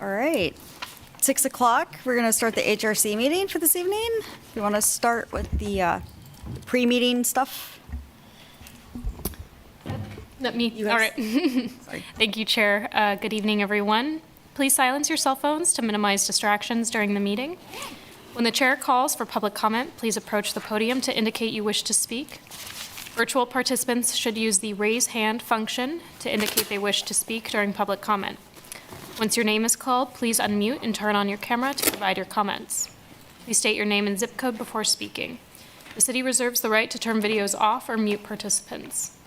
All right, 6 o'clock, we're going to start the HRC meeting for this evening. We want to start with the pre-meeting stuff. Let me, You all guys- right. Sorry. Thank you, Chair. Good evening, everyone. Please silence your cell phones to minimize distractions during the meeting. When the chair calls for public comment, please approach the podium to indicate you wish to speak. Virtual participants should use the raise hand function to indicate they wish to speak during public comment. Once your name is called, please unmute and turn on your camera to provide your comments. Please state your name and zip code before speaking. The city reserves the right to turn videos off or mute participants.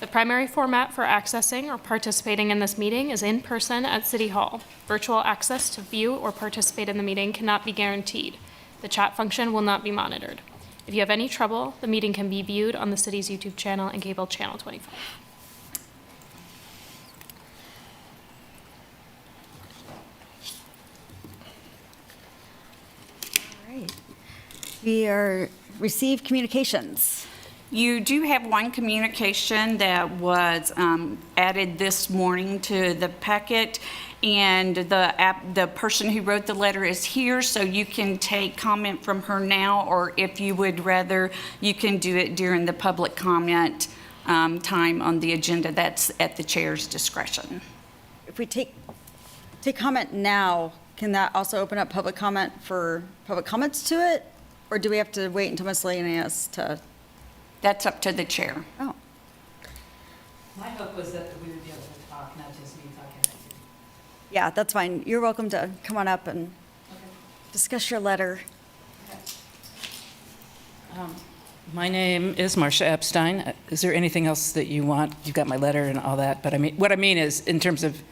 The primary format for accessing or participating in this meeting is in person at City Hall. Virtual access to view or participate in the meeting cannot be guaranteed. The chat function will not be monitored. If you have any trouble, the meeting can be viewed on the city's YouTube channel and cable channel 25. All right. We are received communications. You do have one communication that was added this morning to the packet, and the person who wrote the letter is here, so you can take comment from her now, or if you would rather, you can do it during the public comment time on the agenda. That's at the chair's discretion. If we take comment now, can that also open up public comment for public comments to it? Or do we have to wait until miscellaneous to? That's up to the chair. Oh, My hope was that we would be able to talk, not just me talking at you. yeah, that's fine. You're welcome to come on up and discuss your letter. My name is Marcia Epstein. Is there anything else that you want? You've got my letter and all that, but I mean, what I mean is, in terms of,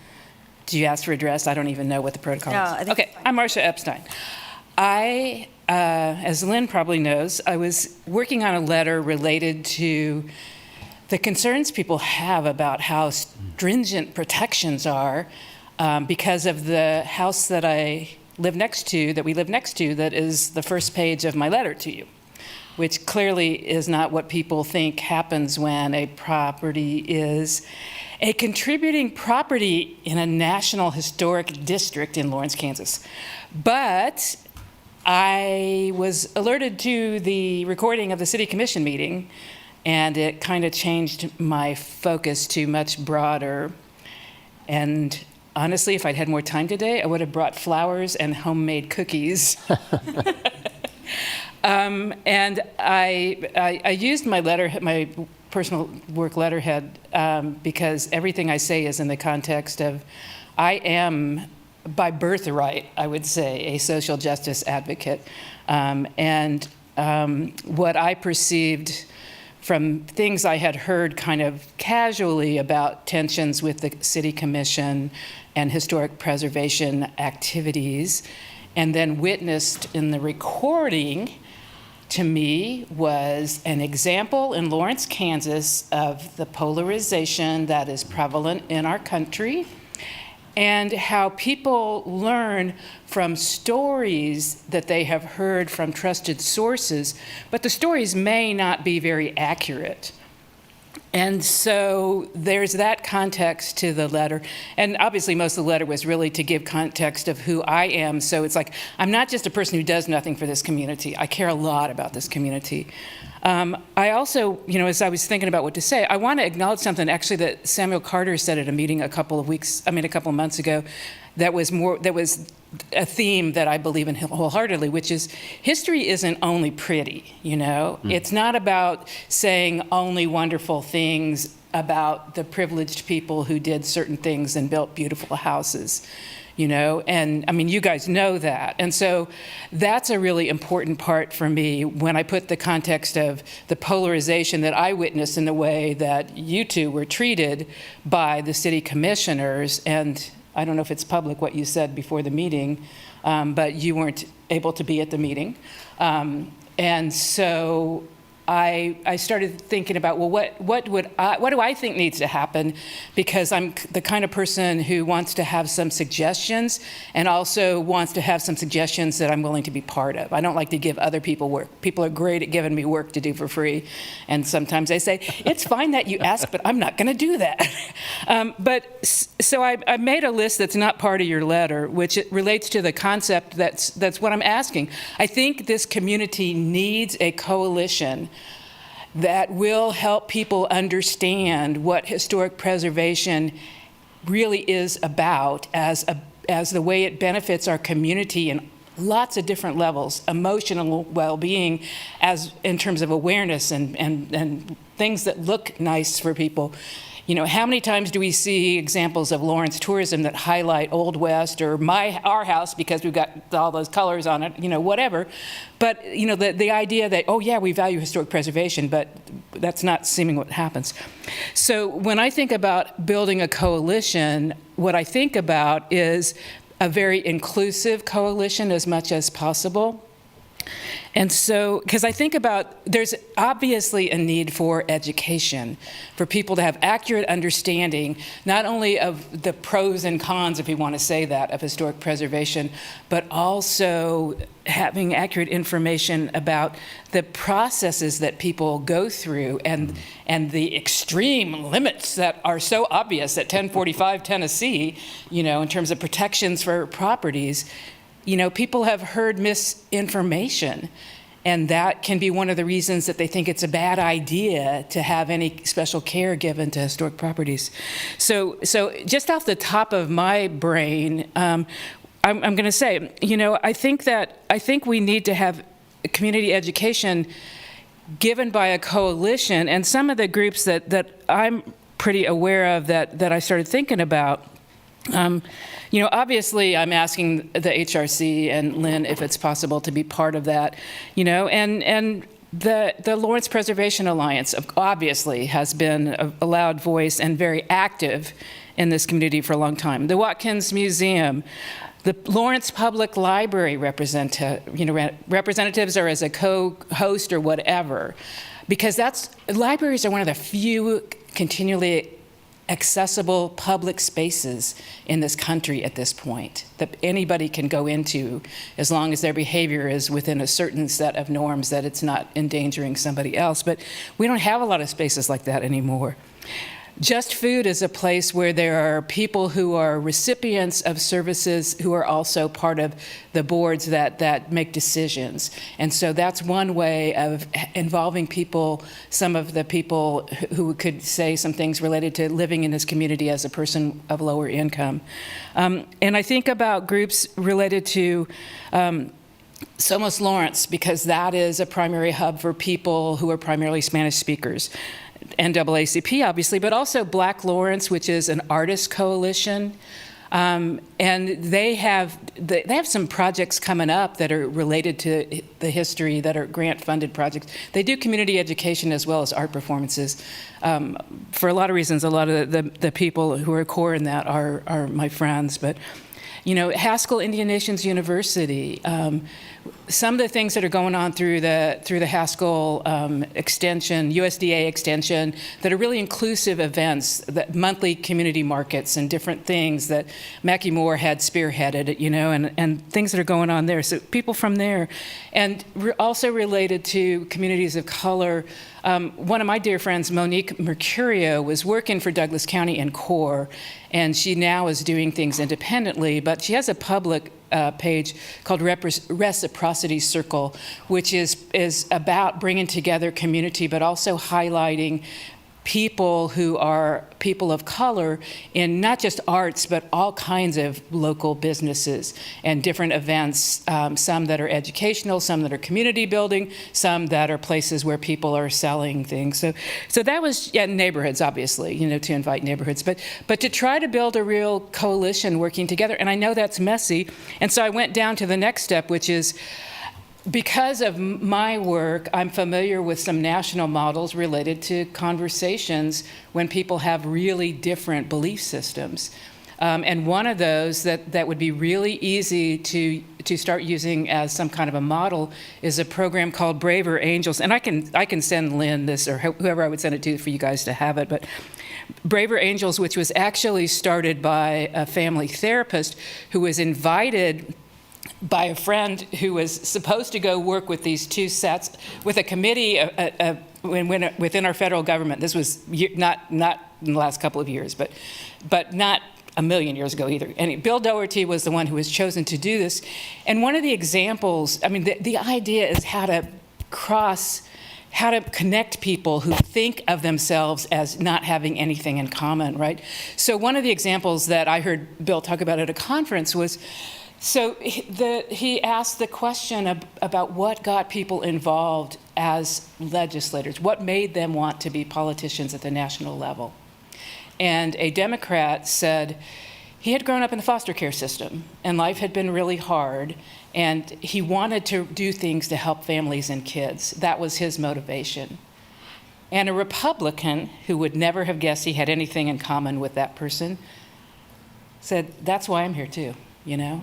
do you ask for address? I don't even know what the protocol No, is. I think Okay, it's fine. I'm Marcia Epstein. As Lynn probably knows, I was working on a letter related to the concerns people have about how stringent protections are because of the house that we live next to, that is the first page of my letter to you, which clearly is not what people think happens when a property is a contributing property in a National Historic District in Lawrence, Kansas. But I was alerted to the recording of the City Commission meeting, and it kind of changed my focus to much broader. And honestly, if I'd had more time today, I would have brought flowers and homemade cookies. And I used my personal work letterhead because everything I say is in the context of, I am by birthright, I would say, a social justice advocate. And what I perceived from things I had heard kind of casually about tensions with the City Commission and historic preservation activities, and then witnessed in the recording, to me, was an example in Lawrence, Kansas, of the polarization that is prevalent in our country, and how people learn from stories that they have heard from trusted sources, but the stories may not be very accurate. And so there's that context to the letter. And obviously most of the letter was really to give context of who I am. So it's like, I'm not just a person who does nothing for this community. I care a lot about this community. I also, as I was thinking about what to say, I want to acknowledge something actually that Samuel Carter said at a meeting a couple of months ago, that was a theme that I believe in wholeheartedly, which is history isn't only pretty, It's not about saying only wonderful things about the privileged people who did certain things and built beautiful houses. And I mean, you guys know that. And so that's a really important part for me when I put the context of the polarization that I witnessed in the way that you two were treated by the city commissioners. And I don't know if it's public what you said before the meeting, but you weren't able to be at the meeting. And so I started thinking about, well, what do I think needs to happen? Because I'm the kind of person who wants to have some suggestions and also wants to have some suggestions that I'm willing to be part of. I don't like to give other people work. People are great at giving me work to do for free. And sometimes I say, it's fine that you ask, but I'm not going to do that. So I made a list that's not part of your letter, which it relates to the concept that's what I'm asking. I think this community needs a coalition that will help people understand what historic preservation really is about as the way it benefits our community in lots of different levels, emotional well-being, as in terms of awareness and things that look nice for people. You know, how many times do we see examples of Lawrence tourism that highlight Old West or our house because we've got all those colors on it, you know, whatever. But, you know, the idea that, oh yeah, we value historic preservation, but that's not seeming what happens. So when I think about building a coalition, what I think about is a very inclusive coalition as much as possible. And so, because I think about, there's obviously a need for education, for people to have accurate understanding, not only of the pros and cons, if you want to say that, of historic preservation, but also having accurate information about the processes that people go through and the extreme limits that are so obvious at 1045 Tennessee, you know, in terms of protections for properties. You know, people have heard misinformation, and that can be one of the reasons that they think it's a bad idea to have any special care given to historic properties. So just off the top of my brain, I'm going to say, you know, I think we need to have community education given by a coalition, and some of the groups that I'm pretty aware of that I started thinking about. You know, obviously, I'm asking the HRC and Lynn if it's possible to be part of that, you know, and the Lawrence Preservation Alliance obviously has been a loud voice and very active in this community for a long time. The Watkins Museum, the Lawrence Public Library representatives are as a co-host or whatever, because libraries are one of the few continually accessible public spaces in this country at this point that anybody can go into as long as their behavior is within a certain set of norms, that it's not endangering somebody else. But we don't have a lot of spaces like that anymore. Just Food is a place where there are people who are recipients of services who are also part of the boards that make decisions. And so that's one way of involving people, some of the people who could say some things related to living in this community as a person of lower income. And I think about groups related to Somos Lawrence, because that is a primary hub for people who are primarily Spanish speakers. NAACP, obviously, but also Black Lawrence, which is an artist coalition. And they have some projects coming up that are related to the history, that are grant-funded projects. They do community education as well as art performances. For a lot of reasons, a lot of the people who are core in that are my friends. But, you know, Haskell Indian Nations University, some of the things that are going on through the Haskell extension, USDA extension, that are really inclusive events, that monthly community markets and different things that Mackie Moore had spearheaded, you know, and things that are going on there. So people from there, and also related to communities of color. One of my dear friends, Monique Mercurio, was working for Douglas County in CORE, and she now is doing things independently, but she has a public page called Reciprocity Circle, which is about bringing together community, but also highlighting people who are people of color in not just arts, but all kinds of local businesses and different events, some that are educational, some that are community building, some that are places where people are selling things. So that was, yeah, neighborhoods, obviously, you know, to invite neighborhoods, but to try to build a real coalition working together. And I know that's messy. And so I went down to the next step, which is, because of my work, I'm familiar with some national models related to conversations when people have really different belief systems. And one of those that would be really easy to to start using as some kind of a model is a program called Braver Angels. And I can send Lynn this, or whoever I would send it to for you guys to have it. But Braver Angels, which was actually started by a family therapist who was invited by a friend who was supposed to go work with these two sets, with a committee within our federal government. This was not in the last couple of years, but not a million years ago either. And Bill Doherty was the one who was chosen to do this. And one of the examples, I mean, the idea is how to connect people who think of themselves as not having anything in common, right? So one of the examples that I heard Bill talk about at a conference was, so he asked the question about what got people involved as legislators, what made them want to be politicians at the national level. And a Democrat said he had grown up in the foster care system and life had been really hard, and he wanted to do things to help families and kids. That was his motivation. And a Republican, who would never have guessed he had anything in common with that person, said, that's why I'm here too, you know?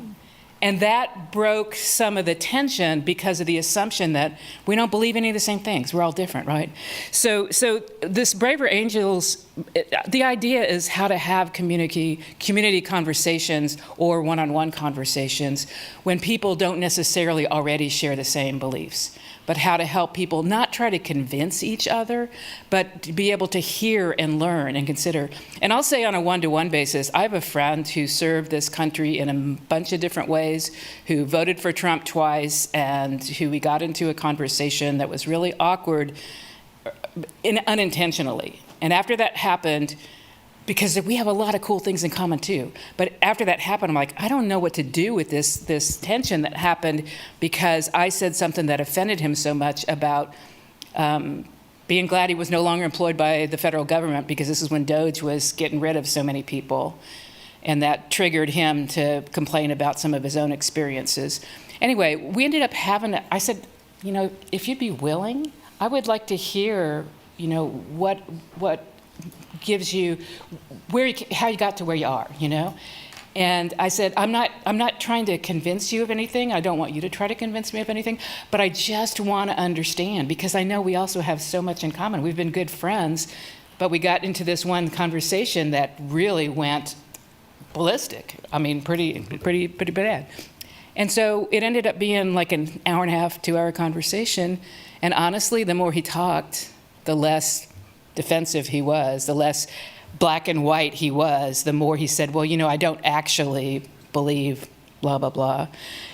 And that broke some of the tension because of the assumption that we don't believe any of the same things. We're all different, right? So this Braver Angels, the idea is how to have community conversations or one-on-one conversations when people don't necessarily already share the same beliefs, but how to help people not try to convince each other, but to be able to hear and learn and consider. And I'll say on a one-to-one basis, I have a friend who served this country in a bunch of different ways, who voted for Trump twice, and who we got into a conversation that was really awkward unintentionally. And after that happened, because we have a lot of cool things in common too. But after that happened, I'm like, I don't know what to do with this tension that happened because I said something that offended him so much about being glad he was no longer employed by the federal government, because this is when Doge was getting rid of so many people. And that triggered him to complain about some of his own experiences. Anyway, we ended up I said, you know, if you'd be willing, I would like to hear, you know, what gives you how you got to where you are, you know? And I said, I'm not trying to convince you of anything. I don't want you to try to convince me of anything, but I just want to understand, because I know we also have so much in common. We've been good friends, but we got into this one conversation that really went ballistic. I mean, pretty bad. And so it ended up being like an hour and a half, 2-hour conversation. And honestly, the more he talked, the less defensive he was, the less black and white he was, the more he said, well, you know, I don't actually believe blah, blah, blah,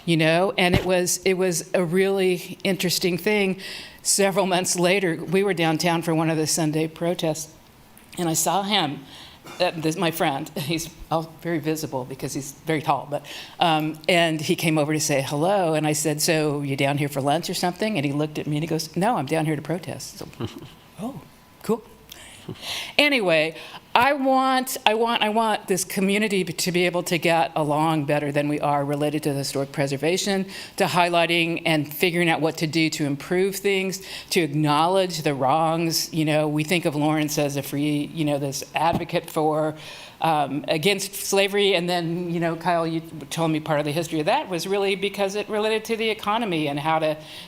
you know? And it was a really interesting thing. Several months later, we were downtown for one of the Sunday protests, and I saw him, my friend, he's very visible because he's very tall, but, and he came over to say hello, and I said, so you down here for lunch or something? And he looked at me and he goes, no, I'm down here to protest. So, oh, cool. Anyway, I want this community to be able to get along better than we are related to historic preservation, to highlighting and figuring out what to do to improve things, to acknowledge the wrongs. You know, we think of Lawrence as a free, you know, this advocate for against slavery, and then, you know, Kyle, you told me part of the history of that was really because it related to the economy and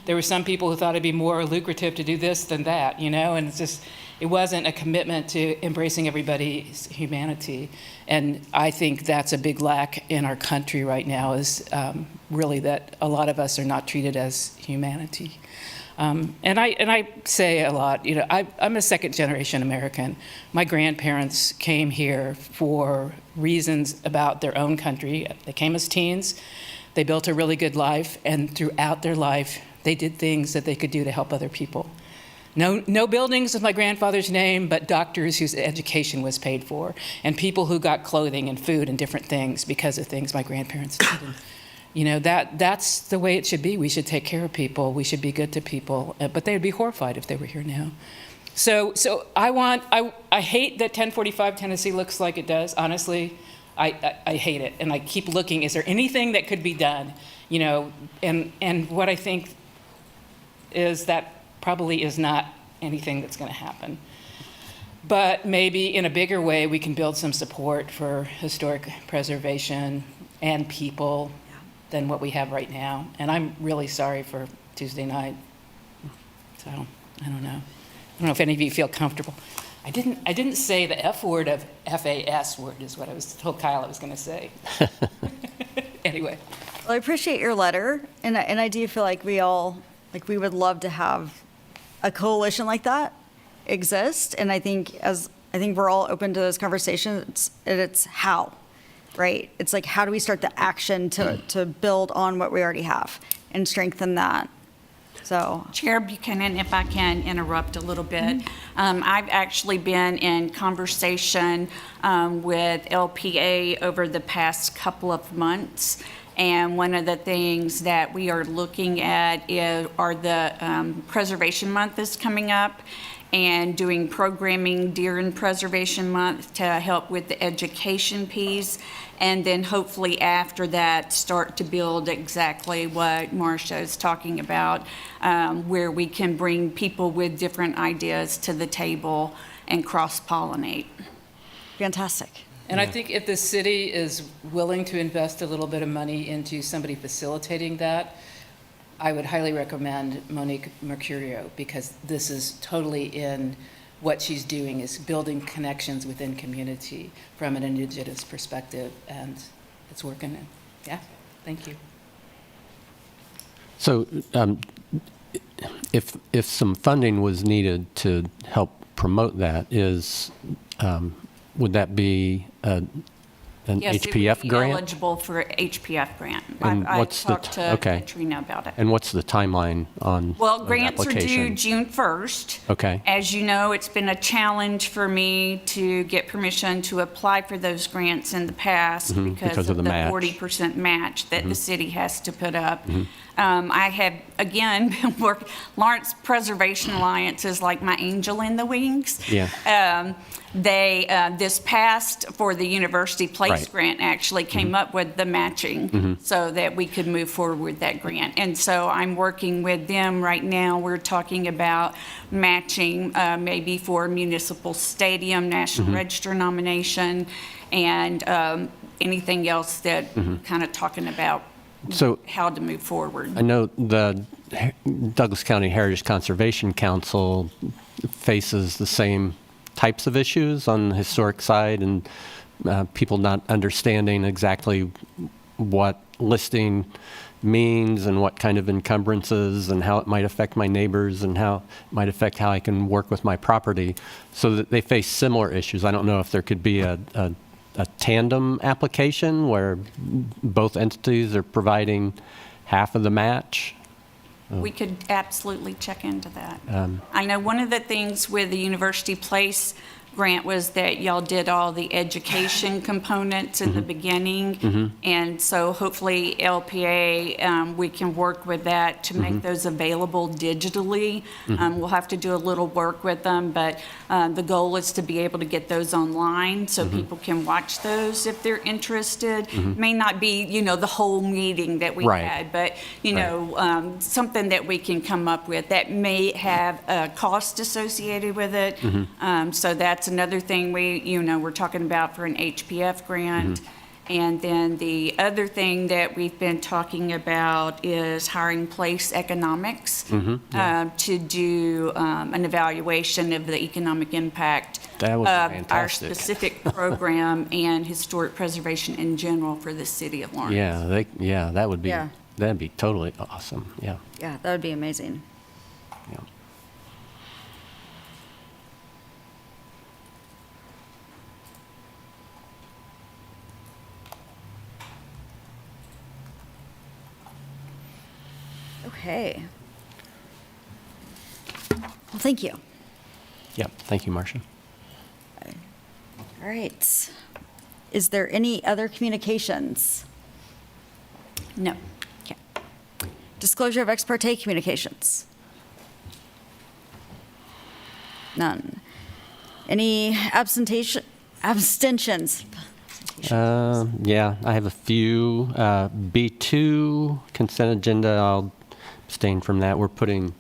there were some people who thought it'd be more lucrative to do this than that, you know, and it's just, it wasn't a commitment to embracing everybody's humanity. And I think that's a big lack in our country right now, is really that a lot of us are not treated as humanity. And I say a lot, you know, I'm a second-generation American. My grandparents came here for reasons about their own country. They came as teens. They built a really good life, and throughout their life, they did things that they could do to help other people. No buildings with my grandfather's name, but doctors whose education was paid for, and people who got clothing and food and different things because of things my grandparents did. And, you know, that's the way it should be. We should take care of people. We should be good to people. But they would be horrified if they were here now. So I hate that 1045 Tennessee looks like it does. Honestly, I hate it, and I keep looking. Is there anything that could be done? You know, and what I think is that probably is not anything that's going to happen. But maybe in a bigger way, we can build some support for historic preservation and people than what we have right now. And I'm really sorry for Tuesday night. So, I don't know. I don't know if any of you feel comfortable. I didn't say the F word of FAS word is what I was told Kyle I was going to say. Anyway. Well, I appreciate your letter, and I do feel like we would love to have a coalition like that exist, and I think we're all open to those conversations, and it's how, right? It's like, how do we start the action to build on what we already have and strengthen that? So, Chair Buchanan, if I can interrupt a little bit, I've actually been in conversation with LPA over the past couple of months, and one of the things that we are looking at are the Preservation Month is coming up, and doing programming during Preservation Month to help with the education piece, and then hopefully after that start to build exactly what Marcia is talking about, where we can bring people with different ideas to the table and cross-pollinate. fantastic. And I think if the city is willing to invest a little bit of money into somebody facilitating that, I would highly recommend Monique Mercurio, because this is totally in what she's doing, is building connections within community from an indigenous perspective, and it's working. Yeah, thank you. So if some funding was needed to help promote that, would that be an Yes, HPF it would be grant? eligible for HPF grant. And I've what's the talked to okay. Katrina about it. And what's the timeline on Well, an grants are due application? June 1st. Okay. As you know, it's been a challenge for me to get permission to apply for those grants in the past because of the match. 40% match that the city has to put up. I have, again, been working, Lawrence Preservation Alliance is like my angel in the wings. Yeah. They, this past, for the University Place Right. grant, actually came up with the matching so that we could move forward with that grant. And so I'm working with them right now. We're talking about matching maybe for municipal stadium, National Register nomination, and anything else that kind of talking about So how to move forward. I know the Douglas County Heritage Conservation Council faces the same types of issues on the historic side, and people not understanding exactly what listing means and what kind of encumbrances and how it might affect my neighbors and how it might affect how I can work with my property. So that they face similar issues. I don't know if there could be a tandem application where both entities are providing half of the match. We could absolutely check into that. I know one of the things with the University Place grant was that y'all did all the education components in the beginning. And so hopefully LPA, we can work with that to make those available digitally. We'll have to do a little work with them, but the goal is to be able to get those online so people can watch those if they're interested. May not be, the whole meeting that we Right. had, but, something that we can come up with that may have a cost associated with it. So that's another thing we're talking about for an HPF grant. And then the other thing that we've been talking about is hiring place economics to do an evaluation of the economic impact That would be of our fantastic. specific program and historic preservation in general for the city of Lawrence. Yeah, that would be Yeah. that'd be totally awesome. Yeah. Yeah, that would be amazing. Yeah. Okay. Well, thank you. Yep. Thank you, Marcia. All right. Is there any other communications? No. Okay. Disclosure of ex parte communications? None. Any abstentions? Yeah, I have a few. B2 consent agenda, I'll abstain from that. We're putting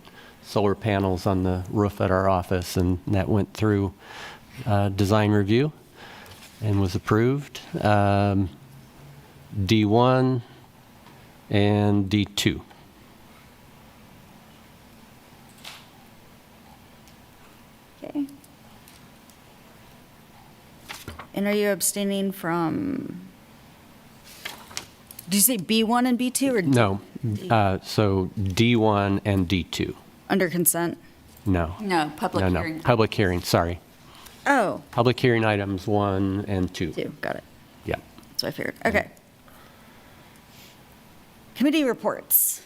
solar panels on the roof at our office, and that went through design review and was approved. D1, and D2. Okay. And are you abstaining from, did you say B1 and B2 or? No, so D1 and D2. Under consent? No. No, public No, hearing. public hearing, sorry. Oh, Public hearing items 1 and 2. 2, got it. Yeah. That's what I figured. Okay. Committee reports.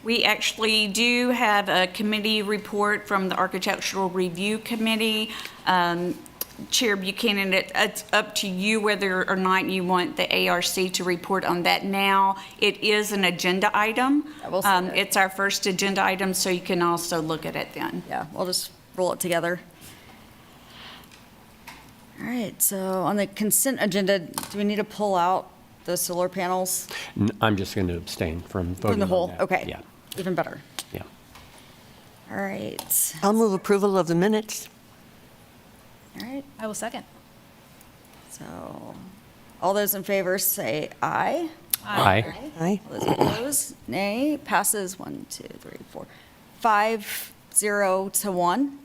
We actually do have a committee report from the Architectural Review Committee. Chair Buchanan, it's up to you whether or not you want the ARC to report on that now. It is an agenda item. I will see that. It's our first agenda item, so you can also look at it then. Yeah, we'll just roll it together. All right, so on the consent agenda, do we need to pull out the solar panels I'm just going to abstain from voting from the on whole? that. Okay. Yeah, Even better. yeah. All right. I'll move approval of the minutes. All right, I will second. so all those in favor say aye. Aye. Aye. All those opposed, nay. Passes 1, 2, 3, 4, 5, 0 to 1.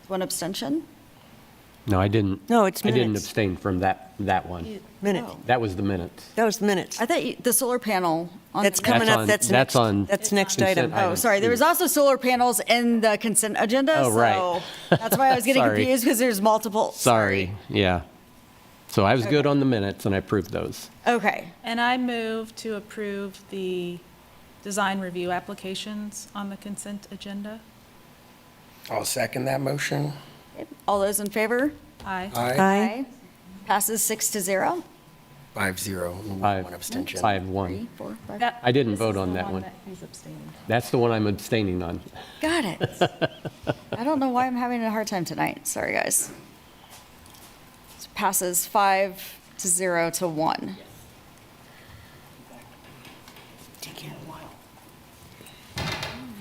One abstention. No, I didn't. No, it's I didn't minutes. abstain from that one. Minutes. Oh. That was the minutes. That was the minutes. I thought the solar panel on. That's the- coming That's up, on- that's that's next, on that's next consent item. item. Oh, sorry, there was also solar panels in the consent agenda. Oh, right. So that's why I was getting Sorry. confused because there's multiple. Sorry, yeah. So I was good on the minutes and I approved those. Okay, And I move to approve the design review applications on the consent agenda. I'll second that motion. all those in favor? Aye. Aye. Passes 6 to 0. 5-0, Five. one abstention. 5-1. 3, 4, 5. That- I didn't this vote is on the that one. that he's abstaining. That's the one I'm abstaining on. Got it. I don't know why I'm having a hard time tonight. Sorry, guys. So passes 5 to 0 to 1.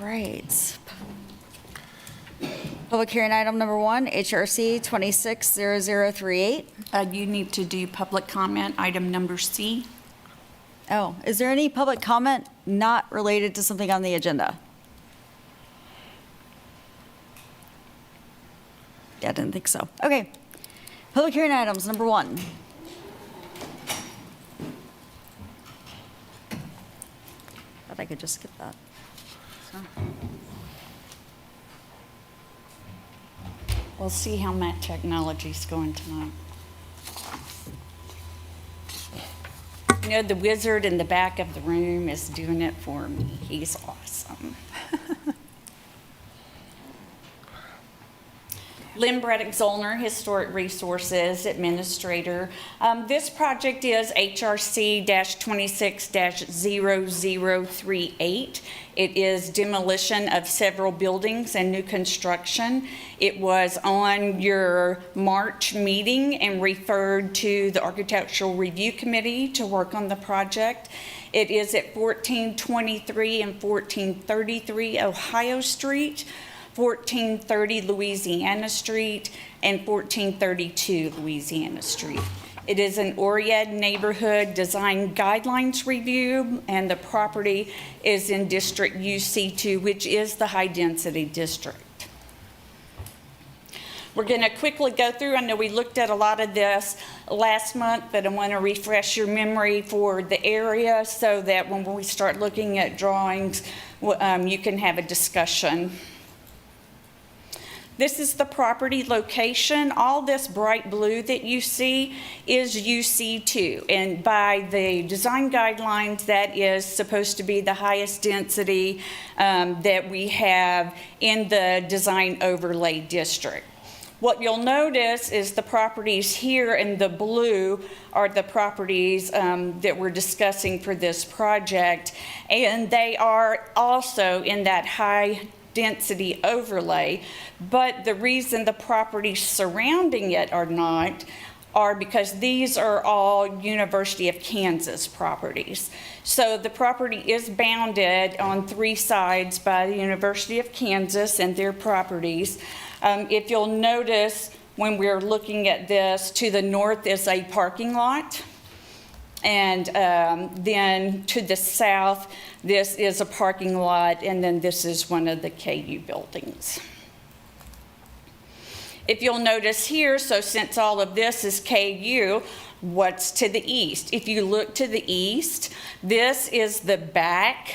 Right. Public hearing item number 1, HRC 260038. You need to do public comment, item number C. Oh, is there any public comment not related to something on the agenda? Yeah, I didn't think so. Okay. Public hearing items, number 1. Thought I could just skip that. So, We'll see how Matt Technology's going tonight. You know, the wizard in the back of the room is doing it for me. He's awesome. Lynn Braddock Zollner, Historic Resources Administrator. This project is HRC-26-0038. It is demolition of several buildings and new construction. It was on your March meeting and referred to the Architectural Review Committee to work on the project. It is at 1423 and 1433 Ohio Street, 1430 Louisiana Street, and 1432 Louisiana Street. It is an Oread Neighborhood Design Guidelines Review, and the property is in District UC2, which is the high-density district. We're going to quickly go through. I know we looked at a lot of this last month, but I want to refresh your memory for the area so that when we start looking at drawings, you can have a discussion. This is the property location. All this bright blue that you see is UC2. And by the design guidelines, that is supposed to be the highest density that we have in the design overlay district. What you'll notice is the properties here in the blue are the properties that we're discussing for this project. And they are also in that high density overlay, but the reason the properties surrounding it are not are because these are all University of Kansas properties. So the property is bounded on 3 sides by the University of Kansas and their properties. If you'll notice when we're looking at this, to the north is a parking lot. And then to the south, this is a parking lot, and then this is one of the KU buildings. If you'll notice here, so since all of this is KU, what's to the east? If you look to the east, this is the back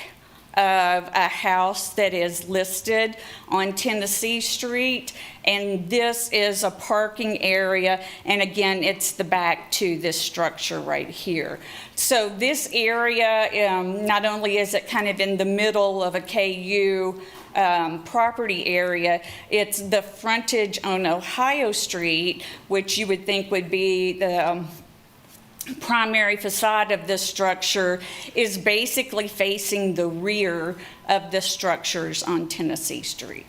of a house that is listed on Tennessee Street, and this is a parking area, and again, it's the back to this structure right here. So this area, not only is it kind of in the middle of a KU property area, it's the frontage on Ohio Street, which you would think would be the primary facade of this structure, is basically facing the rear of the structures on Tennessee Street.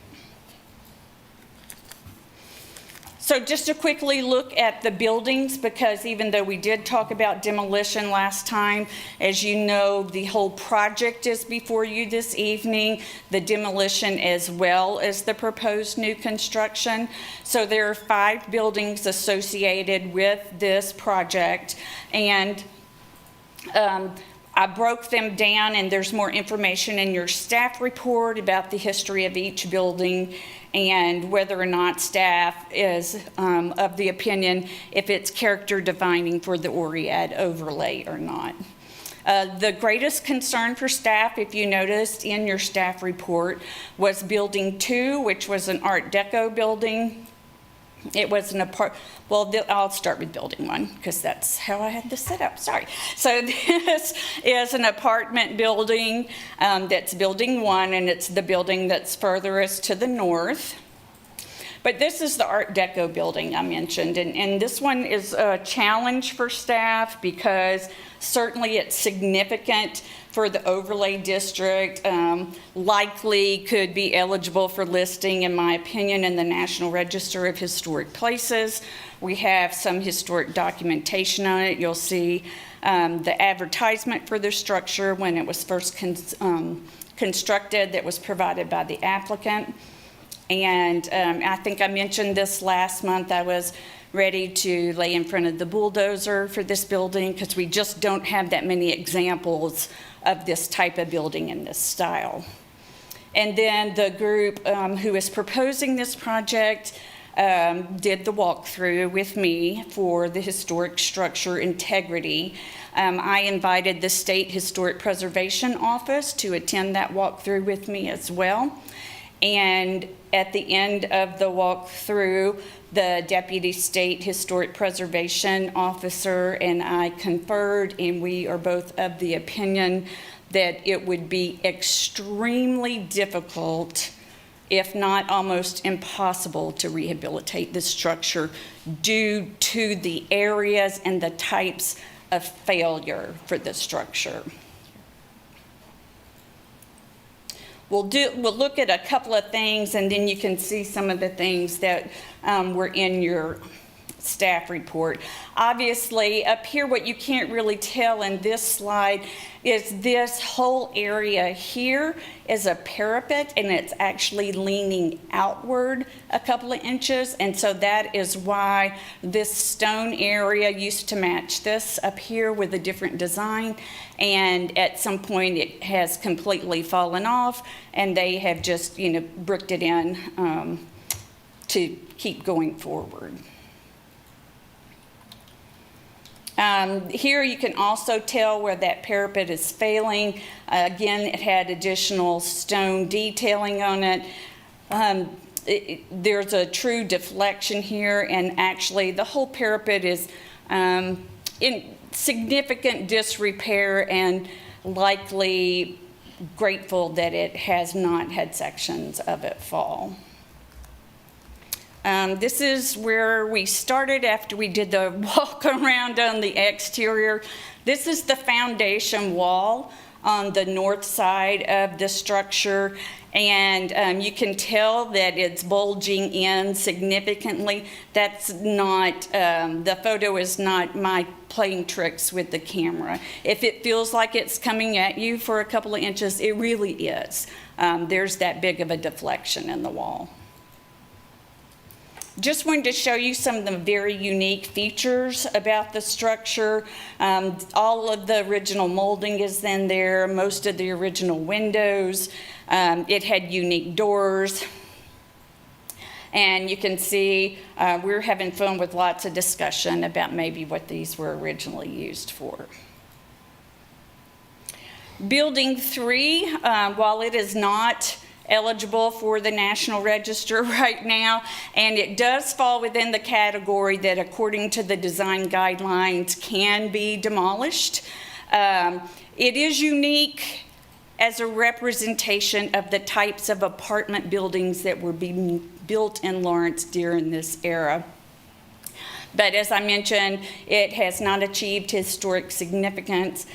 So just to quickly look at the buildings, because even though we did talk about demolition last time, as you know, the whole project is before you this evening, the demolition as well as the proposed new construction. So there are 5 buildings associated with this project, and I broke them down, and there's more information in your staff report about the history of each building and whether or not staff is of the opinion if it's character defining for the Oread overlay or not. The greatest concern for staff, if you noticed in your staff report, was Building 2, which was an Art Deco building. It was an I'll start with Building 1 because that's how I had this set up, sorry. So this is an apartment building that's Building 1, and it's the building that's furthest to the north. But this is the Art Deco building I mentioned, and this one is a challenge for staff because certainly it's significant for the overlay district, likely could be eligible for listing, in my opinion, in the National Register of Historic Places. We have some historic documentation on it. You'll see the advertisement for the structure when it was first constructed that was provided by the applicant. And I think I mentioned this last month. I was ready to lay in front of the bulldozer for this building because we just don't have that many examples of this type of building in this style. And then the group who is proposing this project did the walkthrough with me for the historic structure integrity. I invited the State Historic Preservation Office to attend that walkthrough with me as well. And at the end of the walkthrough, the Deputy State Historic Preservation Officer and I conferred, and we are both of the opinion that it would be extremely difficult, if not almost impossible, to rehabilitate this structure due to the areas and the types of failure for the structure. We'll look at a couple of things, and then you can see some of the things that were in your staff report. Obviously, up here, what you can't really tell in this slide is this whole area here is a parapet, and it's actually leaning outward a couple of inches, and so that is why this stone area used to match this up here with a different design, and at some point it has completely fallen off, and they have just, bricked it in to keep going forward. Here you can also tell where that parapet is failing. Again, it had additional stone detailing on it. There's a true deflection here, and actually the whole parapet is in significant disrepair, and likely grateful that it has not had sections of it fall. This is where we started after we did the walk around on the exterior. This is the foundation wall on the north side of the structure, and you can tell that it's bulging in significantly. That's not, the photo is not my playing tricks with the camera. If it feels like it's coming at you for a couple of inches, it really is. There's that big of a deflection in the wall. Just wanted to show you some of the very unique features about the structure. All of the original molding is in there, most of the original windows. It had unique doors. And you can see we're having fun with lots of discussion about maybe what these were originally used for. Building 3, while it is not eligible for the National Register right now, and it does fall within the category that, according to the design guidelines, can be demolished. It is unique as a representation of the types of apartment buildings that were being built in Lawrence during this era. But as I mentioned, it has not achieved historic significance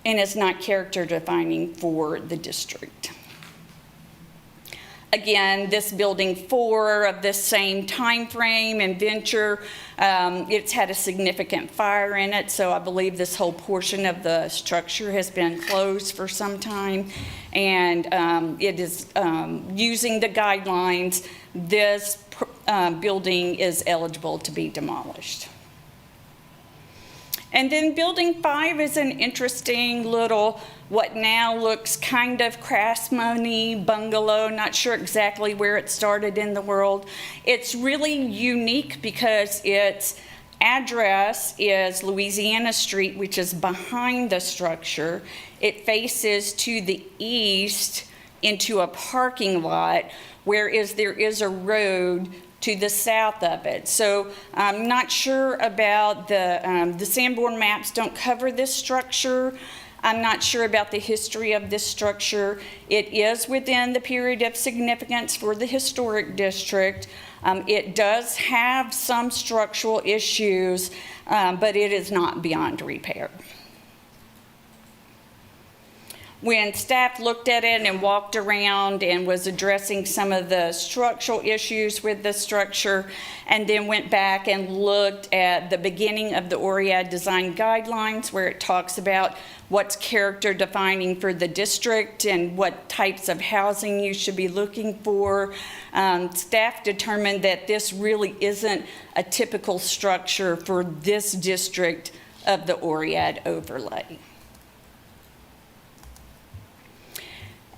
and is not character defining for the district. Again, this building 4 of this same time frame and venture, it's had a significant fire in it, so I believe this whole portion of the structure has been closed for some time, and it is using the guidelines. This building is eligible to be demolished. And then building 5 is an interesting little, what now looks kind of craftsman-y bungalow. Not sure exactly where it started in the world. It's really unique because its address is Louisiana Street, which is behind the structure. It faces to the east into a parking lot, whereas there is a road to the south of it. So I'm not sure about the Sanborn maps don't cover this structure. I'm not sure about the history of this structure. It is within the period of significance for the historic district. It does have some structural issues, but it is not beyond repair. When staff looked at it and walked around and was addressing some of the structural issues with the structure, and then went back and looked at the beginning of the Oread design guidelines, where it talks about what's character defining for the district and what types of housing you should be looking for, staff determined that this really isn't a typical structure for this district of the Oread overlay.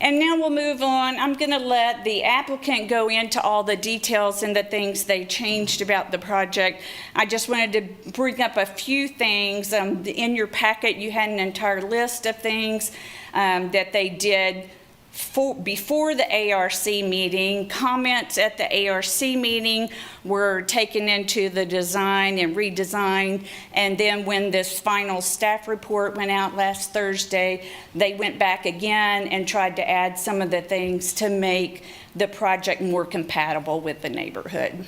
And now we'll move on. I'm going to let the applicant go into all the details and the things they changed about the project. I just wanted to bring up a few things. In your packet, you had an entire list of things that they did before the ARC meeting. Comments at the ARC meeting were taken into the design and redesigned, and then when this final staff report went out last Thursday, they went back again and tried to add some of the things to make the project more compatible with the neighborhood.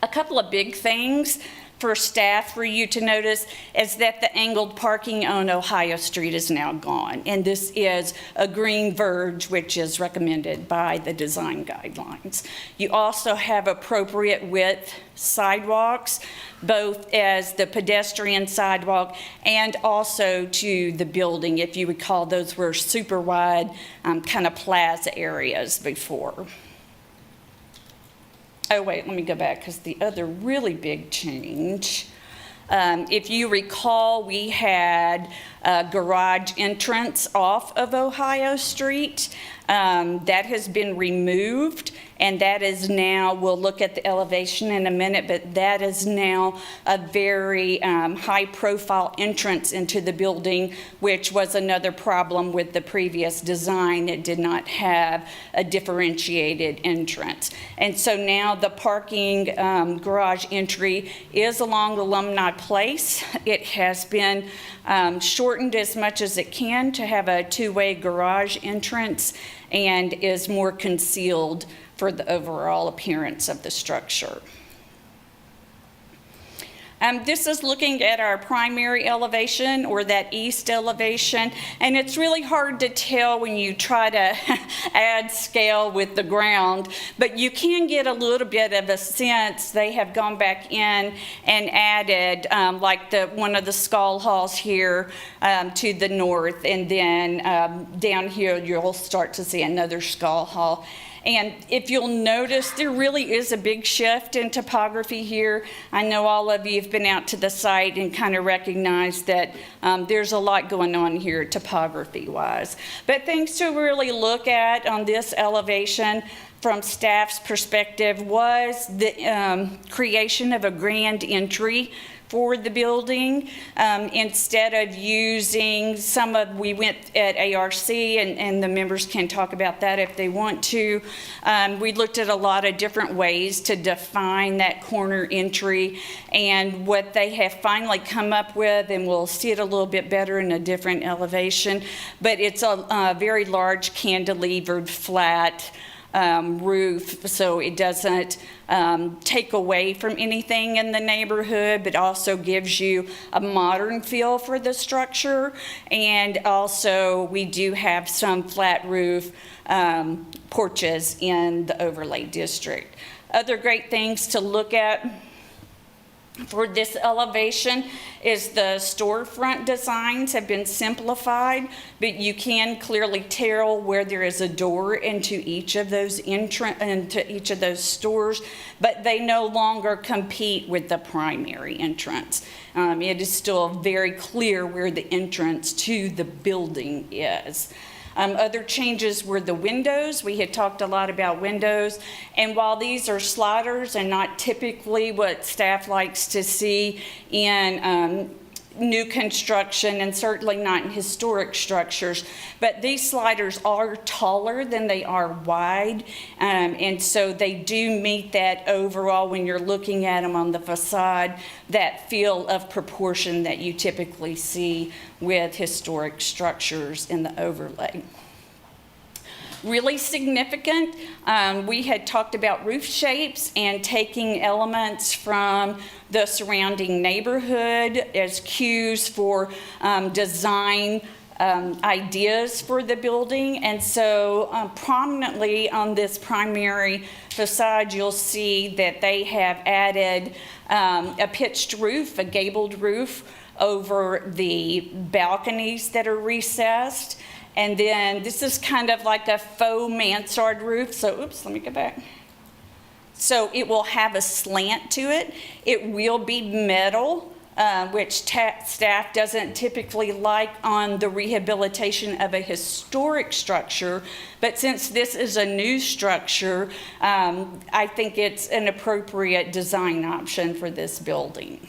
A couple of big things for staff for you to notice is that the angled parking on Ohio Street is now gone. And this is a green verge, which is recommended by the design guidelines. You also have appropriate width sidewalks, both as the pedestrian sidewalk and also to the building. If you recall, those were super wide kind of plaza areas before. Oh, wait, let me go back, because the other really big change, if you recall, we had a garage entrance off of Ohio Street. That has been removed, and that is now, we'll look at the elevation in a minute, but that is now a very high-profile entrance into the building, which was another problem with the previous design. It did not have a differentiated entrance. And so now the parking garage entry is along Alumni Place. It has been shortened as much as it can to have a two-way garage entrance, and is more concealed for the overall appearance of the structure. This is looking at our primary elevation, or that east elevation, and it's really hard to tell when you try to add scale with the ground, but you can get a little bit of a sense. They have gone back in and added like one of the skull halls here to the north, and then down here you'll start to see another skull hall. And if you'll notice, there really is a big shift in topography here. I know all of you have been out to the site and kind of recognize that there's a lot going on here topography-wise. But things to really look at on this elevation from staff's perspective was the creation of a grand entry for the building. Instead of using we went at ARC, and the members can talk about that if they want to. We looked at a lot of different ways to define that corner entry, and what they have finally come up with, and we'll see it a little bit better in a different elevation, but it's a very large cantilevered flat roof, so it doesn't take away from anything in the neighborhood, but also gives you a modern feel for the structure. And also we do have some flat roof porches in the overlay district. Other great things to look at for this elevation is the storefront designs have been simplified, but you can clearly tell where there is a door into each of those stores, but they no longer compete with the primary entrance. It is still very clear where the entrance to the building is. Other changes were the windows. We had talked a lot about windows, and while these are sliders and not typically what staff likes to see in new construction, and certainly not in historic structures, but these sliders are taller than they are wide, and so they do meet that overall, when you're looking at them on the facade, that feel of proportion that you typically see with historic structures in the overlay. Really significant, we had talked about roof shapes and taking elements from the surrounding neighborhood as cues for design ideas for the building. And so prominently on this primary facade, you'll see that they have added a pitched roof, a gabled roof over the balconies that are recessed. And then this is kind of like a faux mansard roof. So, oops, let me go back. So it will have a slant to it. It will be metal, which staff doesn't typically like on the rehabilitation of a historic structure. But since this is a new structure, I think it's an appropriate design option for this building.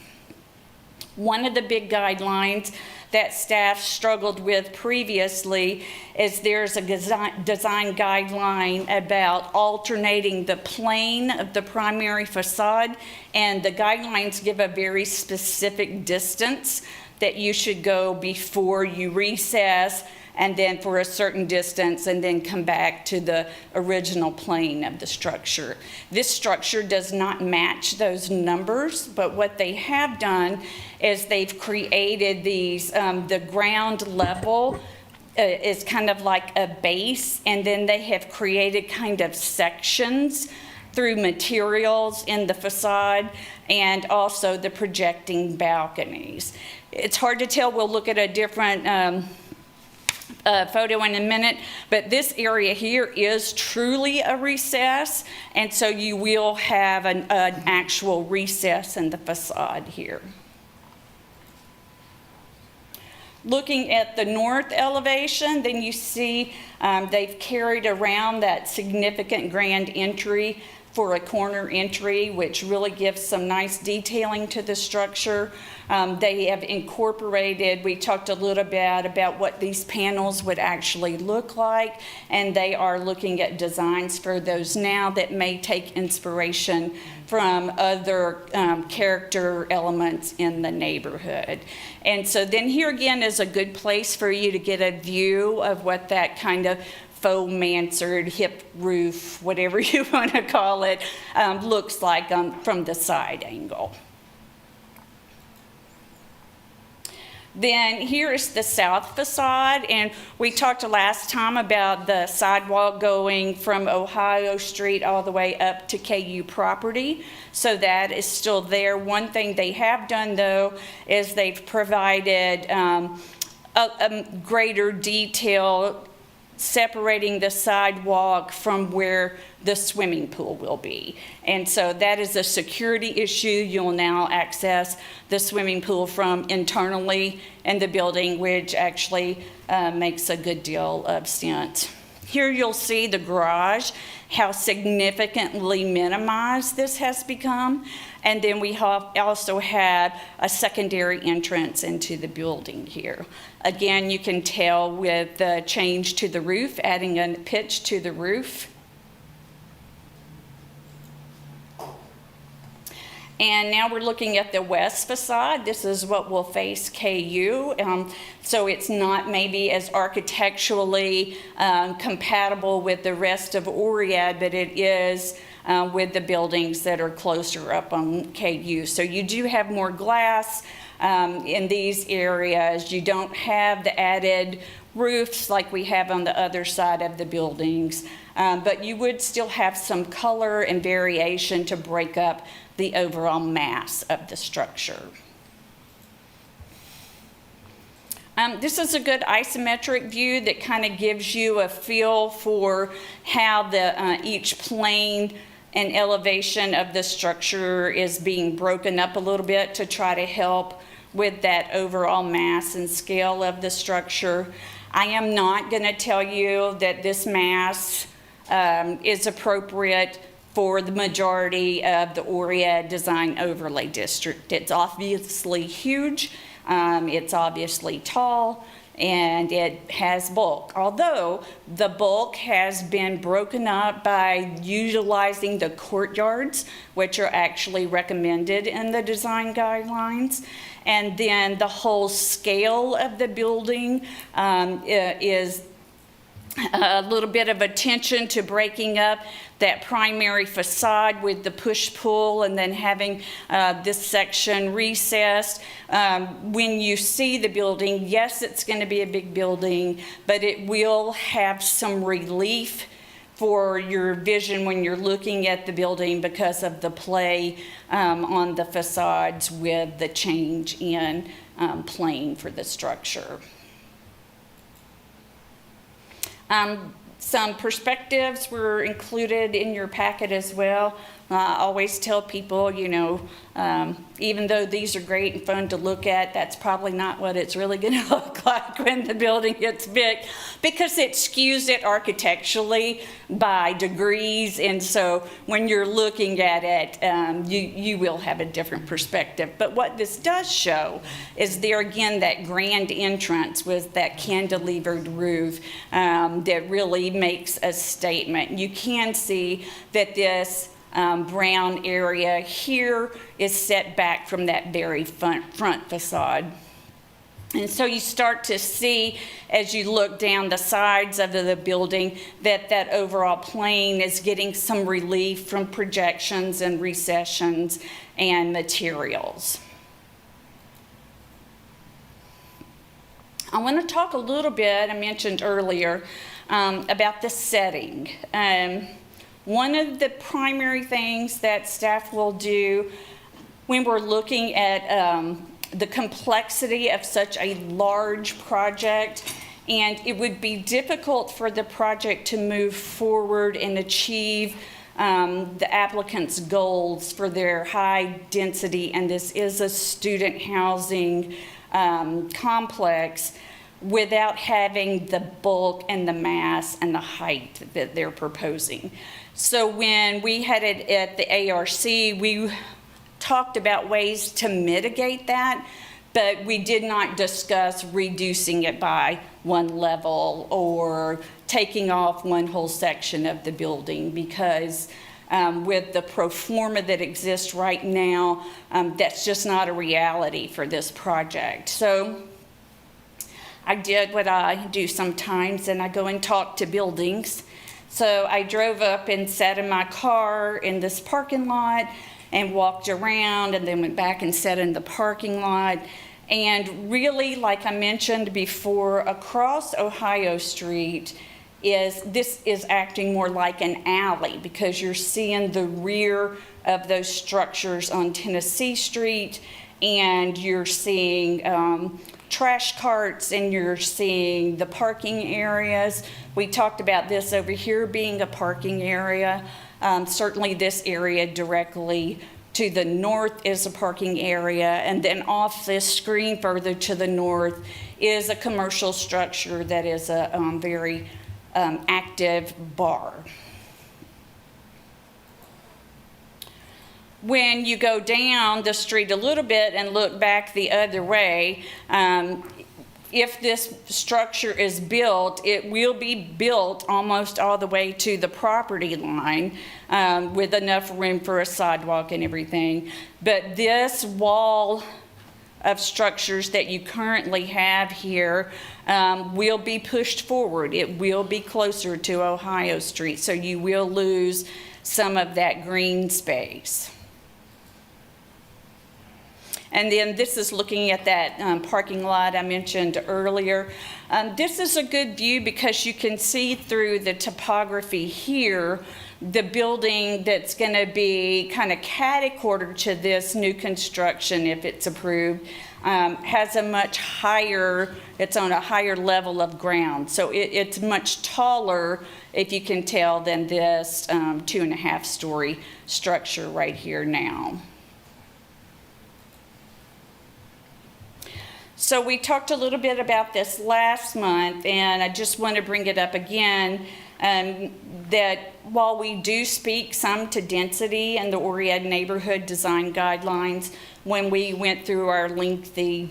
One of the big guidelines that staff struggled with previously is there's a design guideline about alternating the plane of the primary facade, and the guidelines give a very specific distance that you should go before you recess, and then for a certain distance, and then come back to the original plane of the structure. This structure does not match those numbers, but what they have done is they've created these, the ground level is kind of like a base, and then they have created kind of sections through materials in the facade and also the projecting balconies. It's hard to tell. We'll look at a different photo in a minute, but this area here is truly a recess, and so you will have an actual recess in the facade here. Looking at the north elevation, then you see they've carried around that significant grand entry for a corner entry, which really gives some nice detailing to the structure. They have incorporated, we talked a little bit about what these panels would actually look like, and they are looking at designs for those now that may take inspiration from other character elements in the neighborhood. And so then here again is a good place for you to get a view of what that kind of faux mansard, hip roof, whatever you want to call it, looks like from the side angle. Then here is the south facade, and we talked last time about the sidewalk going from Ohio Street all the way up to KU property. So that is still there. One thing they have done, though, is they've provided a greater detail separating the sidewalk from where the swimming pool will be. And so that is a security issue. You'll now access the swimming pool from internally in the building, which actually makes a good deal of sense. Here you'll see the garage, how significantly minimized this has become. And then we also had a secondary entrance into the building here. Again, you can tell with the change to the roof, adding a pitch to the roof. And now we're looking at the west facade. This is what will face KU. So it's not maybe as architecturally compatible with the rest of Oread, but it is with the buildings that are closer up on KU. So you do have more glass in these areas. You don't have the added roofs like we have on the other side of the buildings, but you would still have some color and variation to break up the overall mass of the structure. This is a good isometric view that kind of gives you a feel for how the each plane and elevation of the structure is being broken up a little bit to try to help with that overall mass and scale of the structure. I am not going to tell you that this mass is appropriate for the majority of the Oread Design Overlay District. It's obviously huge, it's obviously tall, and it has bulk. Although the bulk has been broken up by utilizing the courtyards, which are actually recommended in the design guidelines. And then the whole scale of the building is a little bit of attention to breaking up that primary facade with the push-pull and then having this section recessed. When you see the building, yes, it's going to be a big building, but it will have some relief for your vision when you're looking at the building because of the play on the facades with the change in plane for the structure. Some perspectives were included in your packet as well. I always tell people, you know, even though these are great and fun to look at, that's probably not what it's really going to look like when the building gets big, because it skews it architecturally by degrees. And so when you're looking at it, you will have a different perspective. But what this does show is there again that grand entrance with that cantilevered roof that really makes a statement. You can see that this brown area here is set back from that very front facade. And so you start to see, as you look down the sides of the building, that that overall plane is getting some relief from projections and recessions and materials. I want to talk a little bit, I mentioned earlier, about the setting. One of the primary things that staff will do when we're looking at the complexity of such a large project, and it would be difficult for the project to move forward and achieve the applicant's goals for their high density, and this is a student housing complex, without having the bulk and the mass and the height that they're proposing. So when we had it at the ARC, we talked about ways to mitigate that, but we did not discuss reducing it by one level or taking off one whole section of the building, because with the pro forma that exists right now, that's just not a reality for this project. So I did what I do sometimes, and I go and talk to buildings. So I drove up and sat in my car in this parking lot and walked around, and then went back and sat in the parking lot. And really, like I mentioned before, across Ohio Street this is acting more like an alley because you're seeing the rear of those structures on Tennessee Street, and you're seeing trash carts, and you're seeing the parking areas. We talked about this over here being a parking area. Certainly this area directly to the north is a parking area, and then off this screen further to the north is a commercial structure that is a very active bar. When you go down the street a little bit and look back the other way, if this structure is built, it will be built almost all the way to the property line with enough room for a sidewalk and everything. But this wall of structures that you currently have here will be pushed forward. It will be closer to Ohio Street, so you will lose some of that green space. And then this is looking at that parking lot I mentioned earlier. This is a good view because you can see through the topography here the building that's going to be kind of catty-cornered to this new construction, if it's approved, has a much higher, it's on a higher level of ground. So it's much taller, if you can tell, than this 2.5-story structure right here now. So we talked a little bit about this last month, and I just want to bring it up again, that while we do speak some to density and the Oread neighborhood design guidelines, when we went through our lengthy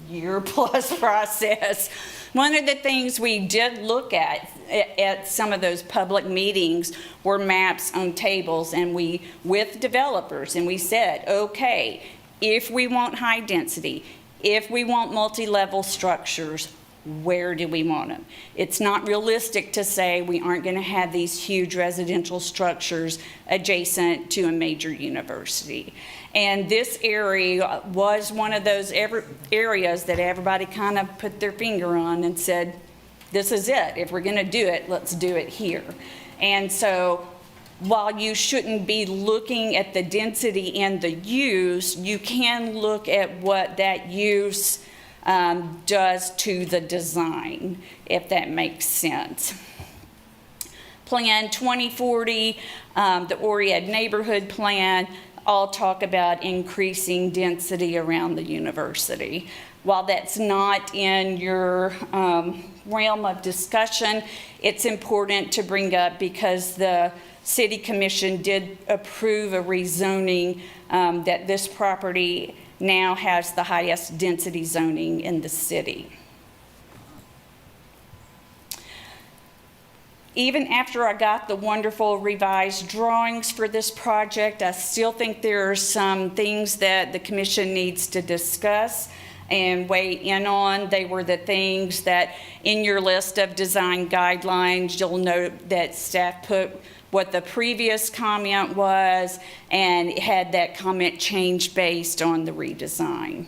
year-plus process, one of the things we did look at some of those public meetings were maps on tables, and we, with developers, and we said, okay, if we want high density, if we want multi-level structures, where do we want them? It's not realistic to say we aren't going to have these huge residential structures adjacent to a major university. And this area was one of those areas that everybody kind of put their finger on and said, this is it. If we're going to do it, let's do it here. And so while you shouldn't be looking at the density and the use, you can look at what that use does to the design, if that makes sense. Plan 2040, the Oread neighborhood plan, all talk about increasing density around the university. While that's not in your realm of discussion, it's important to bring up because the City Commission did approve a rezoning that this property now has the highest density zoning in the city. Even after I got the wonderful revised drawings for this project, I still think there are some things that the commission needs to discuss and weigh in on. They were the things that in your list of design guidelines, you'll note that staff put what the previous comment was and had that comment changed based on the redesign.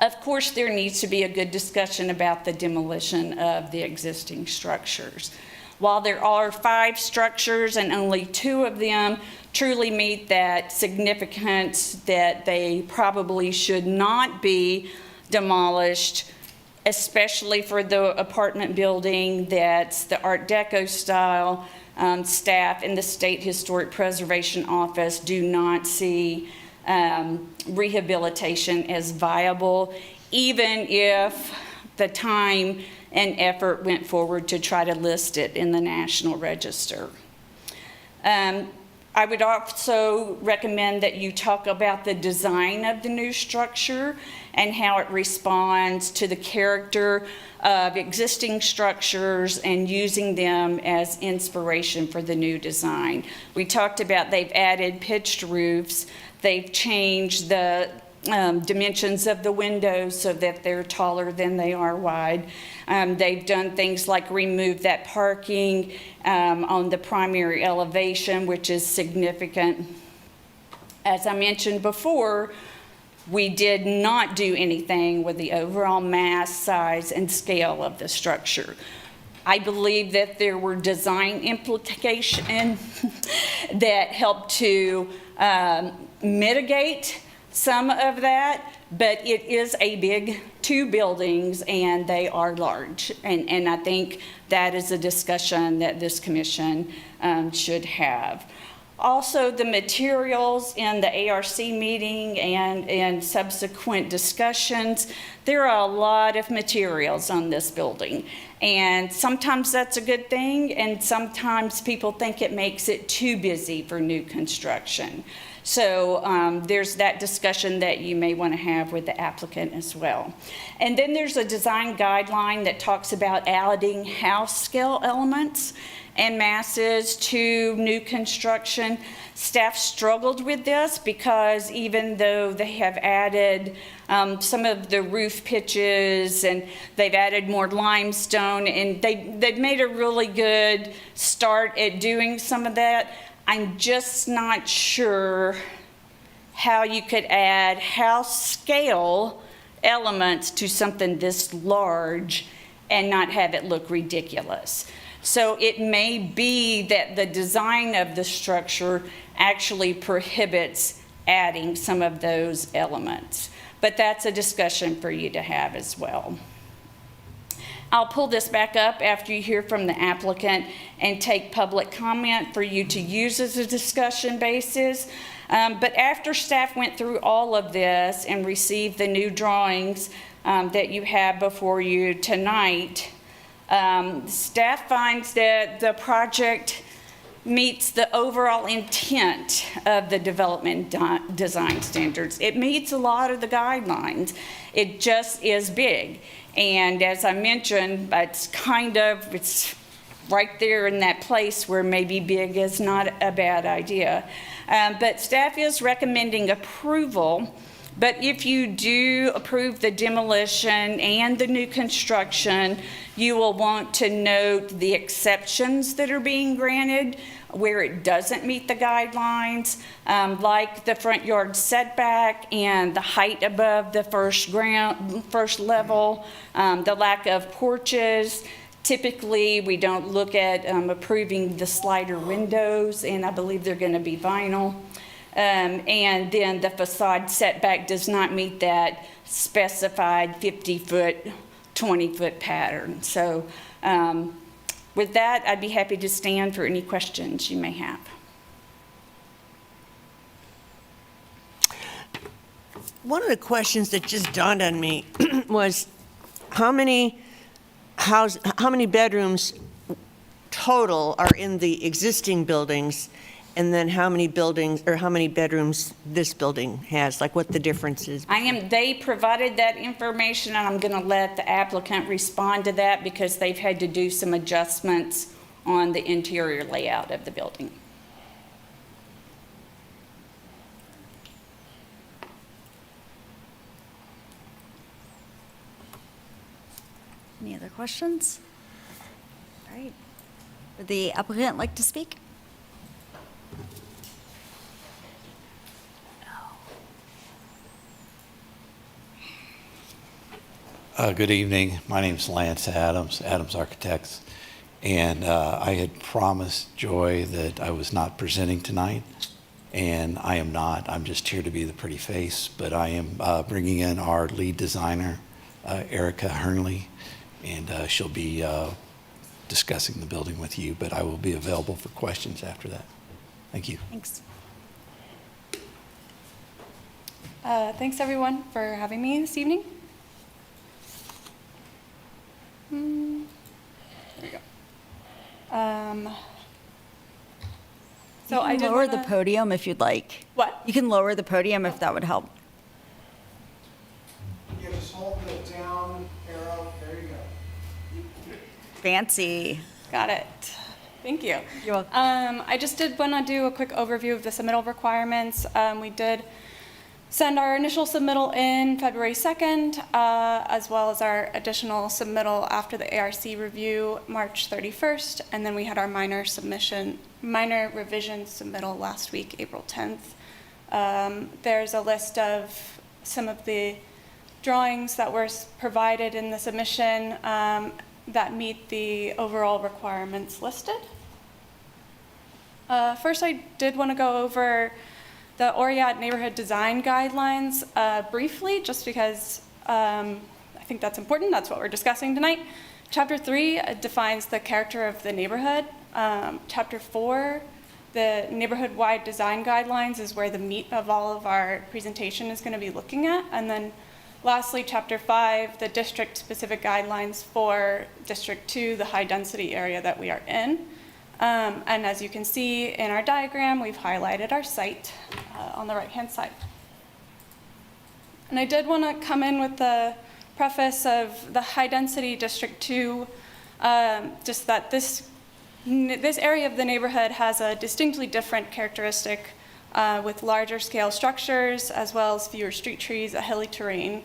Of course, there needs to be a good discussion about the demolition of the existing structures. While there are 5 structures and only 2 of them truly meet that significance that they probably should not be demolished, especially for the apartment building that's the Art Deco style, staff in the State Historic Preservation Office do not see rehabilitation as viable, even if the time and effort went forward to try to list it in the National Register. I would also recommend that you talk about the design of the new structure and how it responds to the character of existing structures and using them as inspiration for the new design. We talked about they've added pitched roofs, they've changed the dimensions of the windows so that they're taller than they are wide. They've done things like remove that parking on the primary elevation, which is significant. As I mentioned before, We did not do anything with the overall mass, size, and scale of the structure. I believe that there were design implications that helped to mitigate some of that, but it is a big 2 buildings and they are large. And I think that is a discussion that this commission should have. Also, the materials in the ARC meeting and subsequent discussions, there are a lot of materials on this building. And sometimes that's a good thing, and sometimes people think it makes it too busy for new construction. So there's that discussion that you may want to have with the applicant as well. And then there's a design guideline that talks about adding house scale elements and masses to new construction. Staff struggled with this because even though they have added some of the roof pitches and they've added more limestone and they've made a really good start at doing some of that, I'm just not sure how you could add house scale elements to something this large and not have it look ridiculous. So it may be that the design of the structure actually prohibits adding some of those elements. But that's a discussion for you to have as well. I'll pull this back up after you hear from the applicant and take public comment for you to use as a discussion basis. But after staff went through all of this and received the new drawings that you have before you tonight, staff finds that the project meets the overall intent of the development design standards. It meets a lot of the guidelines. It just is big. And as I mentioned, it's right there in that place where maybe big is not a bad idea. But staff is recommending approval. But if you do approve the demolition and the new construction, you will want to note the exceptions that are being granted where it doesn't meet the guidelines, like the front yard setback and the height above the first level, the lack of porches. Typically, we don't look at approving the slider windows, and I believe they're going to be vinyl. And then the facade setback does not meet that specified 50-foot, 20-foot pattern. So with that, I'd be happy to stand for any questions you may have. One of the questions that just dawned on me was how many bedrooms total are in the existing buildings, and then how many bedrooms this building has, like what the difference is? They provided that information, and I'm going to let the applicant respond to that because they've had to do some adjustments on the interior layout of the building. Any other questions? All right. Would the applicant like to speak? Good evening. My name's Lance Adams, Adams Architects, and I had promised Joy that I was not presenting tonight, and I am not. I'm just here to be the pretty face, but I am bringing in our lead designer, Erica Hernly, and she'll be discussing the building with you, but I will be available for questions after that. Thank you. Thanks. Thanks everyone for having me this evening. There we go. So I did lower the podium if you'd like. What? You can lower the podium if that would help. You just hold the down arrow. There you go. Fancy. Got it. Thank you. You're welcome. I just did want to do a quick overview of the submittal requirements. We did send our initial submittal in February 2nd, as well as our additional submittal after the ARC review March 31st, and then we had our minor revision submittal last week, April 10th. There's a list of some of the drawings that were provided in the submission that meet the overall requirements listed. First, I did want to go over the Oread neighborhood design guidelines briefly, just because I think that's important. That's what we're discussing tonight. Chapter 3 defines the character of the neighborhood. Chapter 4, the neighborhood-wide design guidelines, is where the meat of all of our presentation is going to be looking at. And then lastly, Chapter 5, the district-specific guidelines for District 2, the high-density area that we are in. And as you can see in our diagram, we've highlighted our site on the right-hand side. And I did want to come in with the preface of the high-density District 2, just that this area of the neighborhood has a distinctly different characteristic with larger scale structures as well as fewer street trees, a hilly terrain,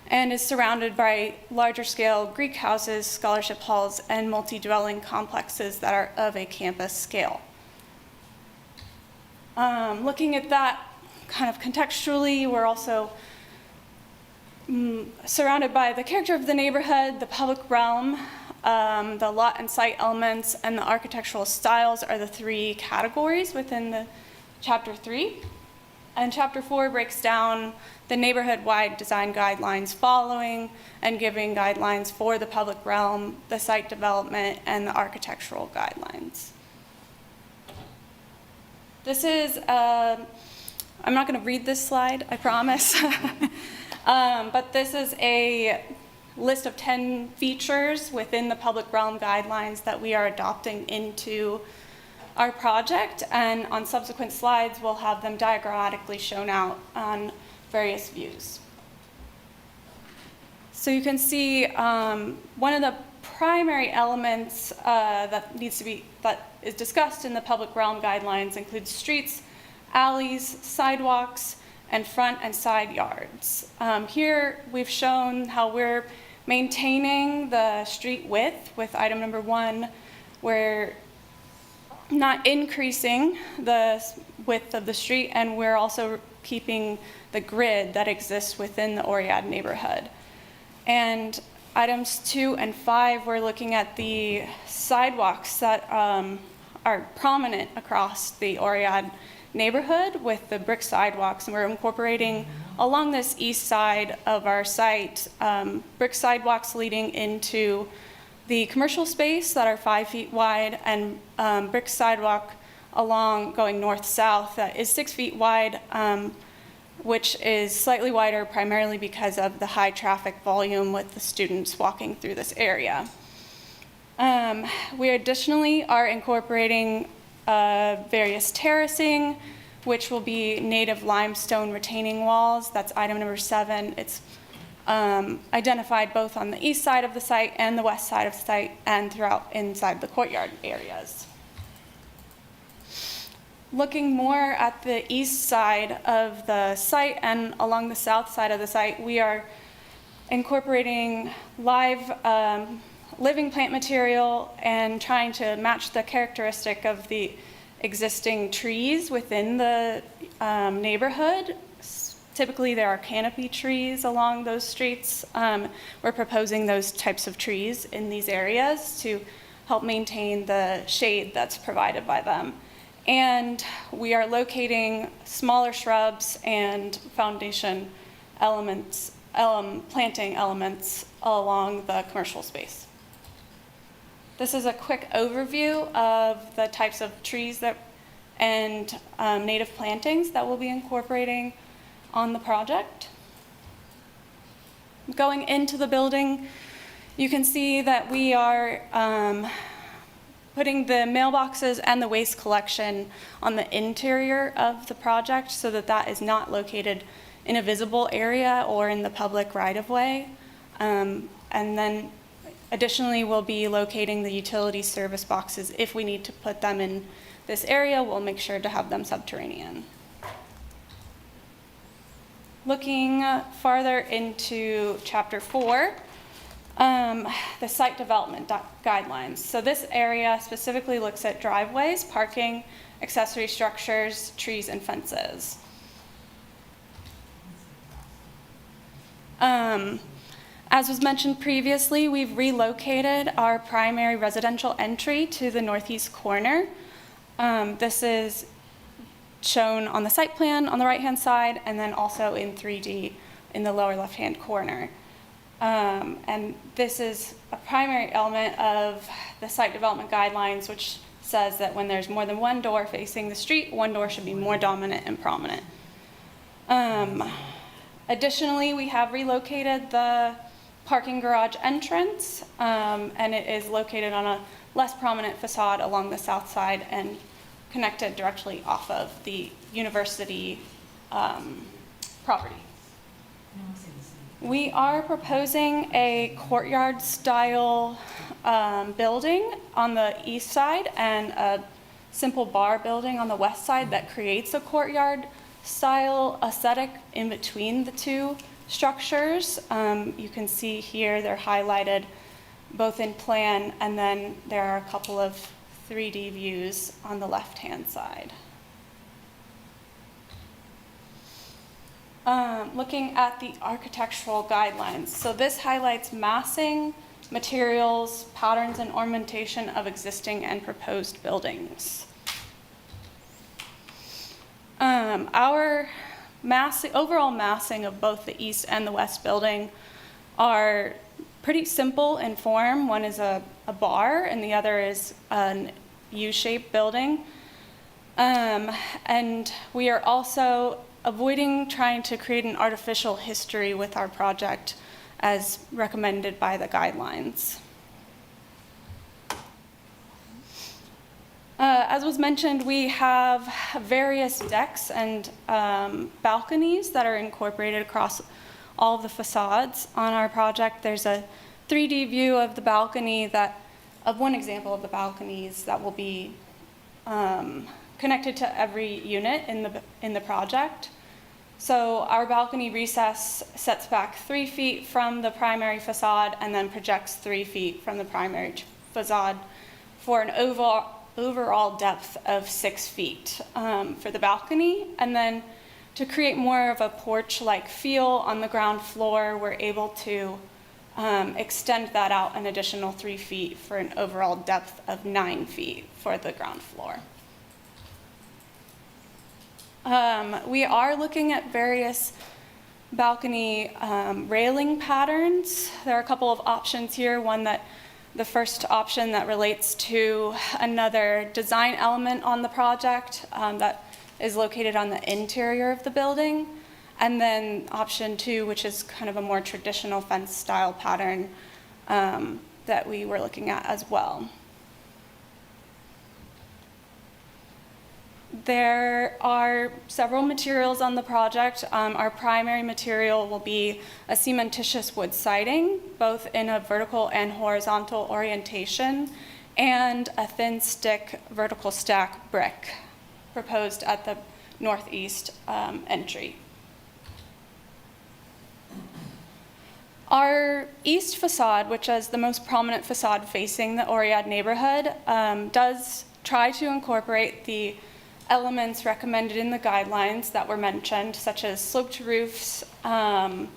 and is surrounded by larger scale Greek houses, scholarship halls, and multi-dwelling complexes that are of a campus scale. Looking at that kind of contextually, we're also surrounded by the character of the neighborhood, the public realm, the lot and site elements, and the architectural styles are the 3 categories within the Chapter 3. And Chapter 4 breaks down the neighborhood-wide design guidelines following and giving guidelines for the public realm, the site development, and the architectural guidelines. This is, I'm not going to read this slide, I promise. But this is a list of 10 features within the public realm guidelines that we are adopting into our project, and on subsequent slides we'll have them diagrammatically shown out on various views. So you can see one of the primary elements that is discussed in the public realm guidelines includes streets, alleys, sidewalks, and front and side yards. Here we've shown how we're maintaining the street width with item number 1. We're not increasing the width of the street, and we're also keeping the grid that exists within the Oread neighborhood. And items 2 and 5, we're looking at the sidewalks that are prominent across the Oread neighborhood with the brick sidewalks, and we're incorporating along this east side of our site brick sidewalks leading into the commercial space that are 5 feet wide, and brick sidewalk along going north-south that is 6 feet wide, which is slightly wider primarily because of the high traffic volume with the students walking through this area. We additionally are incorporating various terracing, which will be native limestone retaining walls. That's item number 7. It's identified both on the east side of the site and the west side of the site and throughout inside the courtyard areas. Looking more at the east side of the site and along the south side of the site, we are incorporating live living plant material and trying to match the characteristic of the existing trees within the neighborhood. Typically, there are canopy trees along those streets. We're proposing those types of trees in these areas to help maintain the shade that's provided by them. And we are locating smaller shrubs and foundation elements, planting elements along the commercial space. This is a quick overview of the types of trees and native plantings that we'll be incorporating on the project. Going into the building, you can see that we are putting the mailboxes and the waste collection on the interior of the project so that that is not located in a visible area or in the public right-of-way. And then additionally, we'll be locating the utility service boxes. If we need to put them in this area, we'll make sure to have them subterranean. Looking farther into Chapter 4, the site development guidelines. So this area specifically looks at driveways, parking, accessory structures, trees, and fences. As was mentioned previously, we've relocated our primary residential entry to the northeast corner. This is shown on the site plan on the right-hand side, and then also in 3D in the lower left-hand corner. And this is a primary element of the site development guidelines, which says that when there's more than one door facing the street, one door should be more dominant and prominent. Additionally, we have relocated the parking garage entrance, and it is located on a less prominent facade along the south side and connected directly off of the university property. We are proposing a courtyard-style building on the east side and a simple bar building on the west side that creates a courtyard-style aesthetic in between the two structures. You can see here they're highlighted both in plan, and then there are a couple of 3D views on the left-hand side. Looking at the architectural guidelines. So this highlights massing, materials, patterns, and ornamentation of existing and proposed buildings. Our overall massing of both the east and the west building are pretty simple in form. One is a bar, and the other is an U-shaped building. And we are also avoiding trying to create an artificial history with our project as recommended by the guidelines. As was mentioned, we have various decks and balconies that are incorporated across all of the facades on our project. There's a 3D view of the balcony of one example of the balconies that will be connected to every unit in the project. So our balcony recess sets back 3 feet from the primary facade and then projects 3 feet from the primary facade for an overall depth of 6 feet for the balcony. And then to create more of a porch-like feel on the ground floor, we're able to extend that out an additional 3 feet for an overall depth of 9 feet for the ground floor. We are looking at various balcony railing patterns. There are a couple of options here. The first option that relates to another design element on the project that is located on the interior of the building. And then option 2, which is kind of a more traditional fence style pattern that we were looking at as well. There are several materials on the project. Our primary material will be a cementitious wood siding, both in a vertical and horizontal orientation, and a thin stick vertical stack brick proposed at the northeast entry. Our east facade, which is the most prominent facade facing the Oread neighborhood, does try to incorporate the elements recommended in the guidelines that were mentioned, such as sloped roofs, and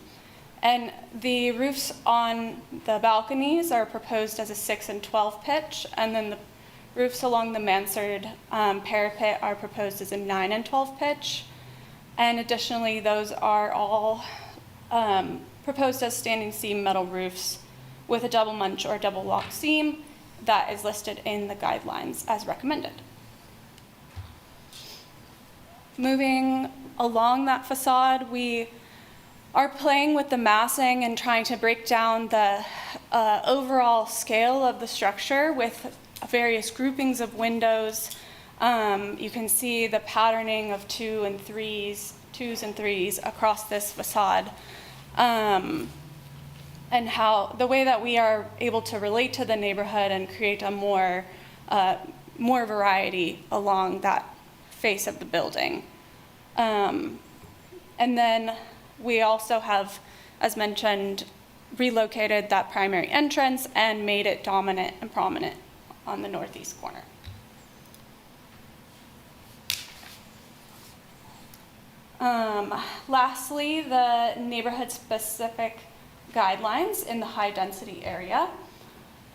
the roofs on the balconies are proposed as a 6 and 12 pitch, and then the roofs along the mansard parapet are proposed as a 9 and 12 pitch, and additionally those are all proposed as standing seam metal roofs with a double munch or double lock seam that is listed in the guidelines as recommended. Moving along that facade, we are playing with the massing and trying to break down the overall scale of the structure with various groupings of windows. You can see the patterning of 2s and 3s across this facade, and how the way that we are able to relate to the neighborhood and create a more variety along that face of the building. And then we also have, as mentioned, relocated that primary entrance and made it dominant and prominent on the northeast corner. Lastly, the neighborhood-specific guidelines in the high-density area.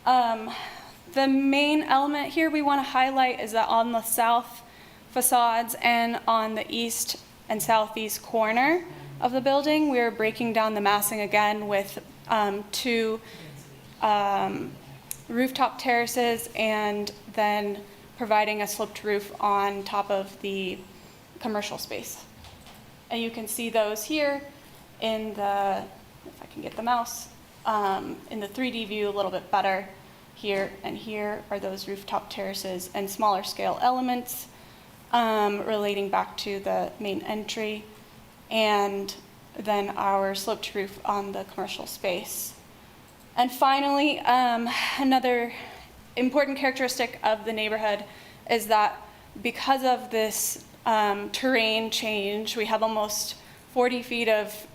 The main element here we want to highlight is that on the south facades and on the east and southeast corner of the building, we're breaking down the massing again with two rooftop terraces and then providing a sloped roof on top of the commercial space. And you can see those here in the, if I can get the mouse, in the 3D view a little bit better. Here and here are those rooftop terraces and smaller scale elements relating back to the main entry, and then our sloped roof on the commercial space. And finally, another important characteristic of the neighborhood is that because of this terrain change, we have almost 40 feet of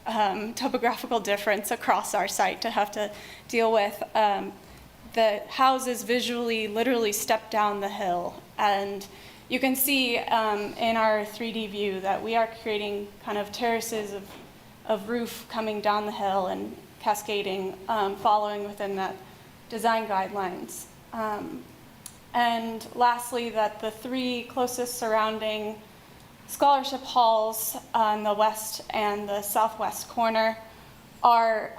topographical difference across our site to have to deal with. The houses visually literally step down the hill, and you can see in our 3D view that we are creating kind of terraces of roof coming down the hill and cascading, following within that design guidelines. And lastly, that the three closest surrounding scholarship halls on the west and the southwest corner are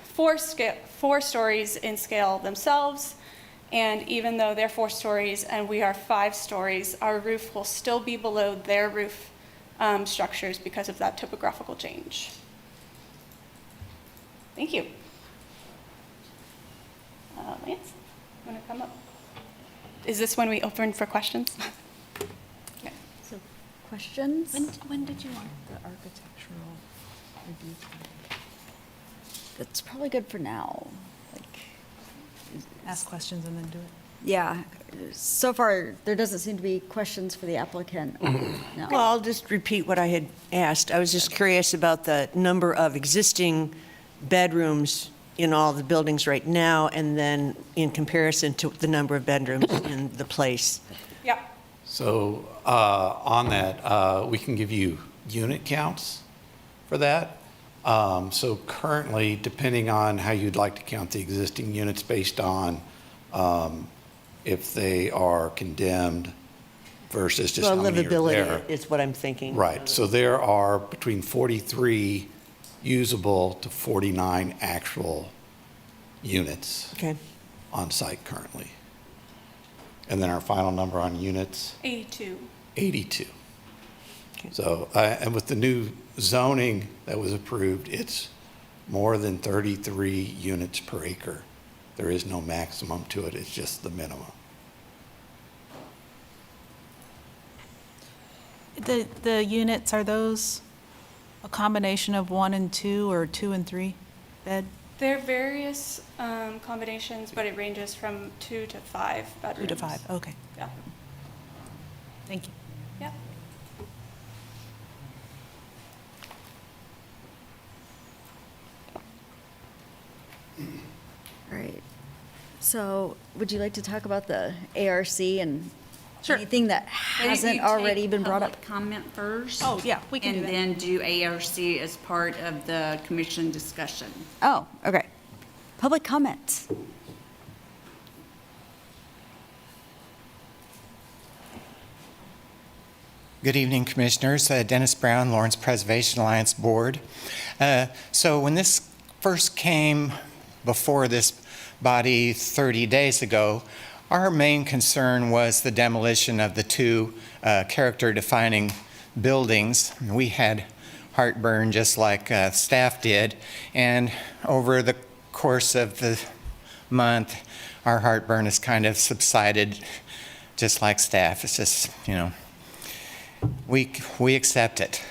four stories in scale themselves, and even though they're 4 stories and we are 5 stories, our roof will still be below their roof structures because of that topographical change. Thank you. Lance, you want to come up? Is this when we open for questions? Okay. So, questions? When did you want the architectural review? That's probably good for now. Like, Ask questions and then do it. yeah, so far, there doesn't seem to be questions for the applicant. No. Well, I'll just repeat what I had asked. I was just curious about the number of existing bedrooms in all the buildings right now, and then in comparison to the number of bedrooms in the place. Yeah. So on that, we can give you unit counts for that. So currently, depending on how you'd like to count the existing units based on if they are condemned versus just how Well, many are there. livability is what I'm thinking. Right, so there are between 43 usable to 49 actual units Okay. on site currently. And then our final number on units, 82. 82. Okay. So, and with the new zoning that was approved, it's more than 33 units per acre. There is no maximum to it, it's just the minimum. The units, are those a combination of 1 and 2 or 2 and 3 bed? There are various combinations, but it ranges from 2 to 5 bedrooms. 2 to 5, okay. Yeah. Thank you. Yeah. All right. So, would you like to talk about the ARC and Sure. anything that hasn't already been brought up? Comment first. Oh, yeah, we can do And that. then do ARC as part of the commission discussion. Oh, okay. Public comment. Good evening, Commissioners. Dennis Brown, Lawrence Preservation Alliance Board. So when this first came before this body 30 days ago, our main concern was the demolition of the two character-defining buildings. We had heartburn just like staff did, and over the course of the month, our heartburn has kind of subsided just like staff. It's just, you know, we accept it.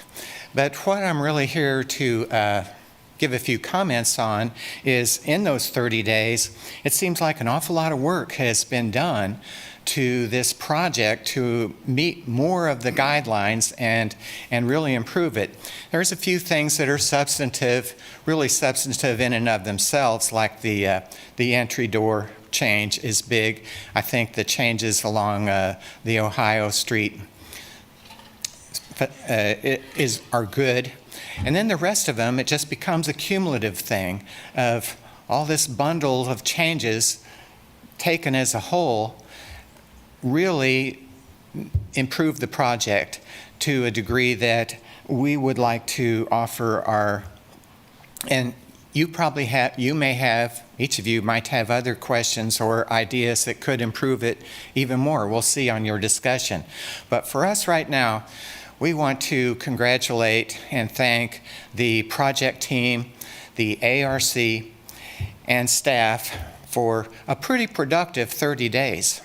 But what I'm really here to give a few comments on is in those 30 days, it seems like an awful lot of work has been done to this project to meet more of the guidelines and really improve it. There's a few things that are substantive, really substantive in and of themselves, like the entry door change is big. I think the changes along the Ohio Street are good. And then the rest of them, it just becomes a cumulative thing of all this bundle of changes taken as a whole really improve the project to a degree that we would like to offer our, and you probably have, you may have, each of you might have other questions or ideas that could improve it even more. We'll see on your discussion. But for us right now, we want to congratulate and thank the project team, the ARC, and staff for a pretty productive 30 days.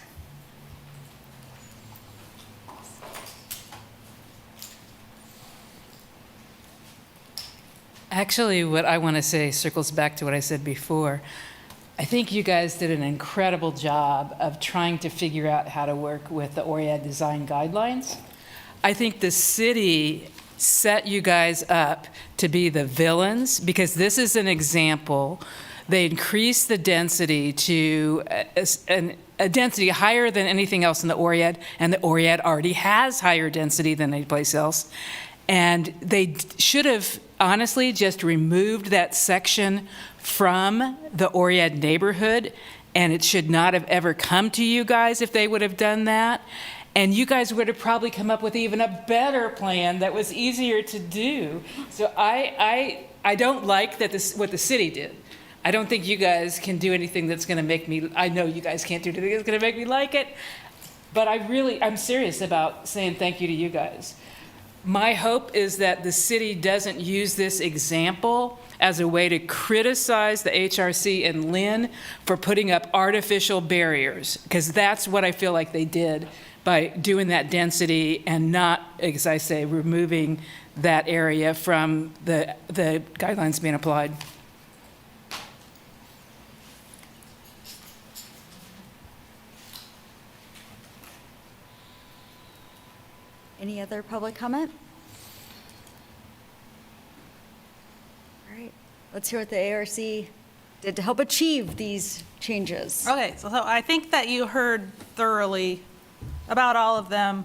Actually, what I want to say circles back to what I said before. I think you guys did an incredible job of trying to figure out how to work with the Oread design guidelines. I think the city set you guys up to be the villains because this is an example. They increased the density to a density higher than anything else in the Oread, and the Oread already has higher density than any place else. And they should have honestly just removed that section from the Oread neighborhood, and it should not have ever come to you guys if they would have done that. And you guys would have probably come up with even a better plan that was easier to do. So I don't like that what the city did. I don't think you guys can do anything that's going to make me, I know you guys can't do anything that's going to make me like it, but I'm serious about saying thank you to you guys. My hope is that the city doesn't use this example as a way to criticize the HRC and Lynn for putting up artificial barriers, because that's what I feel like they did by doing that density and not, as I say, removing that area from the guidelines being applied. Any other public comment? All right, let's hear what the ARC did to help achieve these changes. Okay, so I think that you heard thoroughly about all of them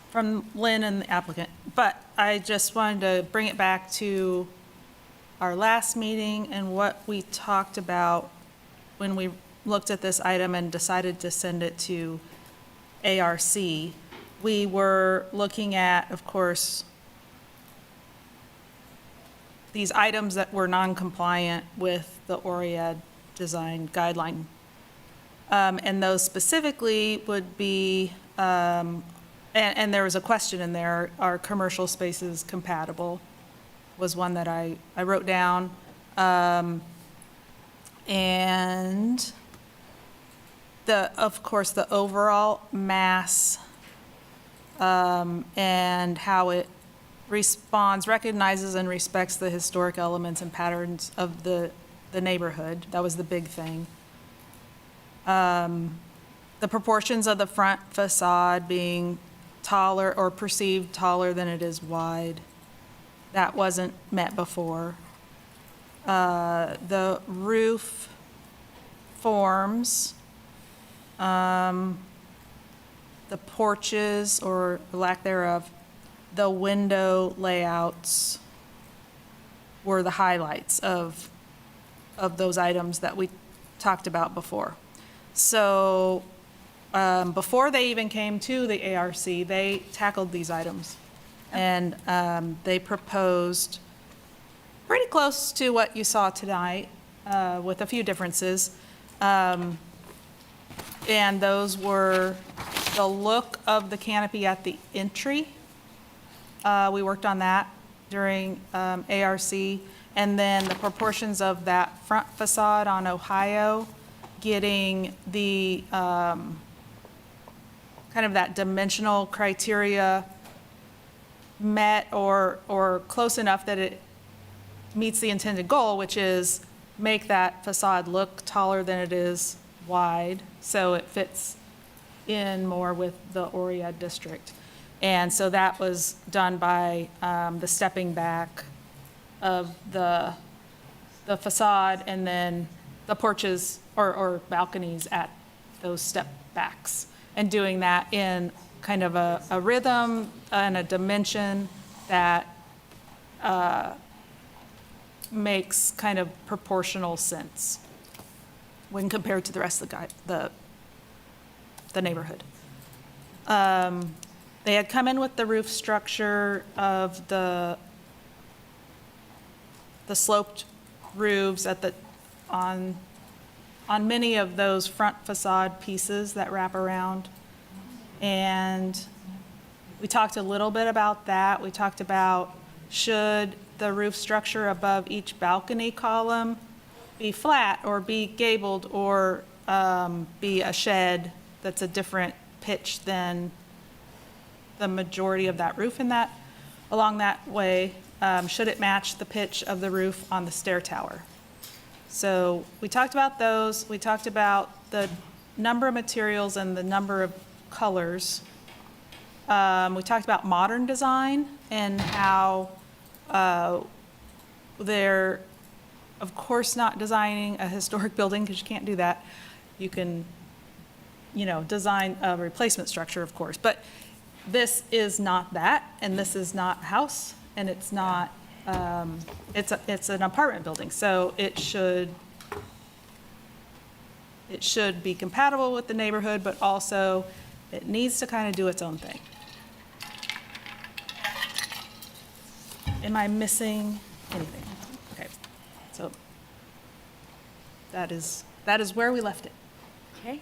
from Lynn and the applicant, but I just wanted to bring it back to our last meeting and what we talked about when we looked at this item and decided to send it to ARC. We were looking at, of course, these items that were non-compliant with the Oread design guideline. And those specifically would be, and there was a question in there, are commercial spaces compatible? Was one that I wrote down. And of course, the overall mass and how it recognizes and respects the historic elements and patterns of the neighborhood. That was the big thing. The proportions of the front facade being taller or perceived taller than it is wide. That wasn't met before. The roof forms, the porches or lack thereof, the window layouts were the highlights of those items that we talked about before. So before they even came to the ARC, they tackled these items. And they proposed pretty close to what you saw tonight, with a few differences. And those were the look of the canopy at the entry. We worked on that during ARC. And then the proportions of that front facade on Ohio, getting the kind of that dimensional criteria met or close enough that it meets the intended goal, which is make that facade look taller than it is wide, so it fits in more with the Oread district. And so that was done by the stepping back of the facade and then the porches or balconies at those step backs. and doing that in kind of a rhythm and a dimension that makes kind of proportional sense when compared to the rest of the neighborhood. They had come in with the roof structure of the sloped roofs on many of those front facade pieces that wrap around. And we talked a little bit about that. We talked about should the roof structure above each balcony column be flat or be gabled or be a shed that's a different pitch than the majority of that roof along that way. Should it match the pitch of the roof on the stair tower? So we talked about those. We talked about the number of materials and the number of colors. We talked about modern design and how they're, of course, not designing a historic building because you can't do that. You can, design a replacement structure, of course. But this is not that, and this is not a house, and it's not, it's an apartment building. So it should be compatible with the neighborhood, but also it needs to kind of do its own thing. Am I missing anything? Okay, so that is where we left it. Okay.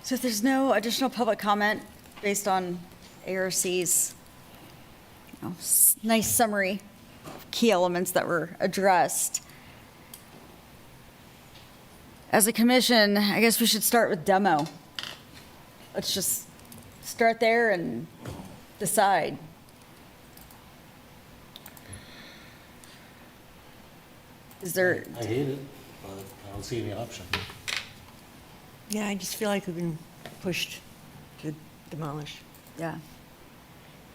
So if there's no additional public comment based on ARC's nice summary of key elements that were addressed, as a commission, I guess we should start with demo. Let's just start there and decide. Is there? I hate it, but I don't see any option. Yeah, I just feel like we've been pushed to demolish. Yeah.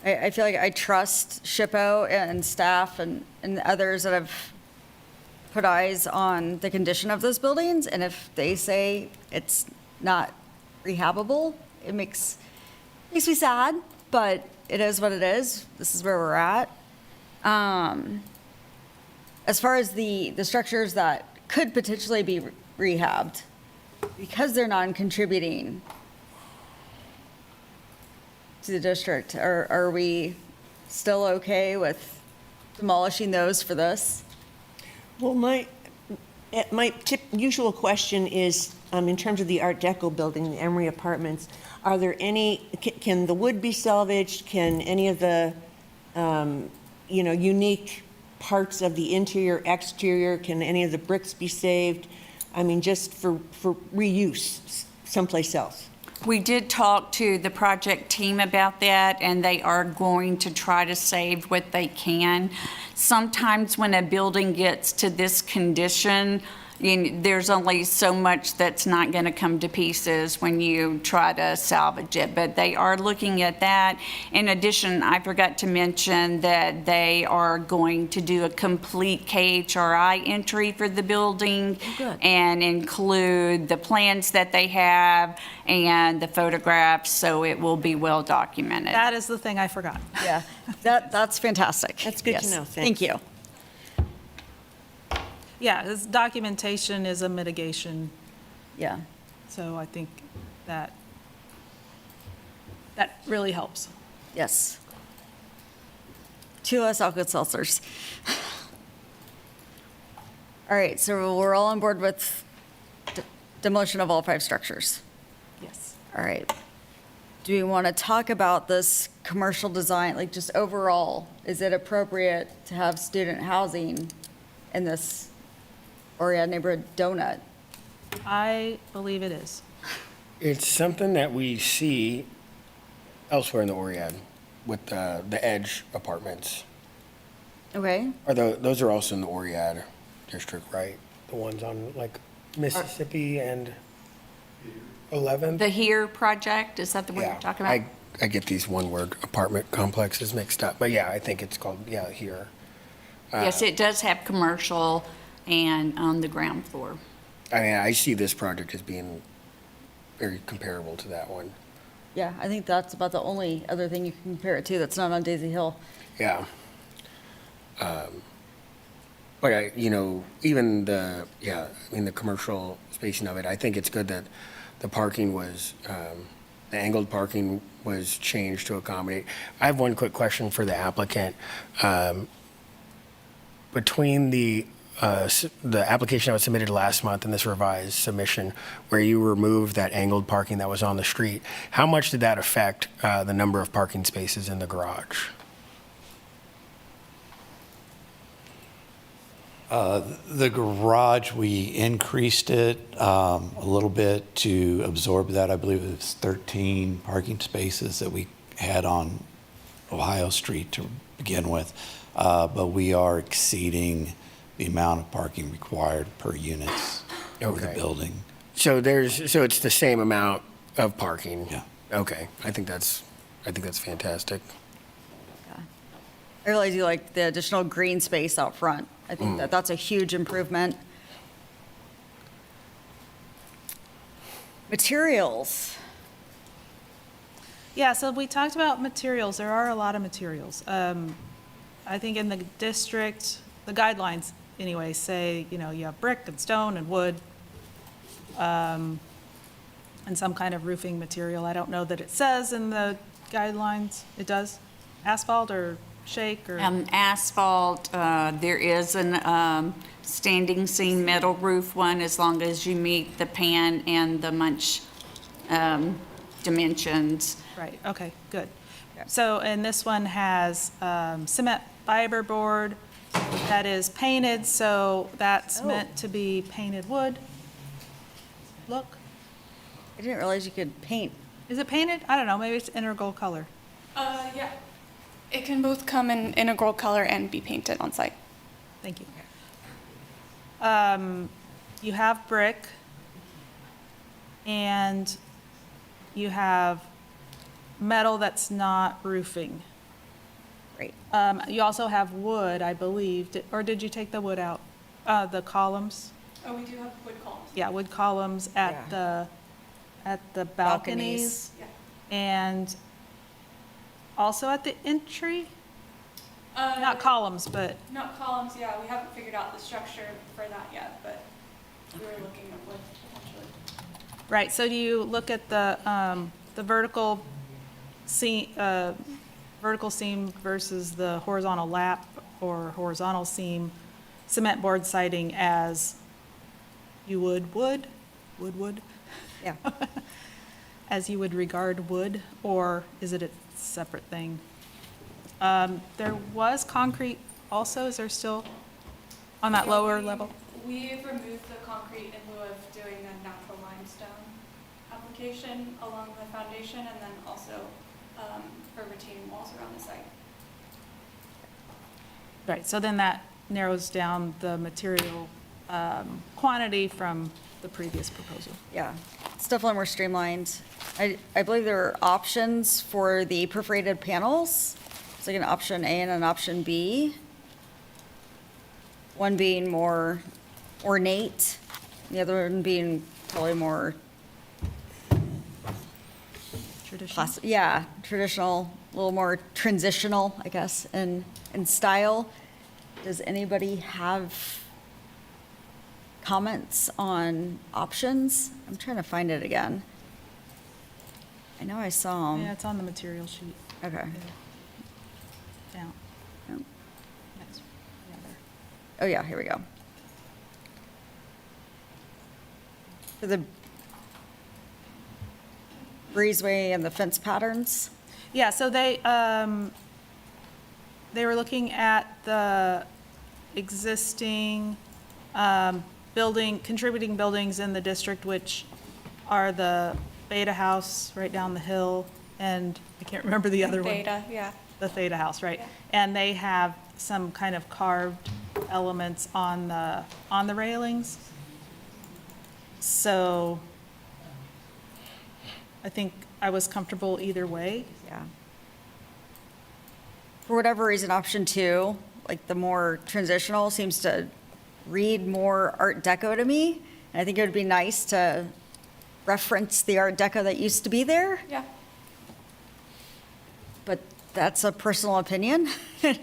I feel like I trust SHPO and staff and others that have put eyes on the condition of those buildings, and if they say it's not rehabable, it makes me sad, but it is what it is. This is where we're at. As far as the structures that could potentially be rehabbed, because they're non-contributing to the district, are we still okay with demolishing those for this? Well, my usual question is, in terms of the Art Deco building, the Emery Apartments, are there any, can the wood be salvaged? Can any of the, unique parts of the interior, exterior, can any of the bricks be saved? I mean, just for reuse someplace else. We did talk to the project team about that, and they are going to try to save what they can. Sometimes when a building gets to this condition, there's only so much that's not going to come to pieces when you try to salvage it, but they are looking at that. In addition, I forgot to mention that they are going to do a complete KHRI entry for the building and include the plans that they have and the photographs, so it will be well documented. That is the thing I forgot. Yeah, that's fantastic. That's good to Yes. know. Thank you. Yeah, this documentation is a mitigation, Yeah. so I think that really helps. Yes. 2 less Alka-Seltzers. All right, so we're all on board with demolition of all 5 structures. Yes. All right. Do we want to talk about this commercial design, like just overall? Is it appropriate to have student housing in this Oread neighborhood donut? I believe it is. It's something that we see elsewhere in the Oread with the Edge apartments. Okay. Those are also in the Oread district, right? The ones on like Mississippi and 11th? The HERE project, is that the one you're talking about? I get these one-word apartment complexes mixed up, but yeah, I think it's called, HERE. Yes, it does have commercial and on the ground floor. I mean, I see this project as being very comparable to that one. Yeah, I think that's about the only other thing you can compare it to that's not on Daisy Hill. Yeah. But I, even the commercial spacing of it, I think it's good that the parking was, the angled parking was changed to accommodate. I have one quick question for the applicant. Between the application that was submitted last month and this revised submission, where you removed that angled parking that was on the street, how much did that affect the number of parking spaces in the garage? The garage, we increased it a little bit to absorb that. I believe it was 13 parking spaces that we had on Ohio Street to begin with. But we are exceeding the amount of parking required per units for the Okay. building. So it's the same amount of parking? Yeah. Okay, I think that's fantastic. I realize you like the additional green space out front. I think that's a huge improvement. Materials. Yeah, so we talked about materials. There are a lot of materials. I think in the district, the guidelines anyway say, you have brick and stone and wood, and some kind of roofing material. I don't know that it says in the guidelines. It does? Asphalt or shake or? Asphalt, there is an standing seam metal roof one, as long as you meet the pan and the munch dimensions. Right, okay, good. So, and this one has cement fiberboard that is painted, so that's meant to be painted wood. Look, I didn't realize you could paint. is it painted? I don't know, maybe it's integral color. Yeah. It can both come in integral color and be painted on site. Thank you. You have brick, and you have metal that's not roofing. Great. You also have wood, I believe, or did you take the wood out? The columns? Oh, we do have wood columns. Yeah, wood columns at the balconies. Yeah. And also at the entry? Not columns, but, Not columns, yeah, we haven't figured out the structure for that yet, but we were looking at wood potentially. right, so do you look at the vertical seam versus the horizontal lap or horizontal seam cement board siding as you would wood? Yeah. As you would regard wood, or is it a separate thing? There was concrete also, is there still on that lower level? We've removed the concrete in lieu of doing a natural limestone application along the foundation and then also for retaining walls around the site. Right, so then that narrows down the material quantity from the previous proposal. Yeah, it's definitely more streamlined. I believe there are options for the perforated panels. It's like an option A and an option B. One being more ornate, the other one being probably more Traditional? traditional, a little more transitional, I guess, in style. Does anybody have comments on options? I'm trying to find it again. I know I saw them. Yeah, it's on the material sheet. Okay. Down. Oh. Next. Yeah, there. Oh, yeah, here we go. For the breezeway and the fence patterns. Yeah, so they were looking at the existing contributing buildings in the district, which are the Beta House right down the hill, and I can't remember the other one. Beta, yeah. The Theta House, right. Yeah. And they have some kind of carved elements on the railings. So I think I was comfortable either way. Yeah. For whatever reason, option 2, like the more transitional, seems to read more Art Deco to me. And I think it would be nice to reference the Art Deco that used to be there, Yeah. but that's a personal opinion. Okay.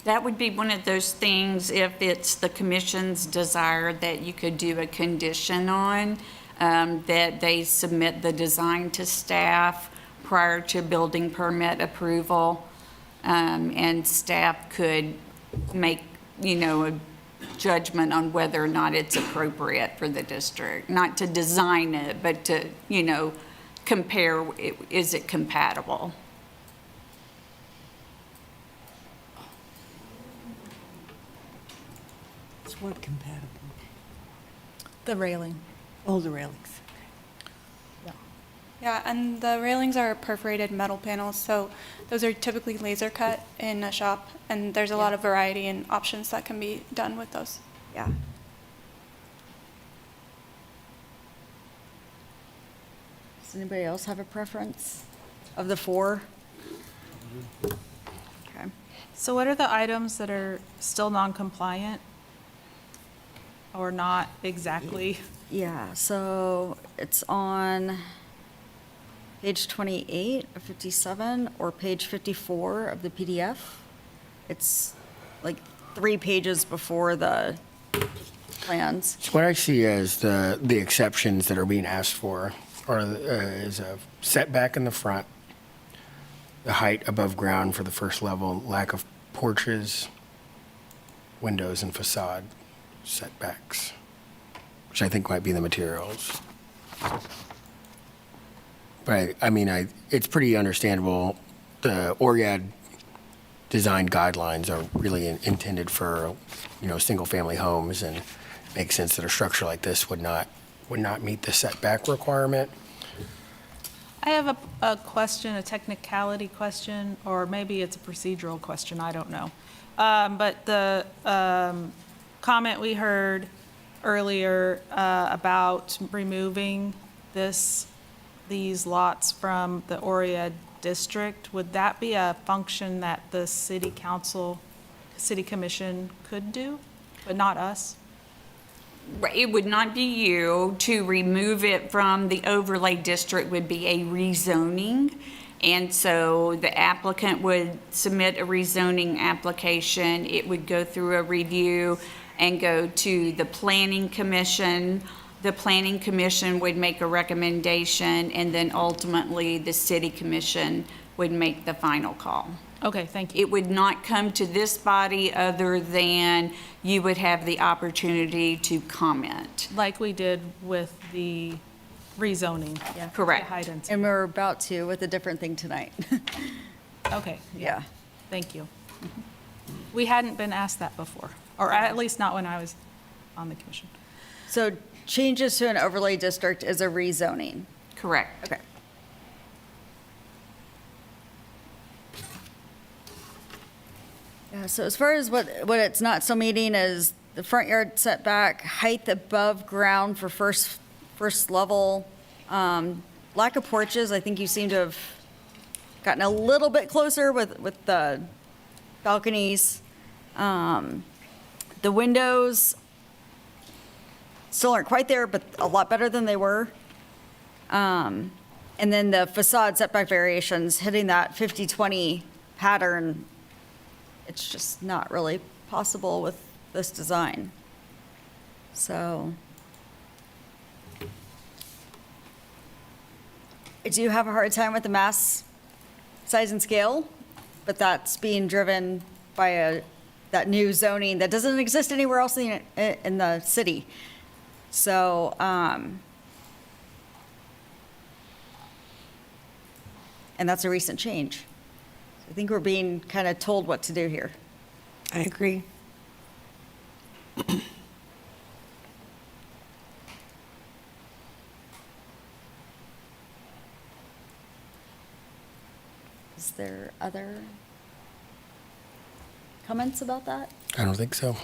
That would be one of those things, if it's the commission's desire, that you could do a condition on, that they submit the design to staff prior to building permit approval, and staff could make, a judgment on whether or not it's appropriate for the district. Not to design it, but to, compare, is it compatible? It's what compatible? The railing. Oh, the railings. Yeah, and the railings are perforated metal panels, so those are typically laser cut in a shop, and there's a lot of variety and options that can be done with those. Yeah. Does anybody else have a preference of the four? Okay. So what are the items that are still non-compliant or not exactly? Yeah, so it's on page 28 of 57 or page 54 of the PDF. It's like 3 pages before the plans. So what I see as the exceptions that are being asked for is a setback in the front, the height above ground for the first level, lack of porches, windows, and facade setbacks, which I think might be the materials. But it's pretty understandable. The Oread design guidelines are really intended for, single-family homes, and it makes sense that a structure like this would not meet the setback requirement. I have a question, a technicality question, or maybe it's a procedural question, I don't know. But the comment we heard earlier about removing these lots from the Oread district, would that be a function that the city commission could do, but not us? Right, it would not be you. To remove it from the overlay district would be a rezoning. And so the applicant would submit a rezoning application. It would go through a review and go to the planning commission. The planning commission would make a recommendation, and then ultimately the city commission would make the final call. Okay, thank you. It would not come to this body other than you would have the opportunity to comment. Like we did with the rezoning. Yeah. Correct. The high density. And we're about to with a different thing tonight. Okay, Yeah. thank you. We hadn't been asked that before, or at least not when I was on the commission. So changes to an overlay district is a rezoning. Correct. Okay. Yeah, so as far as what it's not still meeting is the front yard setback, height above ground for first level, lack of porches. I think you seem to have gotten a little bit closer with the balconies. The windows still aren't quite there, but a lot better than they were. And then the facade setback variations, hitting that 50-20 pattern, it's just not really possible with this design. So I do have a hard time with the mass size and scale, but that's being driven by that new zoning that doesn't exist anywhere else in the city. So, and that's a recent change. I think we're being kind of told what to do here. I agree. Is there other comments about that? I don't think so.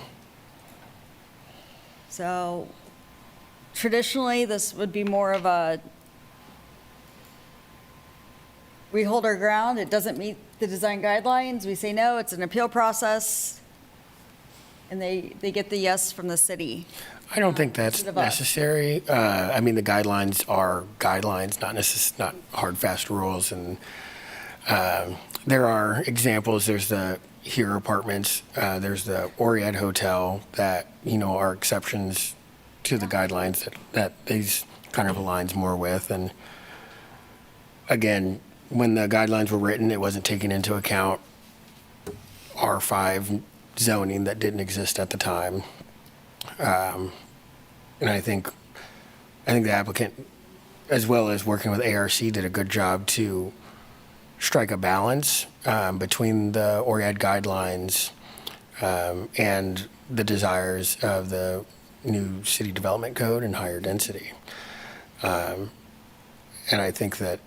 So traditionally, this would be more of a, we hold our ground, it doesn't meet the design guidelines, we say no, it's an appeal process, and they get the yes from the city. I don't think that's Should have us. necessary. I mean, the guidelines are guidelines, not hard, fast rules. And there are examples. There's the Here Apartments, there's the Oread Hotel that, are exceptions to the guidelines that these kind of aligns more with. And again, when the guidelines were written, it wasn't taking into account R5 zoning that didn't exist at the time. And I think the applicant, as well as working with ARC, did a good job to strike a balance between the Oread guidelines and the desires of the new city development code and higher density. And I think that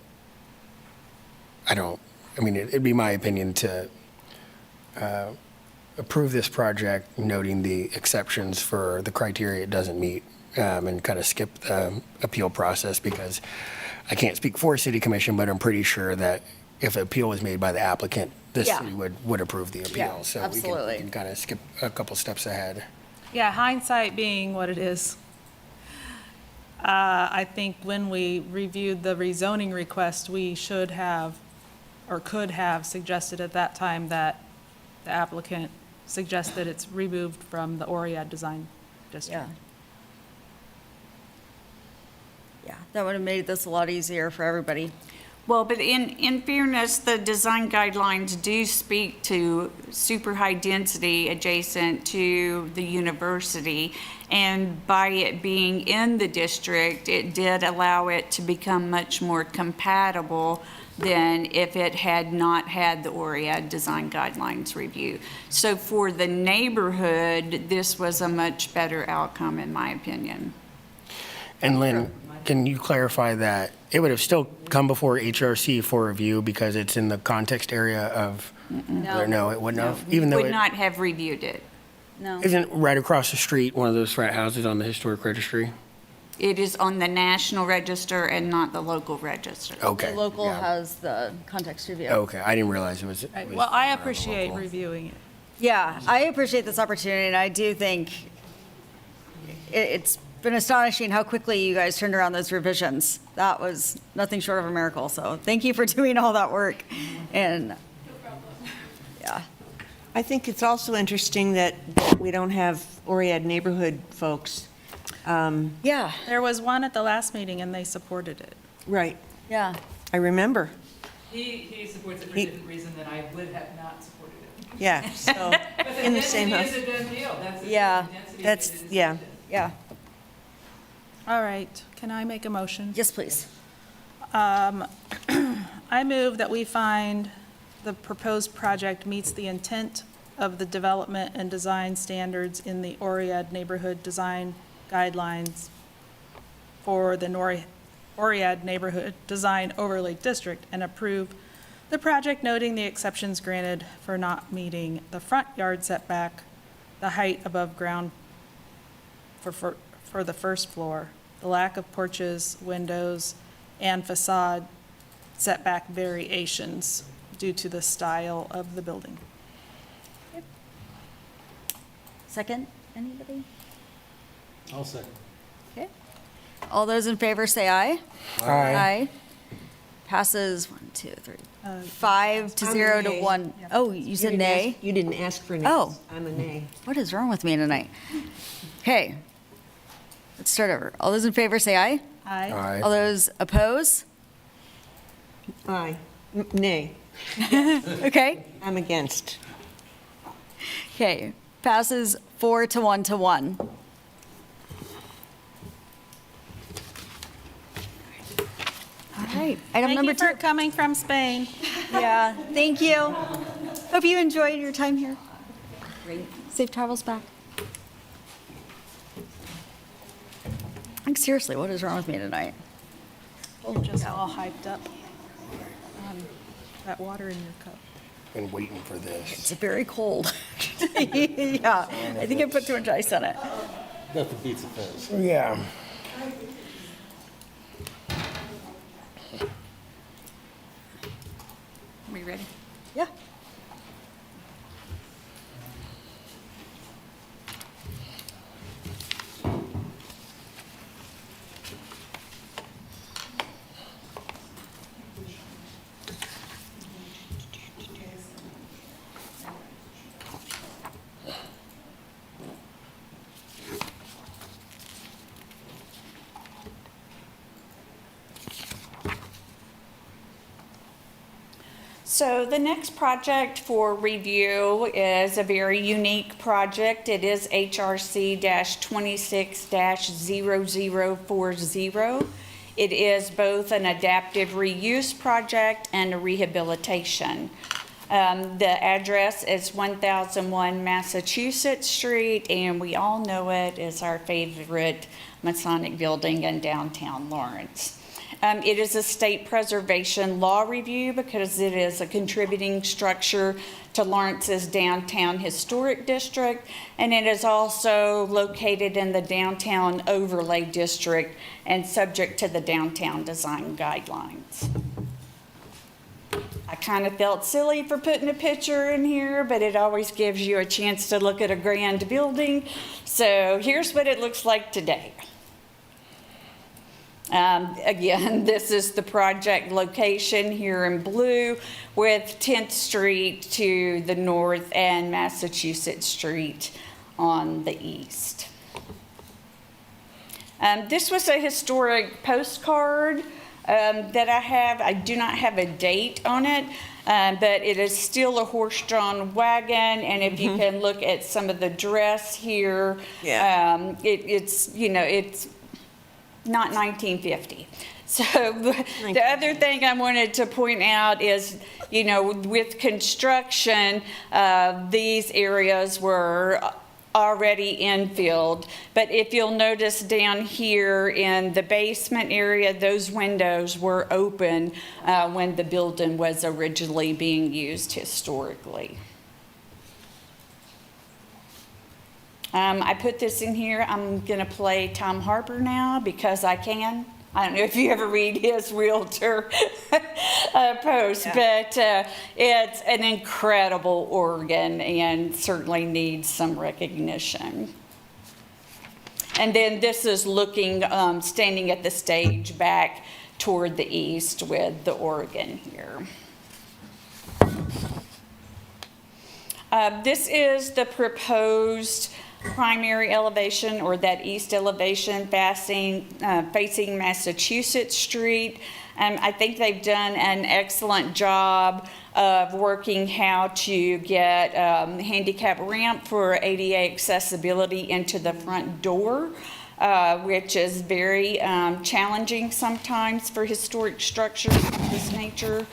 it'd be my opinion to approve this project, noting the exceptions for the criteria it doesn't meet, and kind of skip the appeal process, because I can't speak for city commission, but I'm pretty sure that if an appeal was made by the applicant, the Yeah. city would approve the appeal. Yeah, So absolutely. we can kind of skip a couple steps ahead. Yeah, hindsight being what it is. I think when we reviewed the rezoning request, we should have, or could have suggested at that time that the applicant suggest that it's removed from the Oread design district. Yeah, that would have made this a lot easier for everybody. Well, but in fairness, the design guidelines do speak to super high density adjacent to the university. And by it being in the district, it did allow it to become much more compatible than if it had not had the Oread design guidelines review. So for the neighborhood, this was a much better outcome, in my opinion. And Lynn, can you clarify that it would have still come before HRC for review because it's in the context area of? No, it wouldn't have, even though Would it not have reviewed it. No. isn't right across the street one of those frat houses on the historic registry? It is on the national register and not the local register. Okay. The local yeah. has the context review. Okay, I didn't realize it was. Right, was well, I around the appreciate local. reviewing it. Yeah, I appreciate this opportunity, and I do think it's been astonishing how quickly you guys turned around those revisions. That was nothing short of a miracle, so thank you for doing all that work. And, yeah. I think it's also interesting that we don't have Oread neighborhood folks. Yeah, There was one at the last meeting and they supported it. Right, yeah. I remember. He supports it for He- a different reason than I would have not supported it. Yeah, so, in the same house. Density is a done deal. That's Yeah. That's, yeah. Yeah. All right, can I make a motion? Yes, please. I move that we find the proposed project meets the intent of the development and design standards in the Oread Neighborhood Design Guidelines for the Oread Neighborhood Design Overlay District, and approve the project, noting the exceptions granted for not meeting the front yard setback, the height above ground for the first floor, the lack of porches, windows, and facade setback variations due to the style of the building. Second, anybody? I'll second. Okay. All those in favor say aye. Aye. Passes 5 to 0 to 1. Oh, you said nay? You didn't ask for nays. Oh. I'm a nay. What is wrong with me tonight? Okay. Let's start over. All those in favor say aye. Aye. Aye. All those oppose? Aye. Nay. Okay. I'm against. Okay. Passes 4 to 1 to 1. All right. Item number Thank you 2. for coming from Spain. Yeah, thank you. Hope you enjoyed your time here. Great. Safe travels back. Like, seriously, what is wrong with me tonight? Just all hyped up. That water in your cup. Been waiting for this. It's very cold. Yeah, I think I put too much ice on it. Nothing beats a fizz. Yeah. Are we ready? Yeah. So the next project for review is a very unique project. It is HRC-26-0040. It is both an adaptive reuse project and a rehabilitation. The address is 1001 Massachusetts Street, and we all know it as our favorite Masonic building in downtown Lawrence. It is a state preservation law review because it is a contributing structure to Lawrence's downtown historic district, and it is also located in the downtown overlay district and subject to the downtown design guidelines. I kind of felt silly for putting a picture in here, but it always gives you a chance to look at a grand building. So here's what it looks like today. Again, this is the project location here in blue with 10th Street to the north and Massachusetts Street on the east. This was a historic postcard that I have. I do not have a date on it, but it is still a horse-drawn wagon, and if you can look at some of the dress here, it's, you know, it's not 1950. So the other thing I wanted to point out is, you know, with construction, these areas were already infilled. But if you'll notice down here in the basement area, those windows were open when the building was originally being used historically. I put this in here. I'm going to play Tom Harper now because I can. I don't know if you ever read his realtor post, but it's an incredible organ and certainly needs some recognition. And then this is looking, standing at the stage back toward the east with the organ here. This is the proposed primary elevation, or that east elevation facing Massachusetts Street. I think they've done an excellent job of working how to get handicap ramp for ADA accessibility into the front door, which is very challenging sometimes for historic structures of this nature.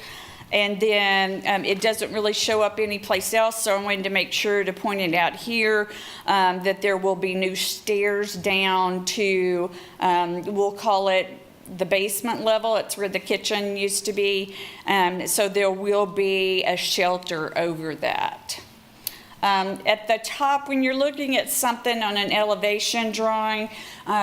And then it doesn't really show up anyplace else, so I wanted to make sure to point it out here that there will be new stairs down to, we'll call it the basement level. It's where the kitchen used to be. So there will be a shelter over that. At the top, when you're looking at something on an elevation drawing,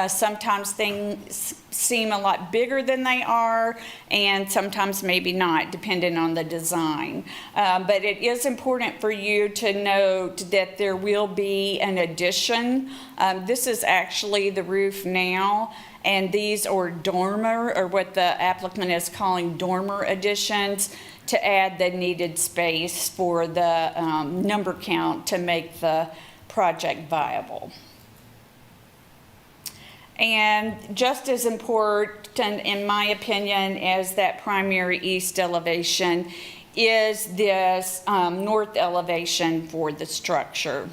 sometimes things seem a lot bigger than they are, and sometimes maybe not, depending on the design. But it is important for you to note that there will be an addition. This is actually the roof now, and these are dormer, or what the applicant is calling dormer additions, to add the needed space for the number count to make the project viable. And just as important, in my opinion, as that primary east elevation is this north elevation for the structure.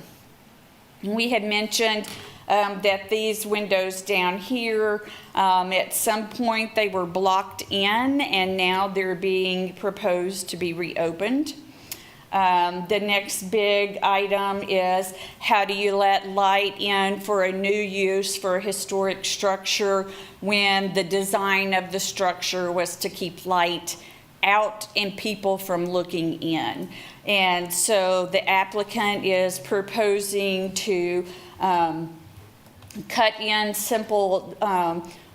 We had mentioned that these windows down here, at some point they were blocked in, and now they're being proposed to be reopened. The next big item is, how do you let light in for a new use for a historic structure when the design of the structure was to keep light out and people from looking in? And so the applicant is proposing to cut in simple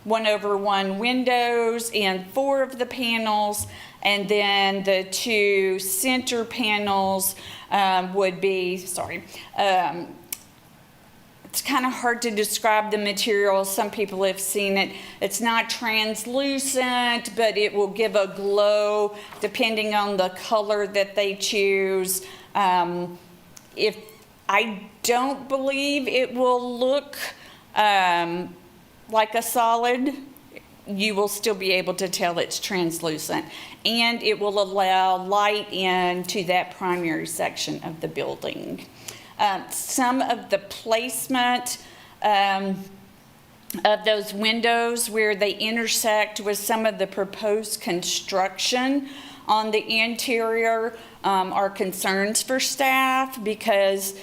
1/1 windows in 4 of the panels, and then the 2 center panels would be, it's kind of hard to describe the material. Some people have seen it. It's not translucent, but it will give a glow depending on the color that they choose. If I don't believe it will look like a solid you will still be able to tell it's translucent. And it will allow light into that primary section of the building. Some of the placement of those windows where they intersect with some of the proposed construction on the interior are concerns for staff because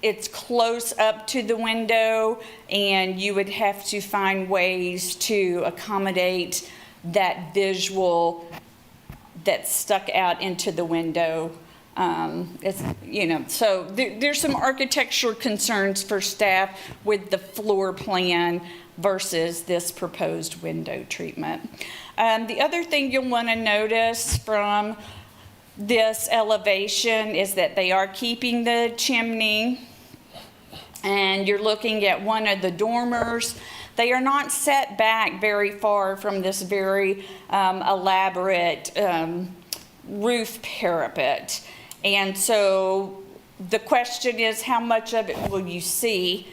it's close up to the window and you would have to find ways to accommodate that visual that's stuck out into the window. So there's some architectural concerns for staff with the floor plan versus this proposed window treatment. The other thing you'll want to notice from this elevation is that they are keeping the chimney, and you're looking at one of the dormers. They are not set back very far from this very elaborate roof parapet. And so the question is, how much of it will you see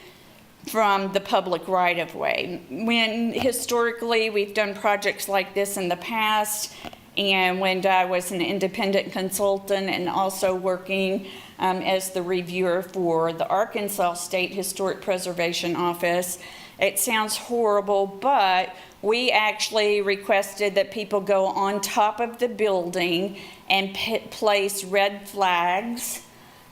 from the public right-of-way? When historically we've done projects like this in the past, and when I was an independent consultant and also working as the reviewer for the Arkansas State Historic Preservation Office, it sounds horrible, but we actually requested that people go on top of the building and place red flags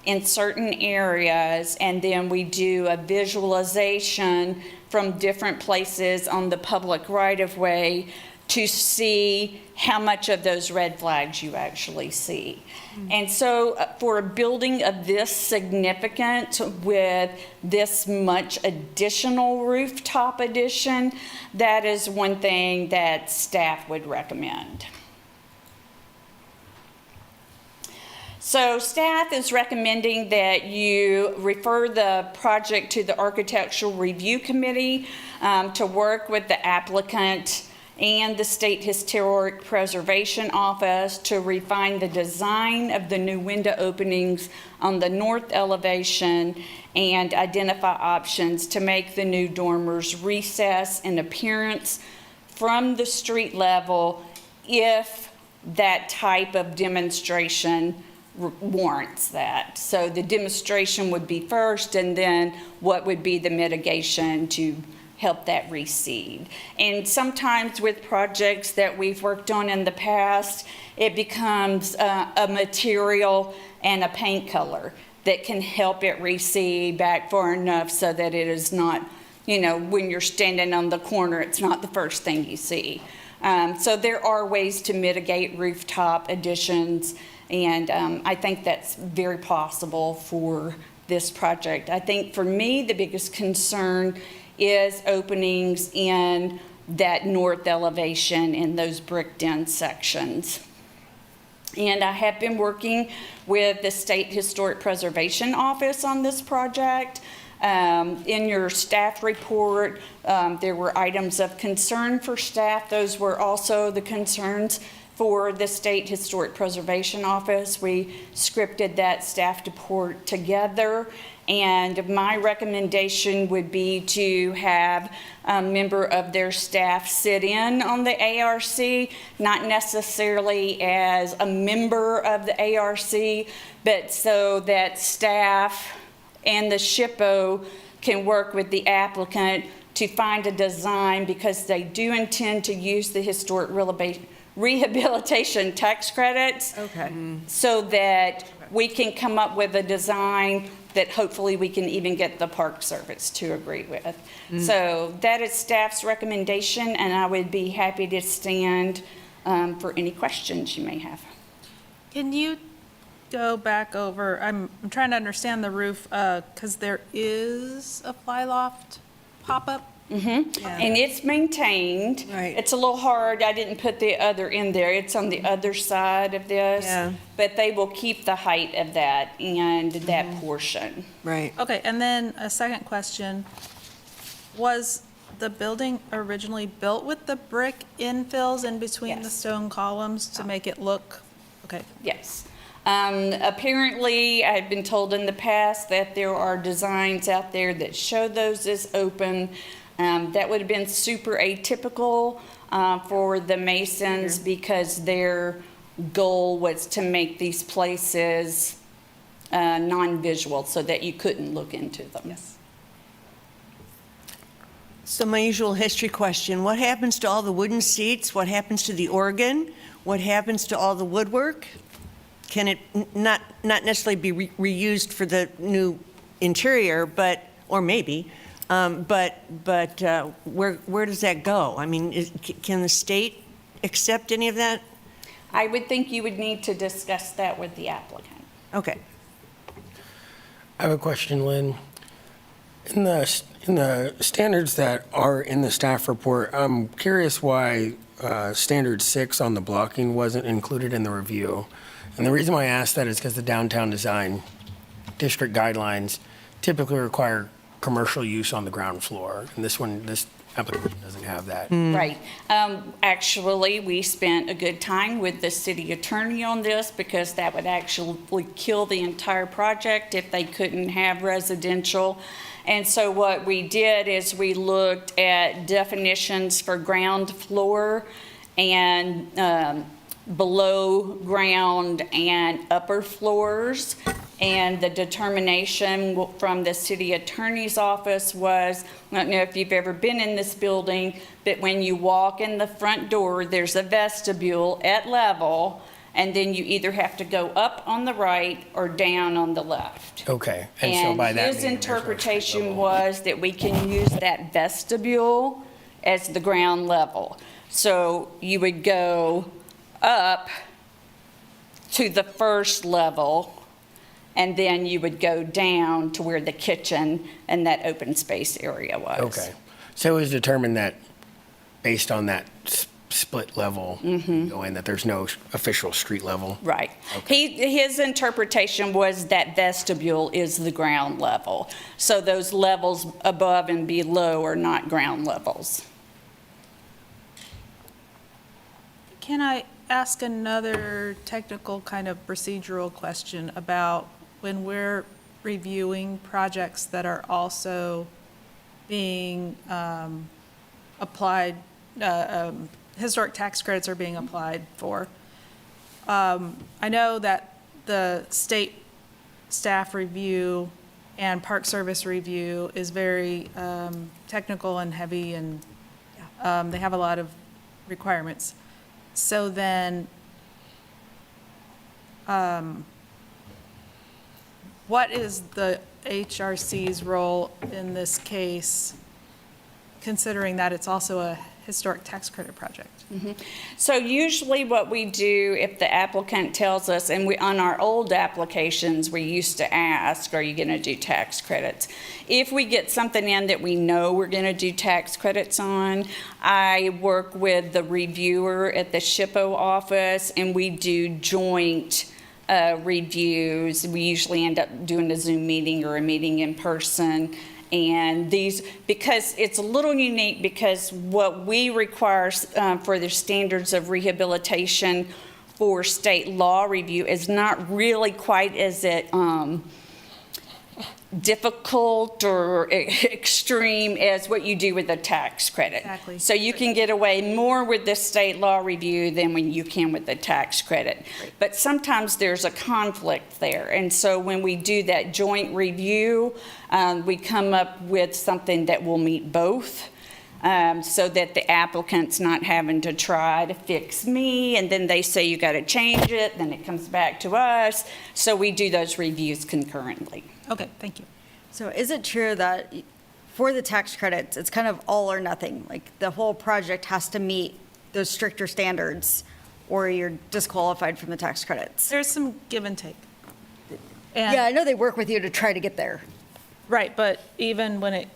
in certain areas, and then we do a visualization from different places on the public right-of-way to see how much of those red flags you actually see. And so for a building of this significant with this much additional rooftop addition, that is one thing that staff would recommend. So staff is recommending that you refer the project to the Architectural Review Committee to work with the applicant and the State Historic Preservation Office to refine the design of the new window openings on the north elevation and identify options to make the new dormers recess in appearance from the street level if that type of demonstration warrants that. So the demonstration would be first, and then what would be the mitigation to help that recede. And sometimes with projects that we've worked on in the past, it becomes a material and a paint color that can help it recede back far enough so that it is not, when you're standing on the corner, it's not the first thing you see. So there are ways to mitigate rooftop additions, and I think that's very possible for this project. I think for me, the biggest concern is openings in that north elevation in those bricked-in sections. And I have been working with the State Historic Preservation Office on this project. In your staff report, there were items of concern for staff. Those were also the concerns for the State Historic Preservation Office. We scripted that staff report together, and my recommendation would be to have a member of their staff sit in on the ARC, not necessarily as a member of the ARC, but so that staff and the SHPO can work with the applicant to find a design, because they do intend to use the historic rehabilitation tax credits. Okay. So that we can come up with a design that hopefully we can even get the Park Service to agree with. So that is staff's recommendation, and I would be happy to stand for any questions you may have. Can you go back over, I'm trying to understand the roof, because there is a fly loft pop-up. And it's maintained. Right. It's a little hard. I didn't put the other in there. It's on the other side of this. Yeah. But they will keep the height of that and that portion. Right. Okay, and then a second question. Was the building originally built with the brick infills in between the Yes. stone columns to make it look, okay? Yes. Apparently, I've been told in the past that there are designs out there that show those as open. That would have been super atypical for the Masons because their goal was to make these places non-visual so that you couldn't look into them. Yes. So my usual history question, what happens to all the wooden seats? What happens to the organ? What happens to all the woodwork? Can it not necessarily be reused for the new interior, but, or maybe, but where does that go? I mean, can the state accept any of that? I would think you would need to discuss that with the applicant. Okay. I have a question, Lynn. In the standards that are in the staff report, I'm curious why standard 6 on the blocking wasn't included in the review. And the reason why I ask that is because the downtown design district guidelines typically require commercial use on the ground floor. And this application doesn't have that. Right. Actually, we spent a good time with the city attorney on this because that would actually kill the entire project if they couldn't have residential. And so what we did is we looked at definitions for ground floor and below ground and upper floors. And the determination from the city attorney's office was, I don't know if you've ever been in this building, but when you walk in the front door, there's a vestibule at level, and then you either have to go up on the right or down on the left. Okay. And so by that his meaning, there's no interpretation street level. was that we can use that vestibule as the ground level. So you would go up to the first level, and then you would go down to where the kitchen and that open space area was. Okay. So it was determined that based on that split level, going that there's no official street level. Right. His interpretation was that vestibule is the ground level. So those levels above and below are not ground levels. Can I ask another technical kind of procedural question about when we're reviewing projects that are also being applied, historic tax credits are being applied for? I know that the state staff review and Park Service review is very technical and heavy, and they have a lot of requirements. So then, what is the HRC's role in this case, considering that it's also a historic tax credit project? So usually what we do, if the applicant tells us, and on our old applications, we used to ask, are you going to do tax credits? If we get something in that we know we're going to do tax credits on, I work with the reviewer at the SHPO office, and we do joint reviews. We usually end up doing a Zoom meeting or a meeting in person. And these, because it's a little unique, because what we require for the standards of rehabilitation for state law review is not really quite as difficult or extreme as what you do with a tax credit. Exactly. So you can get away more with the state law review than when you can with the tax credit. Right. But sometimes there's a conflict there. And so when we do that joint review, we come up with something that will meet both. So that the applicant's not having to try to fix me, and then they say you got to change it, then it comes back to us. So we do those reviews concurrently. Okay, thank you. So is it true that for the tax credits, it's kind of all or nothing? Like the whole project has to meet those stricter standards or you're disqualified from the tax credits? There's some give and take. And Yeah, I know they work with you to try to get there. right, but even when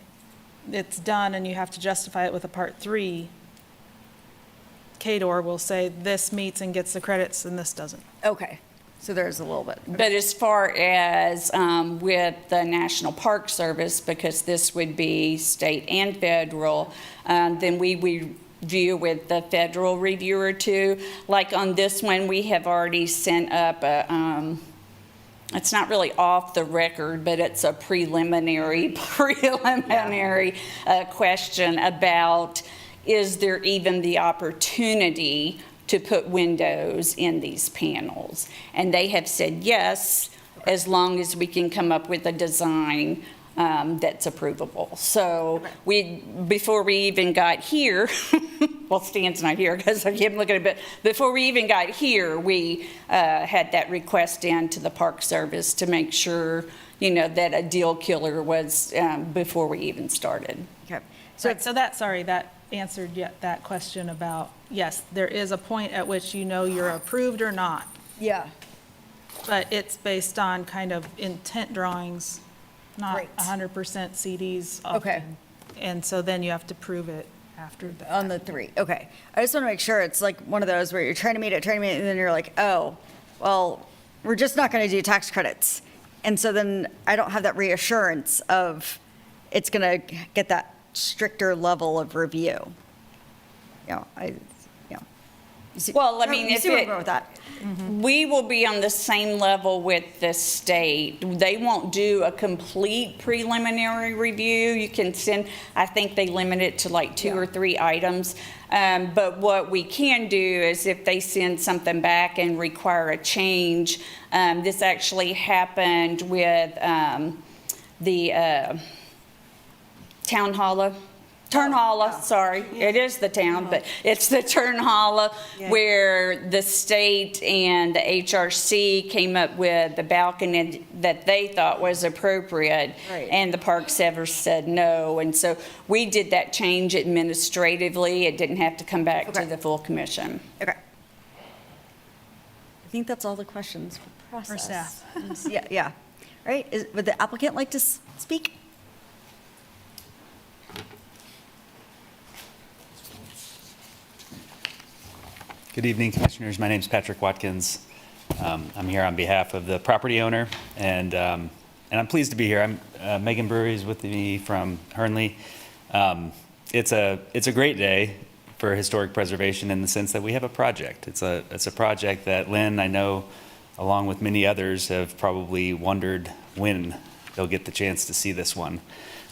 it's done and you have to justify it with a Part 3, KDOR will say this meets and gets the credits and this doesn't. Okay, so there's a little bit. But as far as with the National Park Service, because this would be state and federal, then we review with the federal reviewer too. Like on this one, we have already sent up it's not really off the record, but it's a preliminary question about, is there even the opportunity to put windows in these panels? And they have said yes, as long as we can come up with a design that's approvable. So before we even got here, well, Stan's not here because I keep looking at it, but before we even got here, we had that request in to the Park Service to make sure, that a deal killer was before we even started. Okay. So that answered that question about, yes, there is a point at which you're approved or not, Yeah. but it's based on kind of intent drawings, not Great. 100% CDs. Okay. often. And so then you have to prove it after that. On the 3, okay. I just want to make sure it's like one of those where you're trying to meet it, and then you're like, oh, well, we're just not going to do tax credits. And so then I don't have that reassurance of it's going to get that stricter level of review. Well, I mean, you if see where I'm it- going with that. We will be on the same level with the state. They won't do a complete preliminary review. You can send, I think they limit it to like 2 or 3 items. But what we can do is if they send something back and require a change, this actually happened with the town hall. Turnhalla, sorry, it is the town, but it's the Turnhalla where the state and the HRC came up with the balcony that they thought was appropriate, Right. and the Park Service said no, and so we did that change administratively. It didn't have to come back to Okay. the full commission. Okay. I think that's all the questions for process. staff. Yeah. Right, would the applicant like to speak? Good evening, Commissioners. My name is Patrick Watkins. I'm here on behalf of the property owner, and I'm pleased to be here. Megan Brewery is with me from Hernly. It's a great day for historic preservation in the sense that we have a project. It's a project that Lynn, I know, along with many others, have probably wondered when they'll get the chance to see this one.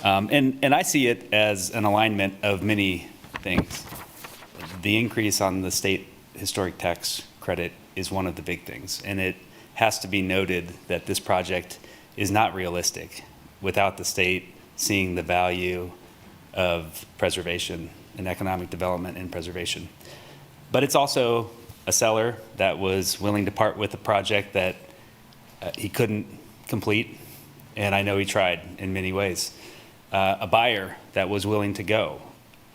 And I see it as an alignment of many things. The increase on the state historic tax credit is one of the big things, and it has to be noted that this project is not realistic without the state seeing the value of preservation and economic development and preservation. But it's also a seller that was willing to part with a project that he couldn't complete, and I know he tried in many ways. A buyer that was willing to go.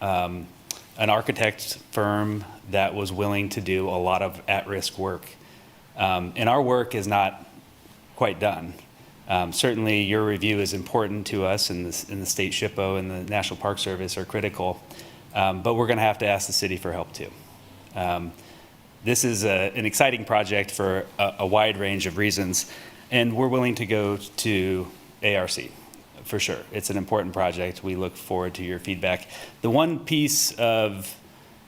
An architect firm that was willing to do a lot of at-risk work. And our work is not quite done. Certainly, your review is important to us, and the State SHPO and the National Park Service are critical, but we're going to have to ask the city for help too. This is an exciting project for a wide range of reasons, and we're willing to go to ARC. For sure. It's an important project. We look forward to your feedback. The one piece of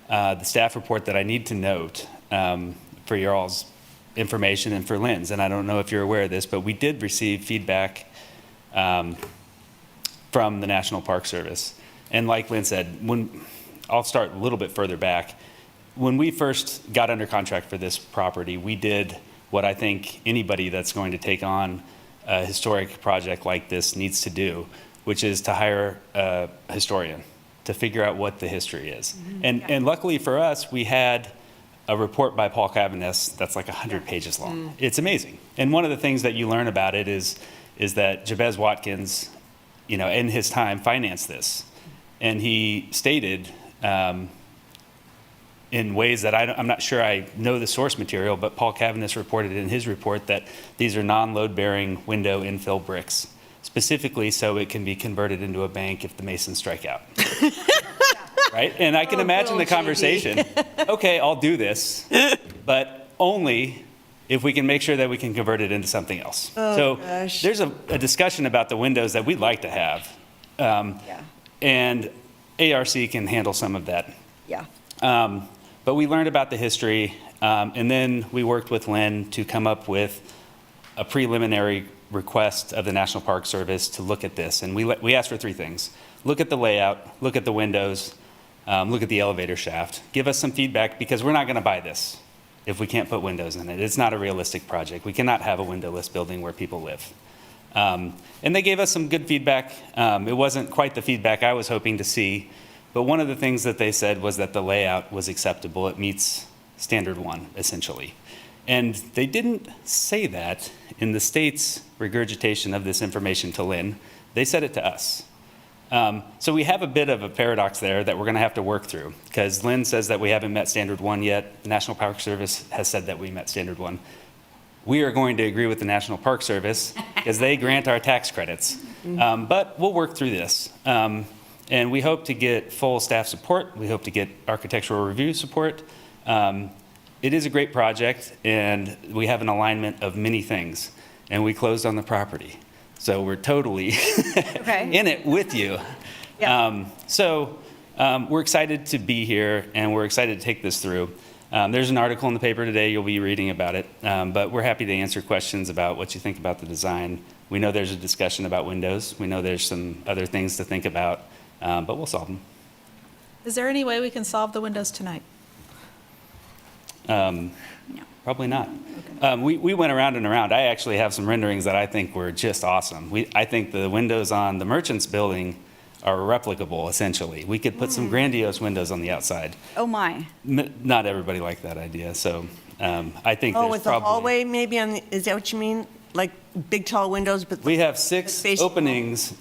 the staff report that I need to note for your all's information and for Lynn's, and I don't know if you're aware of this, but we did receive feedback from the National Park Service. And like Lynn said, I'll start a little bit further back. When we first got under contract for this property, we did what I think anybody that's going to take on a historic project like this needs to do, which is to hire a historian to figure out what the history is. And luckily for us, we had a report by Paul Cavaniss that's like 100 pages long. It's amazing. And one of the things that you learn about it is that Jabez Watkins, in his time financed this. And he stated in ways that I'm not sure I know the source material, but Paul Cavaniss reported in his report that these are non-load-bearing window infill bricks, specifically so it can be converted into a bank if the Masons strike out. Right? And I can imagine the conversation. Okay, I'll do this, but only if we can make sure that we can convert it into something else. Gosh. There's a discussion about the windows that we'd like to have. And ARC can handle some of that. Yeah. But we learned about the history, and then we worked with Lynn to come up with a preliminary request of the National Park Service to look at this. And we asked for three things. Look at the layout, look at the windows, look at the elevator shaft. Give us some feedback, because we're not going to buy this if we can't put windows in it. It's not a realistic project. We cannot have a windowless building where people live. And they gave us some good feedback. It wasn't quite the feedback I was hoping to see, but one of the things that they said was that the layout was acceptable. It meets standard one, essentially. And they didn't say that in the state's regurgitation of this information to Lynn. They said it to us. So we have a bit of a paradox there that we're going to have to work through, because Lynn says that we haven't met standard one yet. The National Park Service has said that we met standard one. We are going to agree with the National Park Service because they grant our tax credits. But we'll work through this. And we hope to get full staff support. We hope to get architectural review support. It is a great project, and we have an alignment of many things. And we closed on the property. So we're totally in it with you. Yeah. We're excited to be here, and we're excited to take this through. There's an article in the paper today, you'll be reading about it, but we're happy to answer questions about what you think about the design. We know there's a discussion about windows. We know there's some other things to think about, but we'll solve them. Is there any way we can solve the windows tonight? Probably not. We went around and around. I actually have some renderings that I think were just awesome. I think the windows on the Merchants building are replicable, essentially. We could put some grandiose windows on the outside. Oh, my. Not everybody liked that idea, so I think Oh, there's with the probably... hallway maybe on, is that what you mean? Like big tall windows, but? We have 6 Space- openings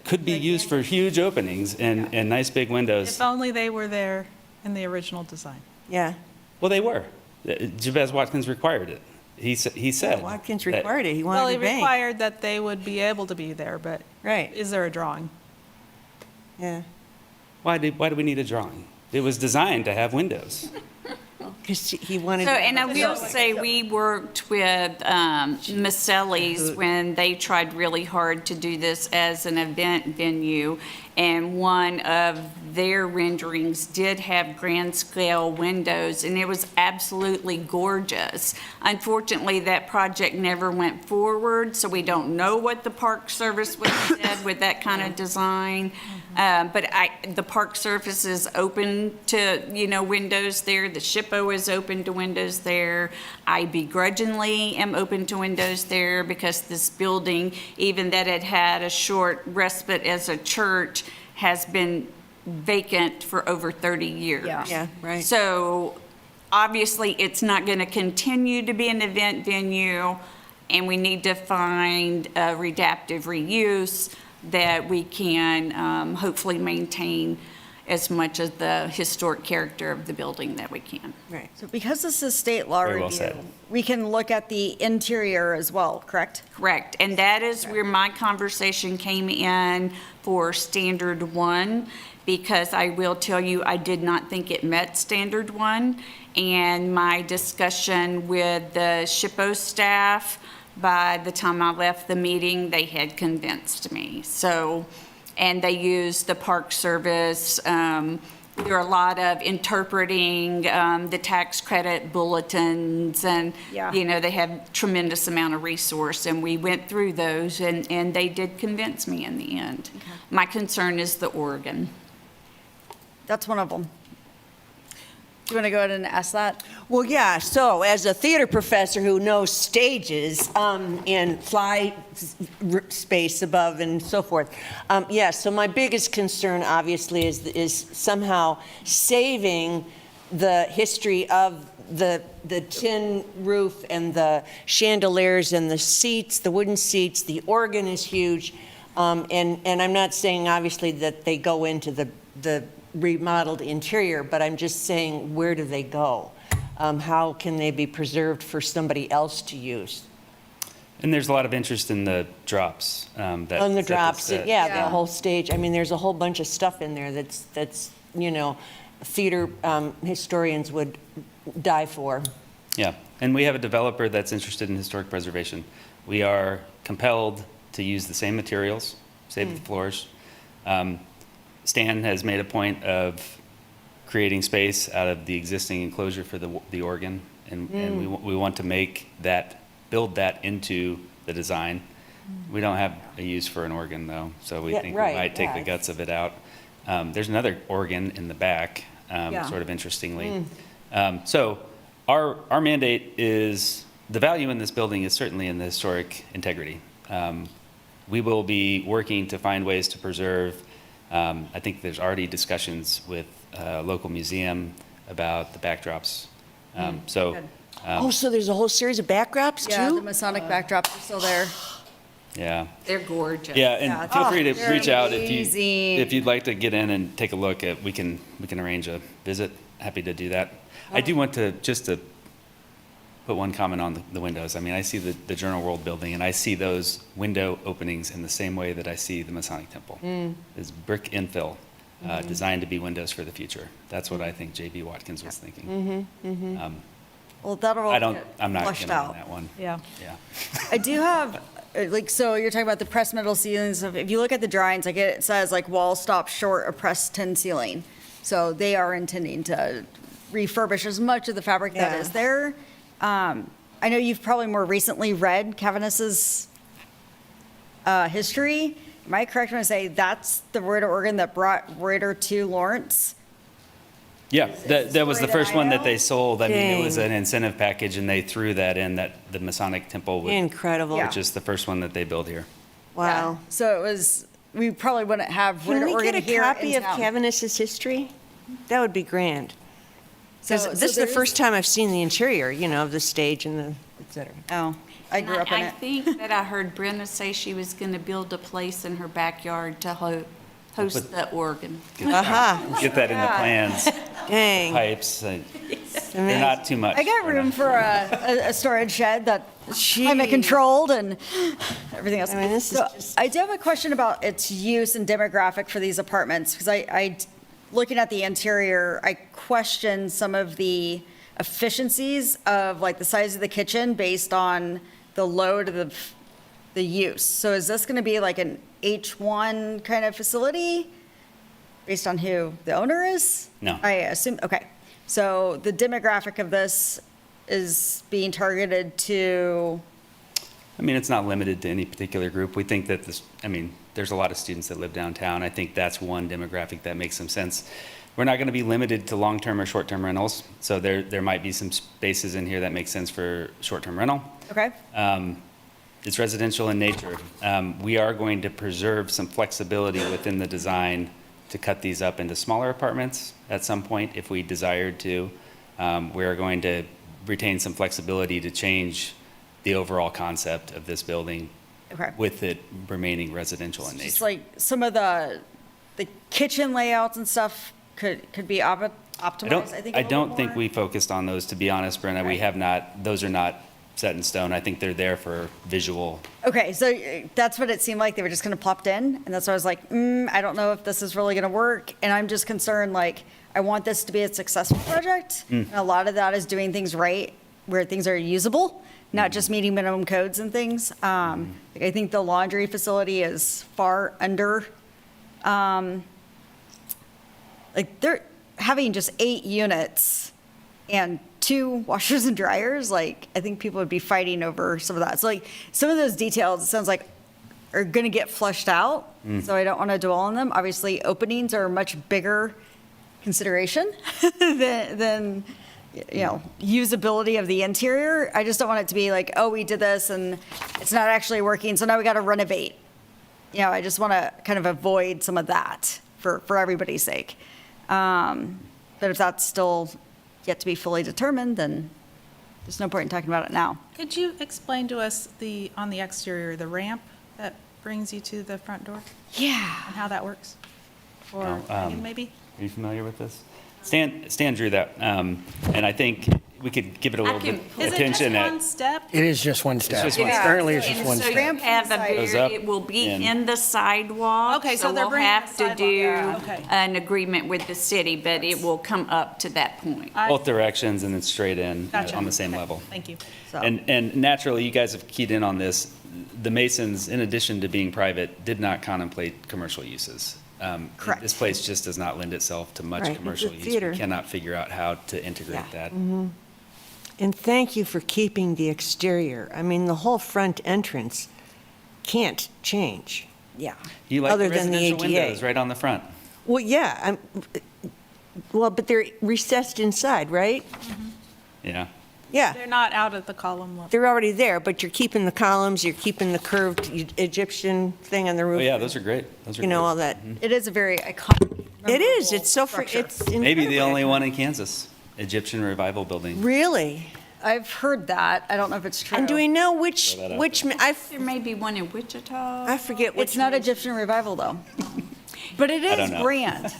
could be used for huge openings and nice big windows. If only they were there in the original design. Yeah. Well, they were. Jabez Watkins required it. He said. Watkins that- required it. He Well, wanted he a bank. required that they would be able to be there, but Right, is there a drawing? yeah. Why do we need a drawing? It was designed to have windows. Because he wanted. So, and I will say, we worked with Maselli's when they tried really hard to do this as an event venue, and one of their renderings did have grand scale windows, and it was absolutely gorgeous. Unfortunately, that project never went forward, so we don't know what the Park Service would have said with that kind of design. But the Park Service is open to, windows there. The SHPO is open to windows there. I begrudgingly am open to windows there, because this building, even that it had a short respite as a church, has been vacant for over 30 years. Yeah, right. So obviously, it's not going to continue to be an event venue, and we need to find a adaptive reuse that we can hopefully maintain as much of the historic character of the building that we can. Right. So because this is state law Very well review, said. we can look at the interior as well, correct? Correct, and that is where my conversation came in for standard one, because I will tell you, I did not think it met standard one, and my discussion with the SHPO staff, by the time I left the meeting, they had convinced me. So, and they used the Park Service. There are a lot of interpreting the tax credit bulletins, and Yeah. they have tremendous amount of resource, and we went through those, and they did convince me in the end. My concern is the Oregon. That's one of them. Do you want to go ahead and ask that? Well, yeah, so as a theater professor who knows stages and fly space above and so forth, so my biggest concern obviously is somehow saving the history of the tin roof and the chandeliers and the seats, the wooden seats. The organ is huge, and I'm not saying obviously that they go into the remodeled interior, but I'm just saying, where do they go? How can they be preserved for somebody else to use? And there's a lot of interest in the drops. On the drops, that- yeah, the whole stage. I mean, there's a whole bunch of stuff in there that's theater historians would die for. Yeah, and we have a developer that's interested in historic preservation. We are compelled to use the same materials, save the floors. Stan has made a point of creating space out of the existing enclosure for the organ, and we want to make that build that into the design. We don't have a use for an organ, though, so we Yeah, think right, we might take the yeah. guts of it out. There's another organ in the back, Yeah. sort of interestingly. So our mandate is, the value in this building is certainly in the historic integrity. We will be working to find ways to preserve, I think there's already discussions with a local museum about the backdrops. So, Good. Oh, so there's a whole series of backdrops Yeah, the too? Masonic backdrops are still there. yeah. They're gorgeous. Yeah, and Yeah, feel free to they're reach out amazing. if you'd like to get in and take a look at, we can arrange a visit. Happy to do that. I do want to, just to put one comment on the windows. I mean, I see the Journal World building, and I see those window openings in the same way that I see the Masonic Temple. It's brick infill, designed to be windows for the future. That's what I think J.B. Watkins was thinking. Well, that'll all get I'm not flushed gonna on out. that one. Yeah. Yeah. I do have, like, so you're talking about the pressed metal ceilings. If you look at the drawings, like it says like wall stop short of pressed tin ceiling. So they are intending to refurbish as much of the fabric that Yeah. is there. I know you've probably more recently read Cavanius's history. Am I correct when I say that's the Reuter organ that brought Reuter to Lawrence? Yeah, that was the story that first I one that know? they sold. I mean, it was Dang. an incentive package, and they threw that in, that the Masonic Temple would Incredible. Yeah. purchase the first one that they built here. Wow. So it was, we probably wouldn't have Can Reuter we organ get a here copy in of town. Cavanius's history? That would be grand. So- Because so this is the there is- first time I've seen the interior, of the stage and the, et cetera. Oh, I grew up in I it. think that I heard Brenda say she was going to build a place in her backyard to host the organ. Aha, Get that in the plans, dang. pipes, they're Amazing. not too much. I got They're room not- for a storage shed that's Jeez. climate controlled and everything else. I mean, this is So just- I do have a question about its use and demographic for these apartments, because looking at the interior, I question some of the efficiencies of like the size of the kitchen based on the load of the use. So is this going to be like an H1 kind of facility based on who the owner is? No. I assume, okay. So the demographic of this is being targeted to, I mean, it's not limited to any particular group. We think that there's a lot of students that live downtown. I think that's one demographic that makes some sense. We're not going to be limited to long-term or short-term rentals, so there might be some spaces in here that make sense for short-term rental. okay? It's residential in nature. We are going to preserve some flexibility within the design to cut these up into smaller apartments at some point if we desired to. We are going to retain some flexibility to change the overall concept of this building Okay. with it remaining residential in Just nature. like some of the kitchen layouts and stuff could be optimized, I think. I don't think we focused on those, to be honest, Brenna. We Right. have not, those are not set in stone. I think they're there for visual. Okay, so that's what it seemed like. They were just kind of plopped in, and that's why I was like, I don't know if this is really going to work. And I'm just concerned, like, I want this to be a successful project. And a lot of that is doing things right, where things are usable, not just meeting minimum codes and things. Like, I think the laundry facility is far under, like, they're having just 8 units and 2 washers and dryers. Like, I think people would be fighting over some of that. So like, some of those details, it sounds like, are going to get flushed out. So I don't want to dwell on them. Obviously, openings are a much bigger consideration than usability of the interior. I just don't want it to be like, oh, we did this and it's not actually working, so now we got to renovate. I just want to kind of avoid some of that for everybody's sake. But if that's still yet to be fully determined, then there's no point in talking about it now. Could you explain to us on the exterior, the ramp that brings you to the front door Yeah. and how that works? Or Megan, maybe? Are you familiar with this? Stan drew that, and I think we could give it a little bit Is it just attention one at. step? It is just one step. just one step. Currently, it's just And one so step. you have a Goes up it will be and- in the sidewalk. Okay, so they're we'll bringing have the to do sidewalk. Yeah, okay. an agreement with the city, but it will come up to that point. Both directions and then straight in Gotcha. on the same Okay, level. Thank you. So, And naturally, you guys have keyed in on this. The Masons, in addition to being private, did not contemplate commercial uses. Correct. This place just does not lend itself to much Right, it's a commercial use. theater. We cannot figure out how to integrate Yeah. that. And thank you for keeping the exterior. I mean, the whole front entrance can't change. Yeah. You like Other the than the residential ADA. windows right on the front. Well, yeah, well, but they're recessed inside, right? Yeah. Yeah, They're not out at the column level. they're already there, but you're keeping the columns, you're keeping the curved Egyptian thing on the Oh, roof. yeah, those are great. Those are You know, great. all that. It is a very iconic. It is, memorable it's so, structure. it's incredibly. Maybe the only one in Kansas, Egyptian revival building. Really? I've heard that. I don't know if it's true. And do we know which, Throw that out which, There may be one in Wichita. I forget which. It's not one. Egyptian revival, though. But it I is don't know. grand.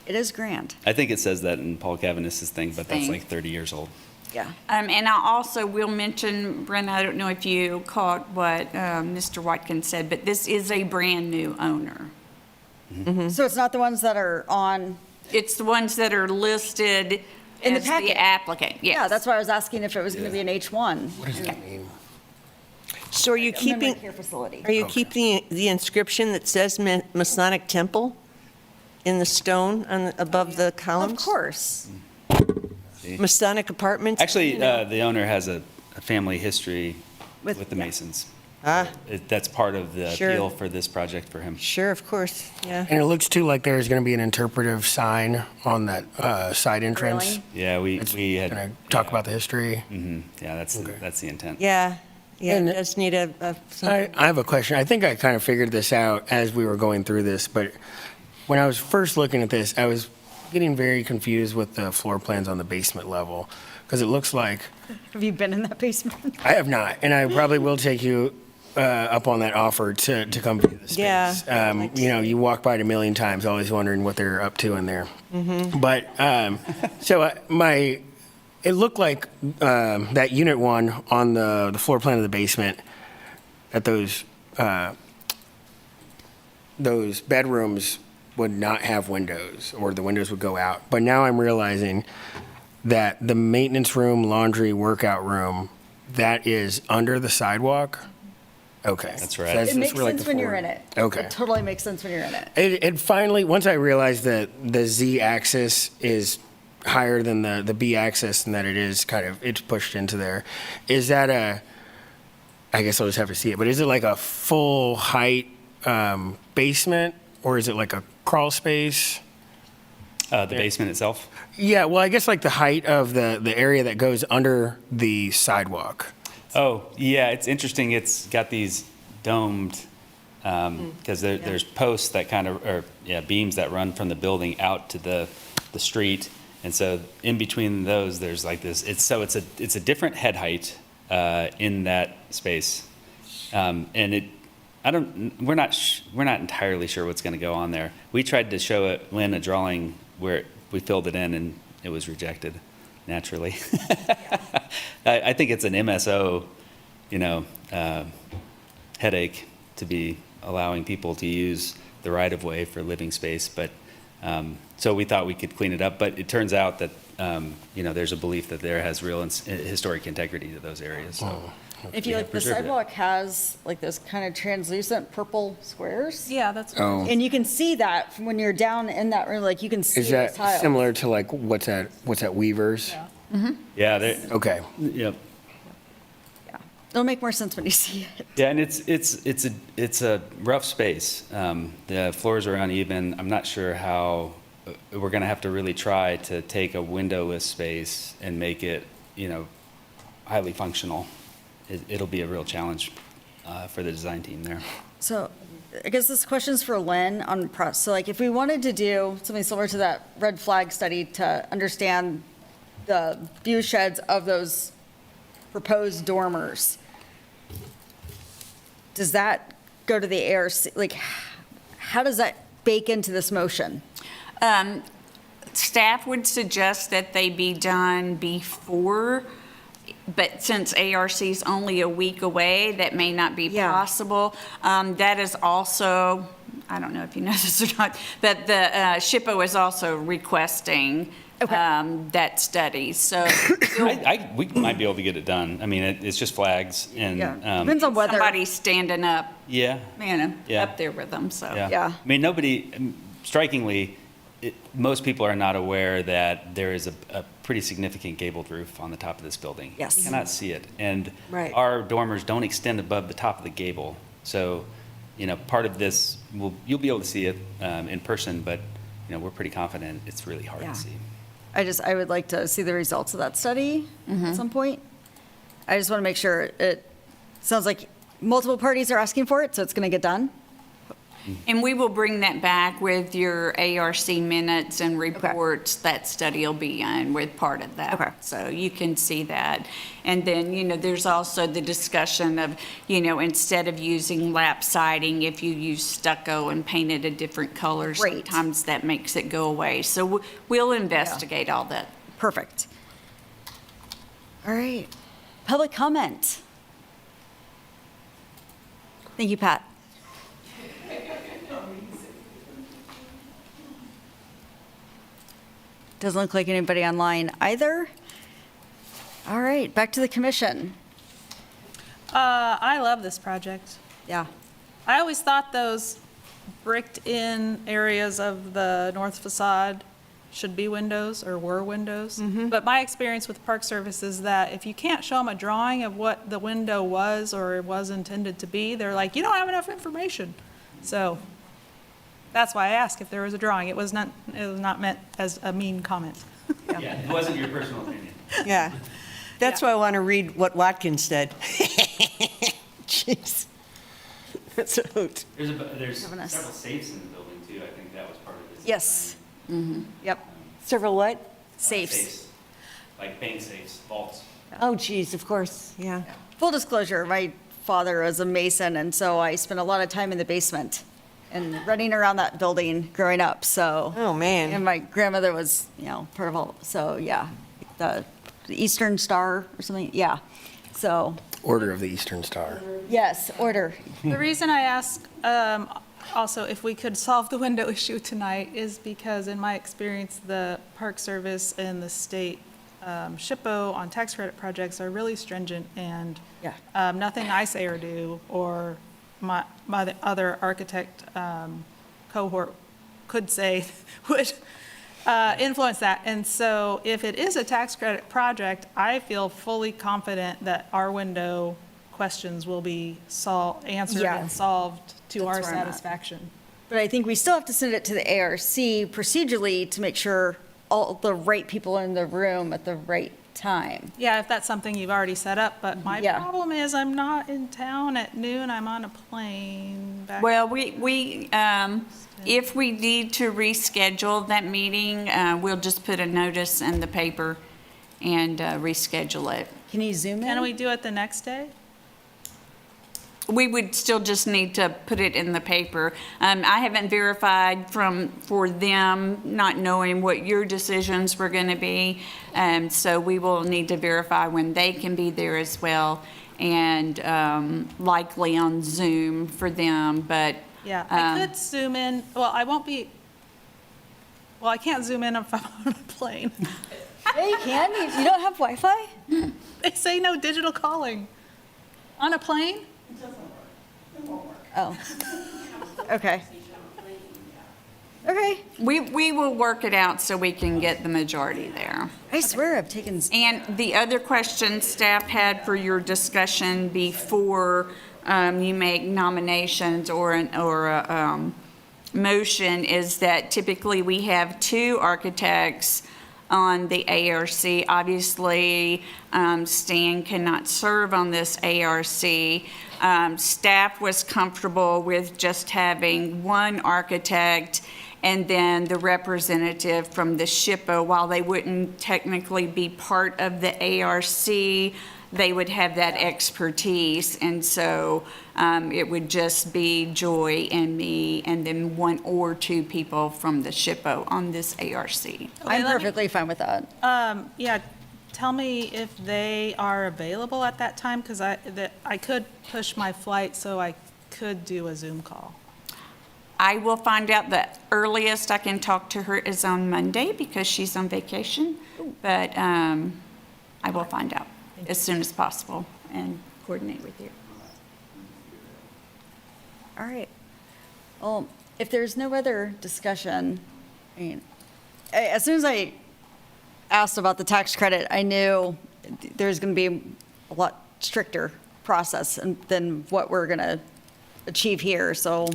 It is grand. I think it says that in Paul Cavaniss' thing, but that's Thing. like 30 years old. Yeah. And I also will mention, Brenda, I don't know if you caught what Mr. Watkins said, but this is a brand-new owner. So it's not the ones that are on, It's the ones that are listed In the as packet. the applicant, yes. yeah, that's why I was asking if it was going to be an H1. What does that mean? So are you A memory keeping, care facility. are you keeping the inscription that says Masonic Temple in the stone on, above the columns? Of course. Masonic Apartments? Actually, the owner has a family history With- with the yeah. Masons. Ah, That's part of the Sure. appeal for this project for him. sure, of course, yeah. And it looks too like there's going to be an interpretive sign on that side entrance. Really? Yeah, we had. Going to talk about the history. Yeah, that's the intent. Yeah, yeah, And- it does need a, I have a question. I think I kind of figured this out as we were going through this, but when I was first looking at this, I was getting very confused with the floor plans on the basement level, because it looks like, Have you been in that basement? I have not, and I probably will take you up on that offer to come view the space. Yeah. You know, you walk by it a million times, always wondering what they're up to in there. But, so it looked like that unit one on the floor plan of the basement, that those bedrooms would not have windows, or the windows would go out. But now I'm realizing that the maintenance room, laundry, workout room, that is under the sidewalk? Okay. That's right. So that's It just makes for, like, sense the when you're floor. in it. Okay. It totally makes sense when you're in it. It finally, once I realized that the Z-axis is higher than the B-axis and that it is kind of, it's pushed into there, is that I guess I'll just have to see it, but is it like a full height basement, or is it like a crawl space? The basement itself? Yeah, well, I guess like the height of the area that goes under the sidewalk. Oh, yeah, it's interesting. It's got these domed, because there's posts that kind of, or, yeah, beams that run from the building out to the street. And so in between those, there's like this, it's a different head height in that space. And we're not entirely sure what's going to go on there. We tried to show Lynn a drawing where we filled it in and it was rejected naturally. I think it's an MSO, headache to be allowing people to use the right of way for living space. But so we thought we could clean it up, but it turns out that there's a belief that there has real historic integrity to those areas. So. If you Yeah, like, the preserve it. sidewalk has like those kind of translucent purple squares. Yeah, that's. Oh. And you can see that from when you're down in that room, like you can see Is the that tile. similar to like, what's that, Weavers? Yeah, Okay. yep. Yeah. It'll make more sense when you see it. Yeah, and it's a rough space. The floors are uneven. I'm not sure how we're going to have to really try to take a windowless space and make it, highly functional. It'll be a real challenge for the design team there. So I guess this question's for Lynn on, so like if we wanted to do something similar to that red flag study to understand the view sheds of those proposed dormers, does that go to the ARC? Like, how does that bake into this motion? Staff would suggest that they be done before, but since ARC's only a week away, that may not be Yeah. possible. That is also, I don't know if you know this or not, but the SHPO is also requesting that study. So We might be able to get it done. I mean, it's just flags and, Yeah. Depends on weather. somebody's standing up, yeah. man, Yeah. up there with them, so. Yeah. I mean, strikingly, most people are not aware that there is a pretty significant gabled roof on the top of this building. Yes. You cannot see it. And Right. our dormers don't extend above the top of the gable. So, part of this, you'll be able to see it in person, but, we're pretty confident it's really hard Yeah. to see. I would like to see the results of that study at some point. I just want to make sure it sounds like multiple parties are asking for it, so it's going to get done. And we will bring that back with your ARC minutes and reports. That study will be in with part of that. Okay. So you can see that. And then, there's also the discussion of, instead of using lap siding, if you use stucco and paint it a different color, Great. sometimes that makes it go away. So we'll investigate all that. Perfect. All right. Public comment. Thank you, Pat. Doesn't look like anybody online either. All right, back to the commission. I love this project. Yeah. I always thought those bricked-in areas of the north facade should be windows or were windows. But my experience with Park Service is that if you can't show them a drawing of what the window was or was intended to be, they're like, you don't have enough information. So that's why I asked if there was a drawing. It was not meant as a mean comment. Yeah, it wasn't your personal opinion. Yeah. That's why I want to read what Watkins said. Jeez. That's a hoot. There's Giving us- several safes in the building too. I think that was part of this. Yes. Yep. Several what? Safes. Like bank safes, vaults. Oh, geez, of course, yeah. Full disclosure, my father was a mason, and so I spent a lot of time in the basement and running around that building growing up, so. Oh, man. And my grandmother was, part of all, so, yeah. The Eastern Star or something, yeah. So, Order of the Eastern Star. yes, order. The reason I ask also if we could solve the window issue tonight is because in my experience, the Park Service and the state SHPO on tax credit projects are really stringent, and Yeah. nothing I say or do or my other architect cohort could say would influence that. And so if it is a tax credit project, I feel fully confident that our window questions will be answered Yeah. and solved to our That's where I'm at. satisfaction. But I think we still have to send it to the ARC procedurally to make sure all the right people are in the room at the right time. Yeah, if that's something you've already set up, but my Yeah. problem is I'm not in town at noon, I'm on a plane back. Well, if we need to reschedule that meeting, we'll just put a notice in the paper and reschedule it. Can you zoom in? Can we do it the next day? We would still just need to put it in the paper. I haven't verified for them, not knowing what your decisions were going to be. So we will need to verify when they can be there as well, and likely on Zoom for them, but. Yeah, I could zoom in, well, I can't zoom in if I'm on a plane. Yeah, you can. You don't have Wi-Fi? They say no digital calling. On a plane? Oh. Okay. Okay. We will work it out so we can get the majority there. I swear I've taken. And the other question staff had for your discussion before you make nominations or a motion is that typically we have two architects on the ARC. Obviously, Stan cannot serve on this ARC. Staff was comfortable with just having one architect and then the representative from the SHPO. While they wouldn't technically be part of the ARC, they would have that expertise. And so it would just be Joy and me and then one or two people from the SHPO on this ARC. I'm let me- perfectly fine with that. Yeah, tell me if they are available at that time, because I could push my flight so I could do a Zoom call. I will find out. The earliest I can talk to her is on Monday because she's on vacation, but I will find out as soon as possible and coordinate with you. All right. Well, if there's no other discussion, I mean, as soon as I asked about the tax credit, I knew there's going to be a lot stricter process than what we're going to achieve here. So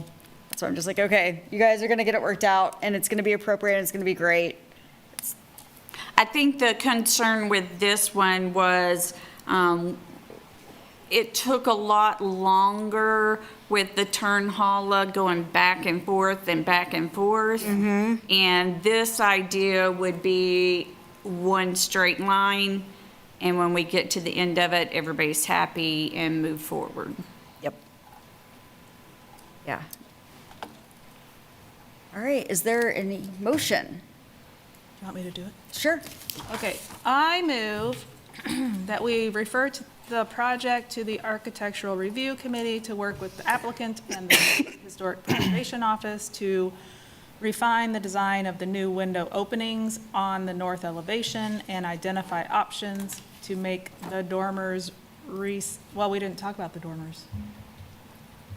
I'm just like, okay, you guys are going to get it worked out, and it's going to be appropriate, and it's going to be great. I think the concern with this one was it took a lot longer with the turn holla going back and forth and back and forth. And this idea would be one straight line, and when we get to the end of it, everybody's happy and move forward. Yep. Yeah. All right, is there any motion? You want me to do it? Sure. Okay, I move that we refer to the project to the Architectural Review Committee to work with the applicant and the Historic Preservation Office to refine the design of the new window openings on the north elevation and identify options to make the dormers well, we didn't talk about the dormers.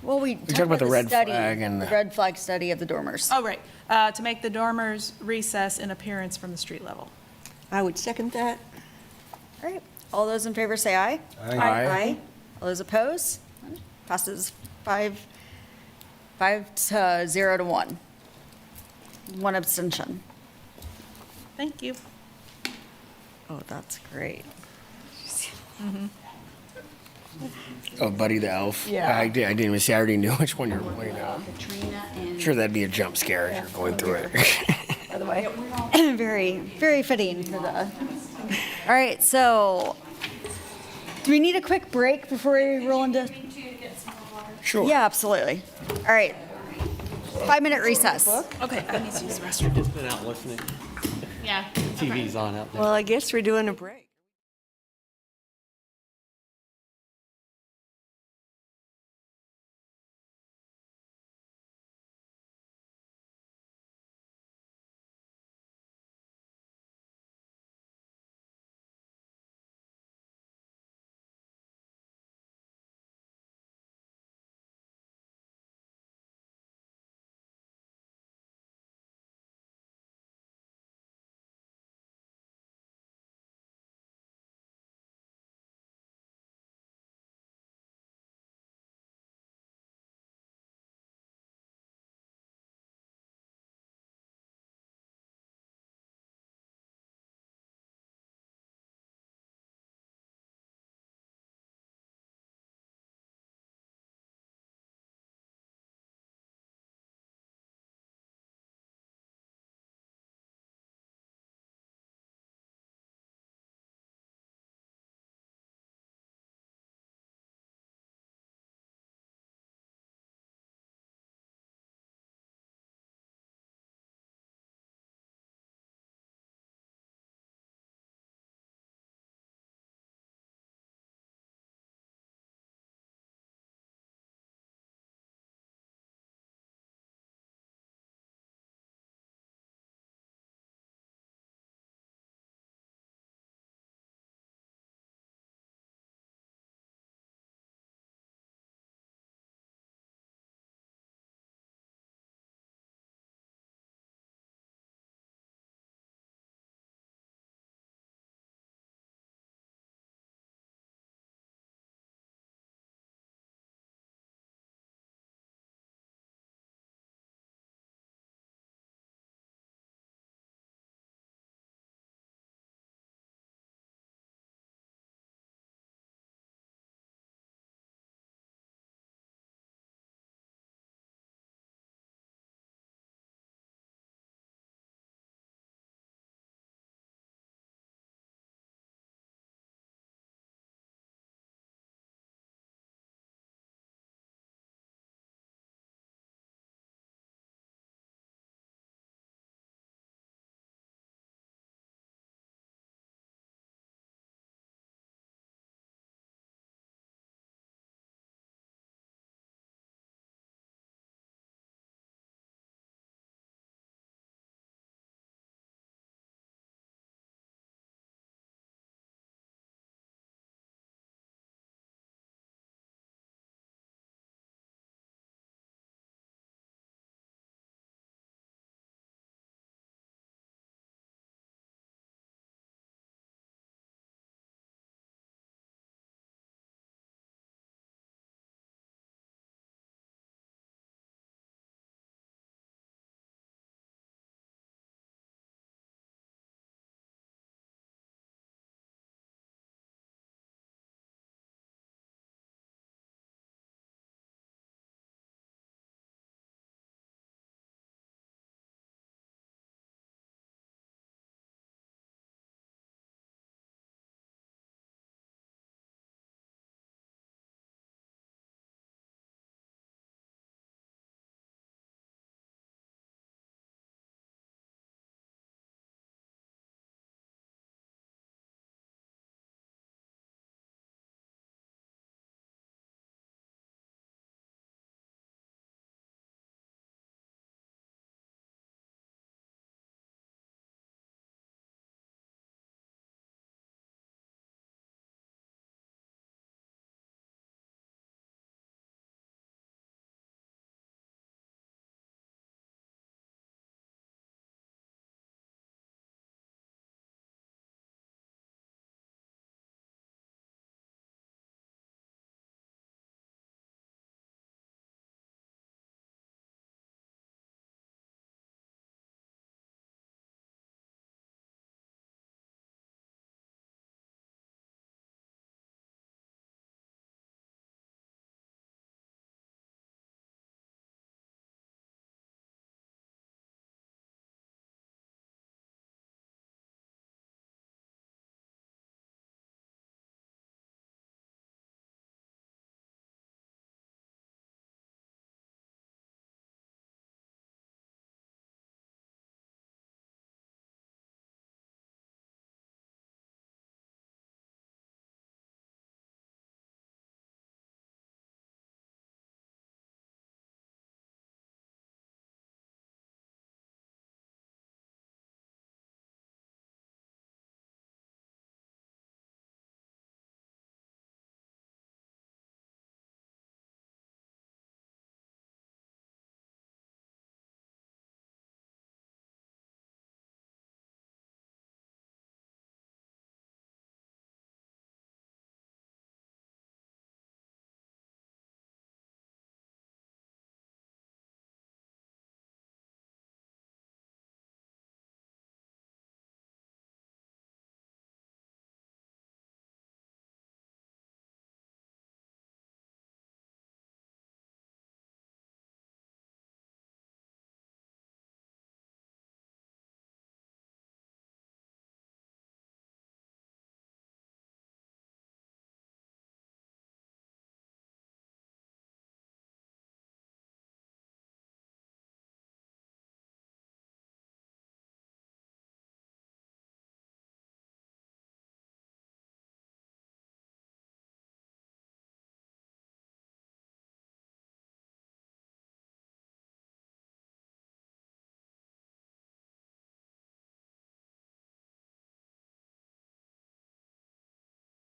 Well, we talked about the red study, flag and the red flag study of the dormers. Oh, right, to make the dormers recess in appearance from the street level. I would second that. All right, all those in favor say aye. Aye. All those opposed? Passes 5 to 0 to 1. One abstention. Thank you. Oh, that's great. Oh, Buddy the Elf. Yeah. I didn't even see. I already knew which one you were pointing out. Sure, that'd be a jump scare as you're going through it. By the way, very, very fitting for the. All right, so do we need a quick break before we roll into? Sure. Yeah, absolutely. All right, 5-minute recess. Okay, I need to use the restroom. Been out listening. Yeah. TV's on out there. Well, I guess we're doing a break.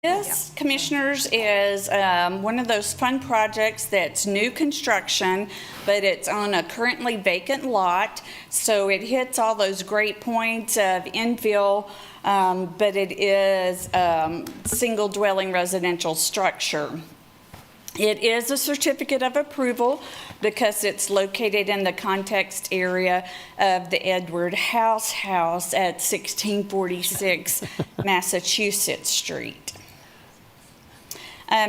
This, Commissioners, is one of those fun projects that's new construction, but it's on a currently vacant lot, so it hits all those great points of infill, but it is single dwelling residential structure. It is a certificate of approval because it's located in the context area of the Edward House at 1646 Massachusetts Street.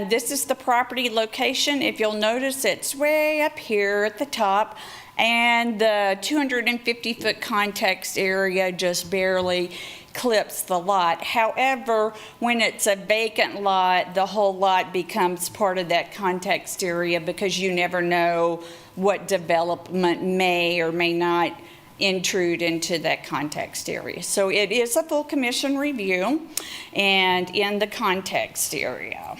This is the property location. If you'll notice, it's way up here at the top, and the 250-foot context area just barely clips the lot. However, when it's a vacant lot, the whole lot becomes part of that context area because you never know what development may or may not intrude into that context area. So it is a full commission review and in the context area.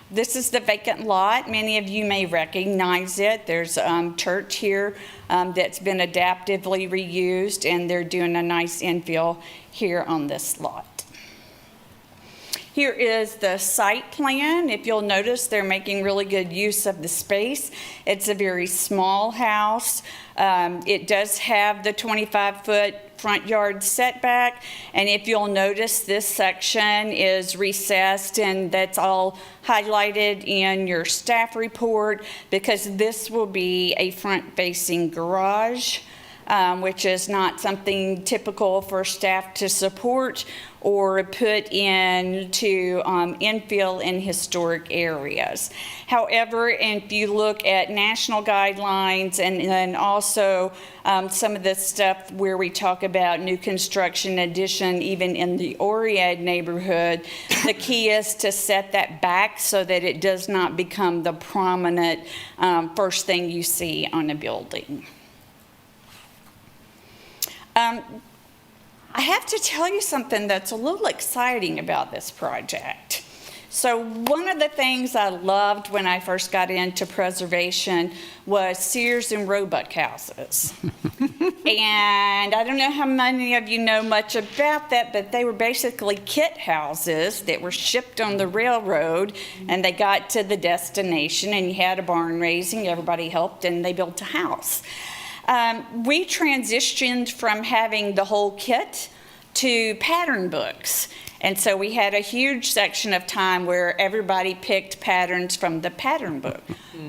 This is the vacant lot. Many of you may recognize it. There's church here that's been adaptively reused, and they're doing a nice infill here on this lot. Here is the site plan. If you'll notice, they're making really good use of the space. It's a very small house. It does have the 25-foot front yard setback, and if you'll notice, this section is recessed, and that's all highlighted in your staff report because this will be a front-facing garage, which is not something typical for staff to support or put in to infill in historic areas. However, if you look at national guidelines and then also some of the stuff where we talk about new construction addition, even in the Oread neighborhood, the key is to set that back so that it does not become the prominent first thing you see on a building. I have to tell you something that's a little exciting about this project. So one of the things I loved when I first got into preservation was Sears and Roebuck houses. And I don't know how many of you know much about that, but they were basically kit houses that were shipped on the railroad, and they got to the destination, and you had a barn raising, everybody helped, and they built a house. We transitioned from having the whole kit to pattern books. And so we had a huge section of time where everybody picked patterns from the pattern book.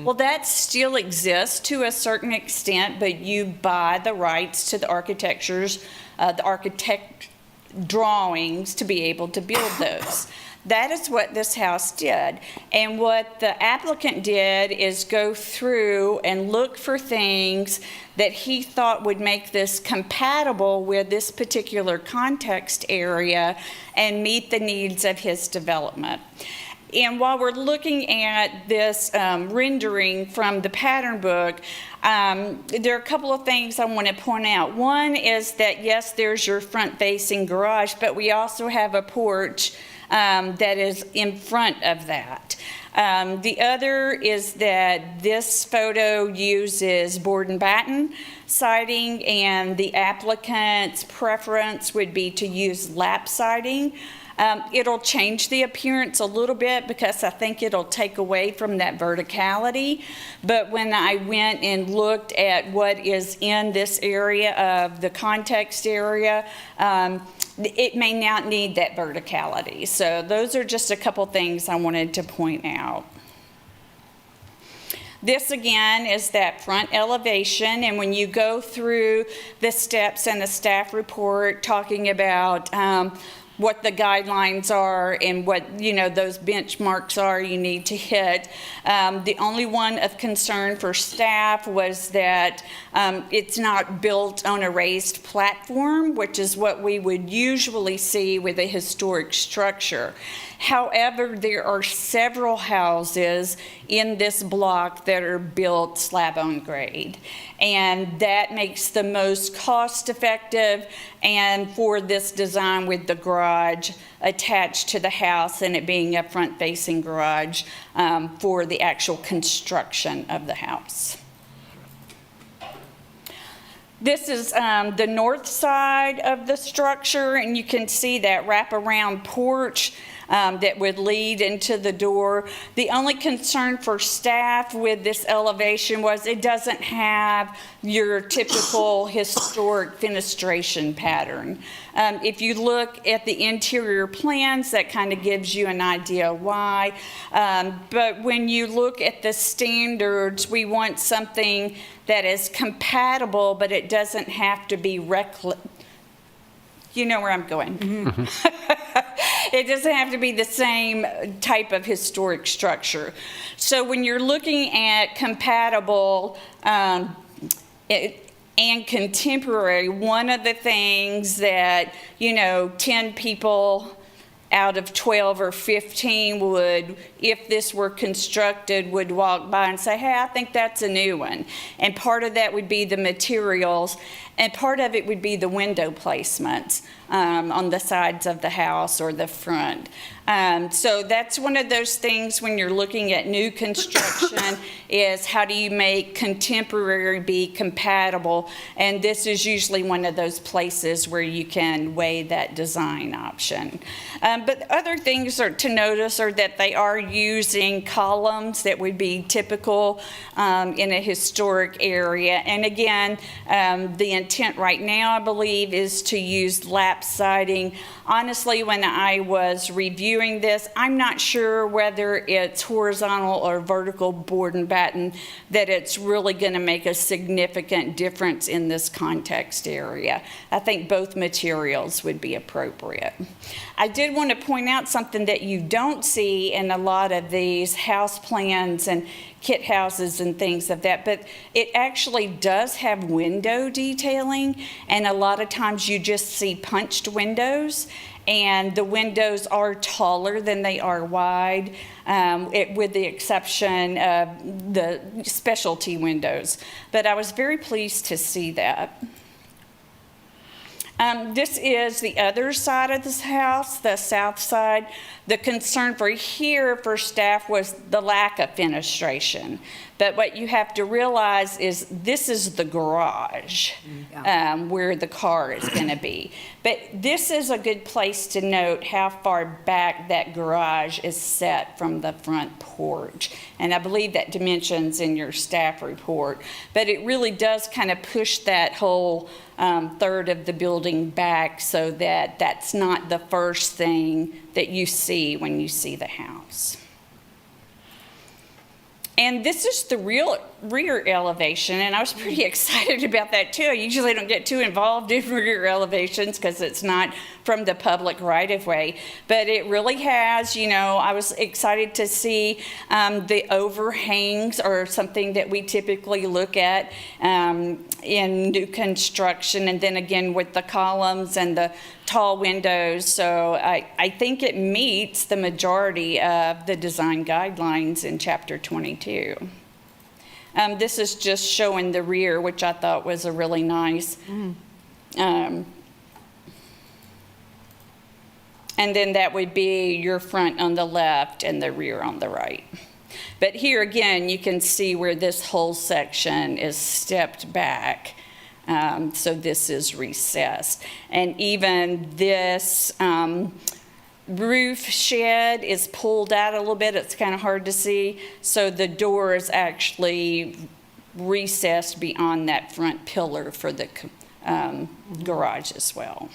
Well, that still exists to a certain extent, but you buy the rights to the the architect drawings to be able to build those. That is what this house did. And what the applicant did is go through and look for things that he thought would make this compatible with this particular context area and meet the needs of his development. And while we're looking at this rendering from the pattern book, there are a couple of things I want to point out. One is that, yes, there's your front-facing garage, but we also have a porch that is in front of that. The other is that this photo uses board and batten siding, and the applicant's preference would be to use lap siding. It'll change the appearance a little bit because I think it'll take away from that verticality. But when I went and looked at what is in this area of the context area, it may not need that verticality. So those are just a couple things I wanted to point out. This again is that front elevation, and when you go through the steps in the staff report talking about what the guidelines are and what, those benchmarks are you need to hit. The only one of concern for staff was that it's not built on a raised platform, which is what we would usually see with a historic structure. However, there are several houses in this block that are built slab on grade, and that makes the most cost effective and for this design with the garage attached to the house and it being a front facing garage for the actual construction of the house. This is the north side of the structure, and you can see that wraparound porch. that would lead into the door. The only concern for staff with this elevation was it doesn't have your typical historic fenestration pattern. If you look at the interior plans, that kind of gives you an idea why. But when you look at the standards, we want something that is compatible, but it doesn't have to be reckless. You know where I'm going. It doesn't have to be the same type of historic structure. So when you're looking at compatible and contemporary, one of the things that, 10 people out of 12 or 15 would, if this were constructed, would walk by and say, hey, I think that's a new one. And part of that would be the materials, and part of it would be the window placements on the sides of the house or the front. So that's one of those things when you're looking at new construction is how do you make contemporary be compatible? And this is usually one of those places where you can weigh that design option. But other things to notice are that they are using columns that would be typical in a historic area. And again, the intent right now, I believe, is to use lap siding. Honestly, when I was reviewing this, I'm not sure whether it's horizontal or vertical board and batten, that it's really going to make a significant difference in this context area. I think both materials would be appropriate. I did want to point out something that you don't see in a lot of these house plans and kit houses and things of that, but it actually does have window detailing, and a lot of times you just see punched windows, and the windows are taller than they are wide, with the exception of the specialty windows. But I was very pleased to see that. This is the other side of this house, the south side. The concern for staff was the lack of fenestration. But what you have to realize is this is the garage where the car is going to be. But this is a good place to note how far back that garage is set from the front porch. And I believe that dimension's in your staff report. But it really does kind of push that whole third of the building back so that that's not the first thing that you see when you see the house. And this is the rear elevation, and I was pretty excited about that too. I usually don't get too involved in rear elevations because it's not from the public right-of-way, but it really has, I was excited to see the overhangs are something that we typically look at in new construction, and then again with the columns and the tall windows. So I think it meets the majority of the design guidelines in Chapter 22. This is just showing the rear, which I thought was a really nice. And then that would be your front on the left and the rear on the right. But here again, you can see where this whole section is stepped back. So this is recessed. And even this roof shed is pulled out a little bit. It's kind of hard to see. So the door is actually recessed beyond that front pillar for the garage as well.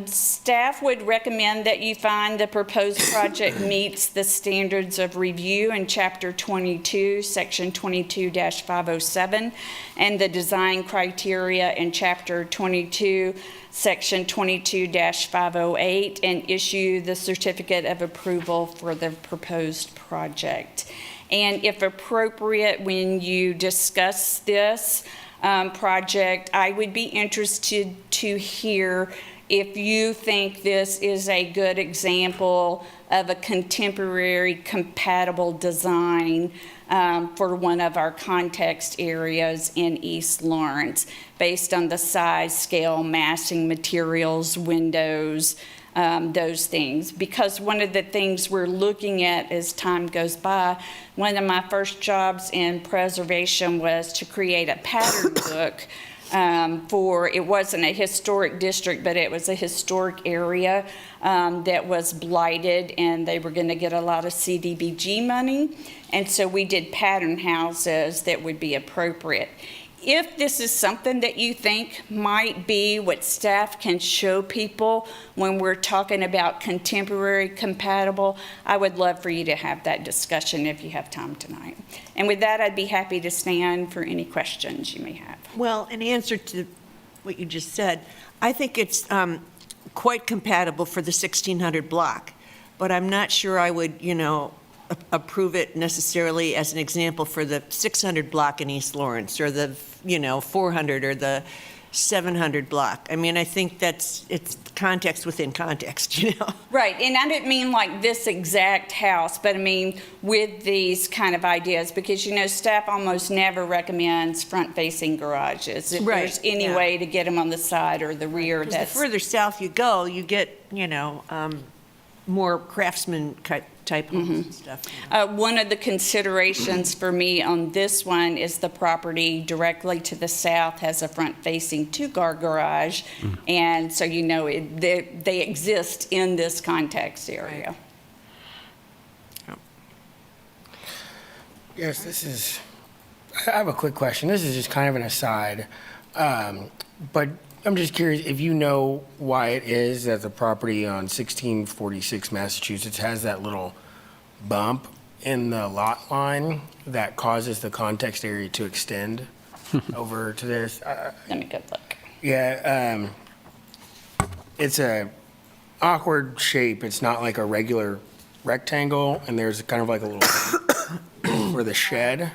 Staff would recommend that you find the proposed project meets the standards of review in Chapter 22, Section 22-507, and the design criteria in Chapter 22, Section 22-508, and issue the certificate of approval for the proposed project. And if appropriate, when you discuss this project, I would be interested to hear if you think this is a good example of a contemporary compatible design for one of our context areas in East Lawrence, based on the size, scale, massing, materials, windows, those things. Because one of the things we're looking at as time goes by, one of my first jobs in preservation was to create a pattern book it wasn't a historic district, but it was a historic area that was blighted, and they were going to get a lot of CDBG money. And so we did pattern houses that would be appropriate. If this is something that you think might be what staff can show people when we're talking about contemporary compatible, I would love for you to have that discussion if you have time tonight. And with that, I'd be happy to stand for any questions you may have. Well, in answer to what you just said, I think it's quite compatible for the 1600 block, but I'm not sure I would, approve it necessarily as an example for the 600 block in East Lawrence, or the, 400 or the 700 block. I mean, I think it's context within context, Right, and I didn't mean like this exact house, but I mean with these kind of ideas, because staff almost never recommends front-facing garages. If Right, there's any yeah. way to get them on the side or the rear, Because the that's... further south you go, you get, more craftsman type homes and stuff. One of the considerations for me on this one is the property directly to the south has a front-facing two-car garage, and so they exist in this context area. Yes, I have a quick question. This is just kind of an aside, but I'm just curious if you know why it is that the property on 1646 Massachusetts has that little bump in the lot line that causes the context area to extend over to this. Let me go look. Yeah, it's a awkward shape. It's not like a regular rectangle, and there's kind of like a little for the shed.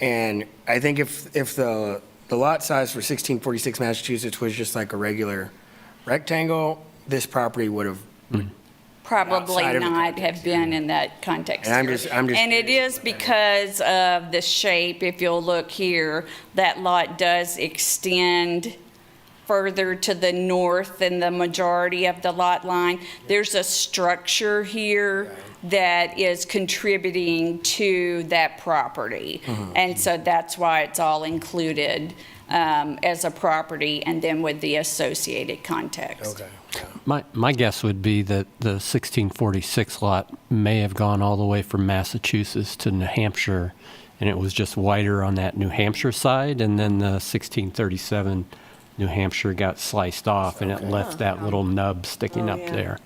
And I think if the lot size for 1646 Massachusetts was just like a regular rectangle, this property would have Probably outside of the not context have been in that context. And I'm area. just And it is because of the shape. If you'll look here, that lot does extend further to the north than the majority of the lot line. There's a structure here that is contributing to that property. And so that's why it's all included as a property and then with the associated context. Okay. My guess would be that the 1646 lot may have gone all the way from Massachusetts to New Hampshire, and it was just wider on that New Hampshire side, and then the 1637 New Hampshire got sliced off, and it left that little nub sticking up there.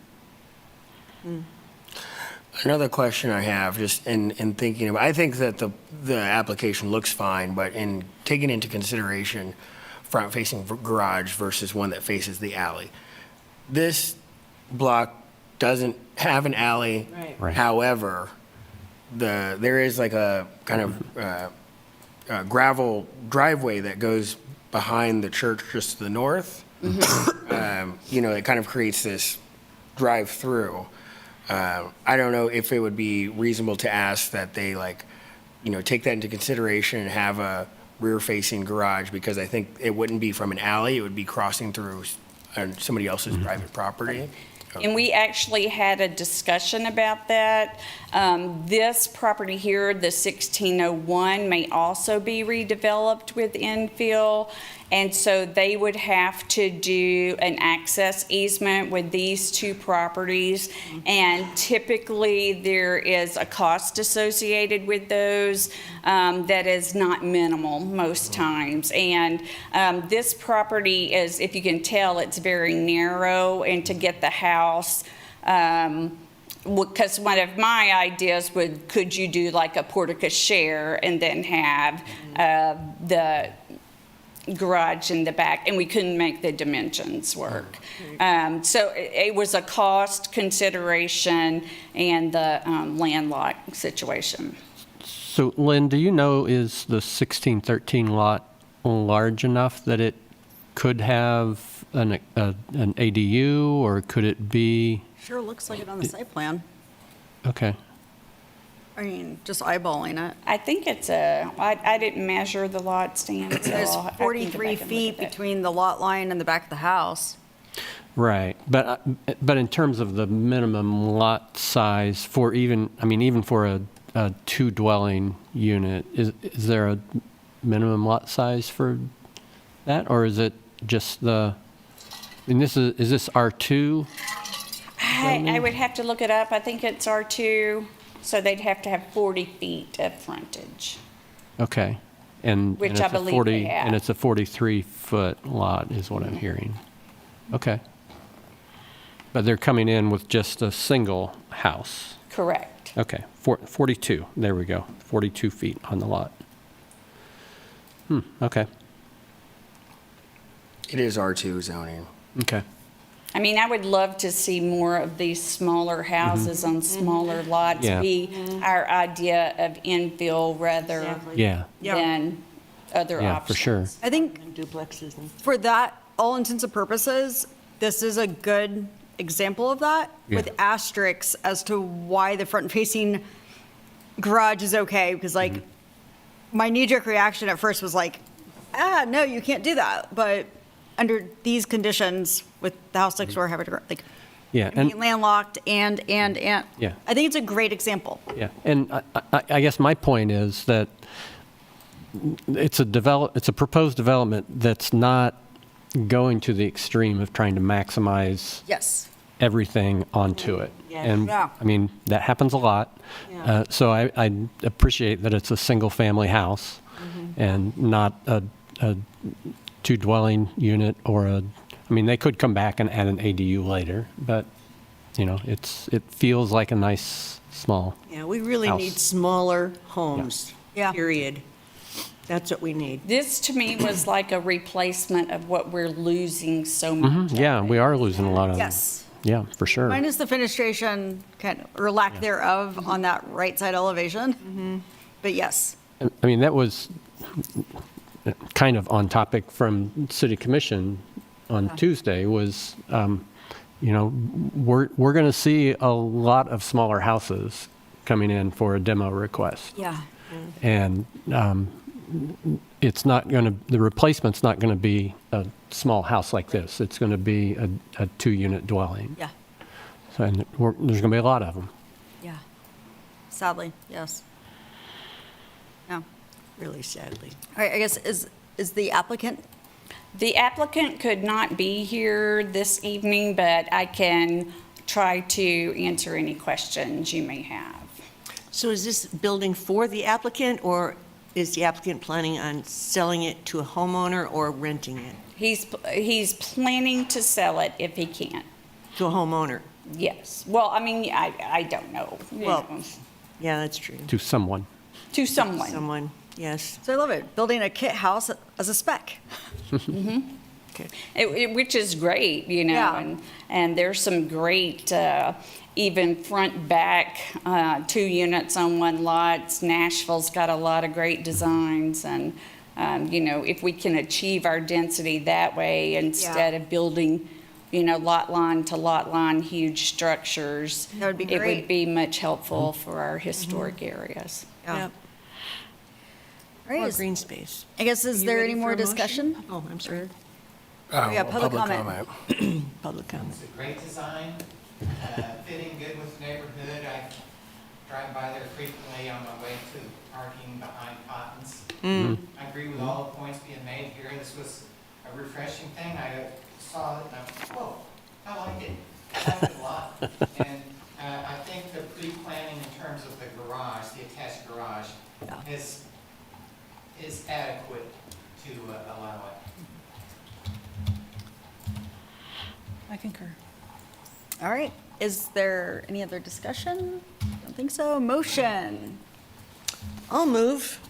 Another question I have, just in thinking about, I think that the application looks fine, but in taking into consideration front-facing garage versus one that faces the alley, this block doesn't have an alley. Right. However, there is like a kind of gravel driveway that goes behind the church just to the north. It kind of creates this drive-through. I don't know if it would be reasonable to ask that they take that into consideration and have a rear-facing garage, because I think it wouldn't be from an alley, it would be crossing through somebody else's private property. And we actually had a discussion about that. This property here, the 1601, may also be redeveloped with infill. And so they would have to do an access easement with these two properties. And typically there is a cost associated with those that is not minimal most times. And this property is, if you can tell, it's very narrow, and to get the house, because one of my ideas could you do like a portico share and then have the garage in the back, and we couldn't make the dimensions work. So it was a cost consideration and the landlocked situation. So, Lynn, do you know, is the 1613 lot large enough that it could have an ADU, or could it be? Sure looks like it on the site plan. Okay. I mean, just eyeballing it. I think it's I didn't measure the lot stand, so There's I'll have to go 43 back and look feet at it. between the lot line and the back of the house. Right, but in terms of the minimum lot size for even for a two dwelling unit, is there a minimum lot size for that, or is it just the, I mean, is this R2? I would have to look it up. I think it's R2, so they'd have to have 40 feet of frontage. Okay. And Which and I it's a believe 40 they have. And it's a 43-foot lot is what I'm hearing. Okay. But they're coming in with just a single house. Correct. Okay, 42, there we go, 42 feet on the lot. Okay, It is R2 zoning. okay. I mean, I would love to see more of these smaller houses on smaller lots Yeah. be our idea of infill rather Exactly. Yeah, than other yeah, options. for sure. I think And duplexes and. for that, all intents and purposes, this is a good example of that with Yeah. asterisks as to why the front-facing garage is okay, because like, my knee-jerk reaction at first was like, no, you can't do that. But under these conditions, with the house next door having, like, Yeah, being and, landlocked and. Yeah. I think it's a great example. yeah, and I guess my point is that it's a proposed development that's not going to the extreme of trying to maximize Yes. everything onto it. Yeah. And, Yeah. I mean, that happens a lot. Yeah. So I appreciate that it's a single-family house and not a two-dwelling unit or I mean, they could come back and add an ADU later, but, you know, it feels like a nice, small, Yeah, we really House. need smaller homes. Yeah. Period. That's what we need. This, to me, was like a replacement of what we're losing so much. yeah, we are losing a lot of them. Yes. Yeah, for sure. Minus the fenestration, kind of, or lack thereof, on that right side elevation. But yes. I mean, that was kind of on topic from City Commission on Tuesday was, you know, we're going to see a lot of smaller houses coming in for a demo request. Yeah. And it's not going to, the replacement's not going to be a small house like this. It's going to be a two-unit dwelling. Yeah. So, and there's going to be a lot of them. Yeah. Sadly, yes. Yeah. Really sadly. All right, I guess, is the applicant? The applicant could not be here this evening, but I can try to answer any questions you may have. So is this building for the applicant, or is the applicant planning on selling it to a homeowner or renting it He's planning to sell it if he can. to a homeowner? Yes. Well, I mean, I don't know. you Well, know, Yeah, that's true. To someone. to someone. Someone, yes. So I love it, building a kit house as a spec. Okay. Which is great, you know, Yeah. and there's some great, even front back, 2 units on one lot. Nashville's got a lot of great designs, and, you know, if we can achieve our density that way instead of building, you know, lot line to lot line, huge structures. That would be It great. would be much helpful for our historic areas. Yeah. Yep. All right, Or green space. I guess, is Are you there ready any for more a motion? discussion? Oh, I'm sorry. Yeah, public comment. Public comment. It's a great design, fitting good with the neighborhood. I drive by there frequently on my way to parking behind Cotton's. I agree with all the points being made here. This was a refreshing thing. I saw it and I went, whoa, I like it. I like it a lot. And I think the pre-planning in terms of the garage, the attached garage, is adequate to allow it. I concur. All right, is there any other discussion? Don't think so. Motion. I'll move,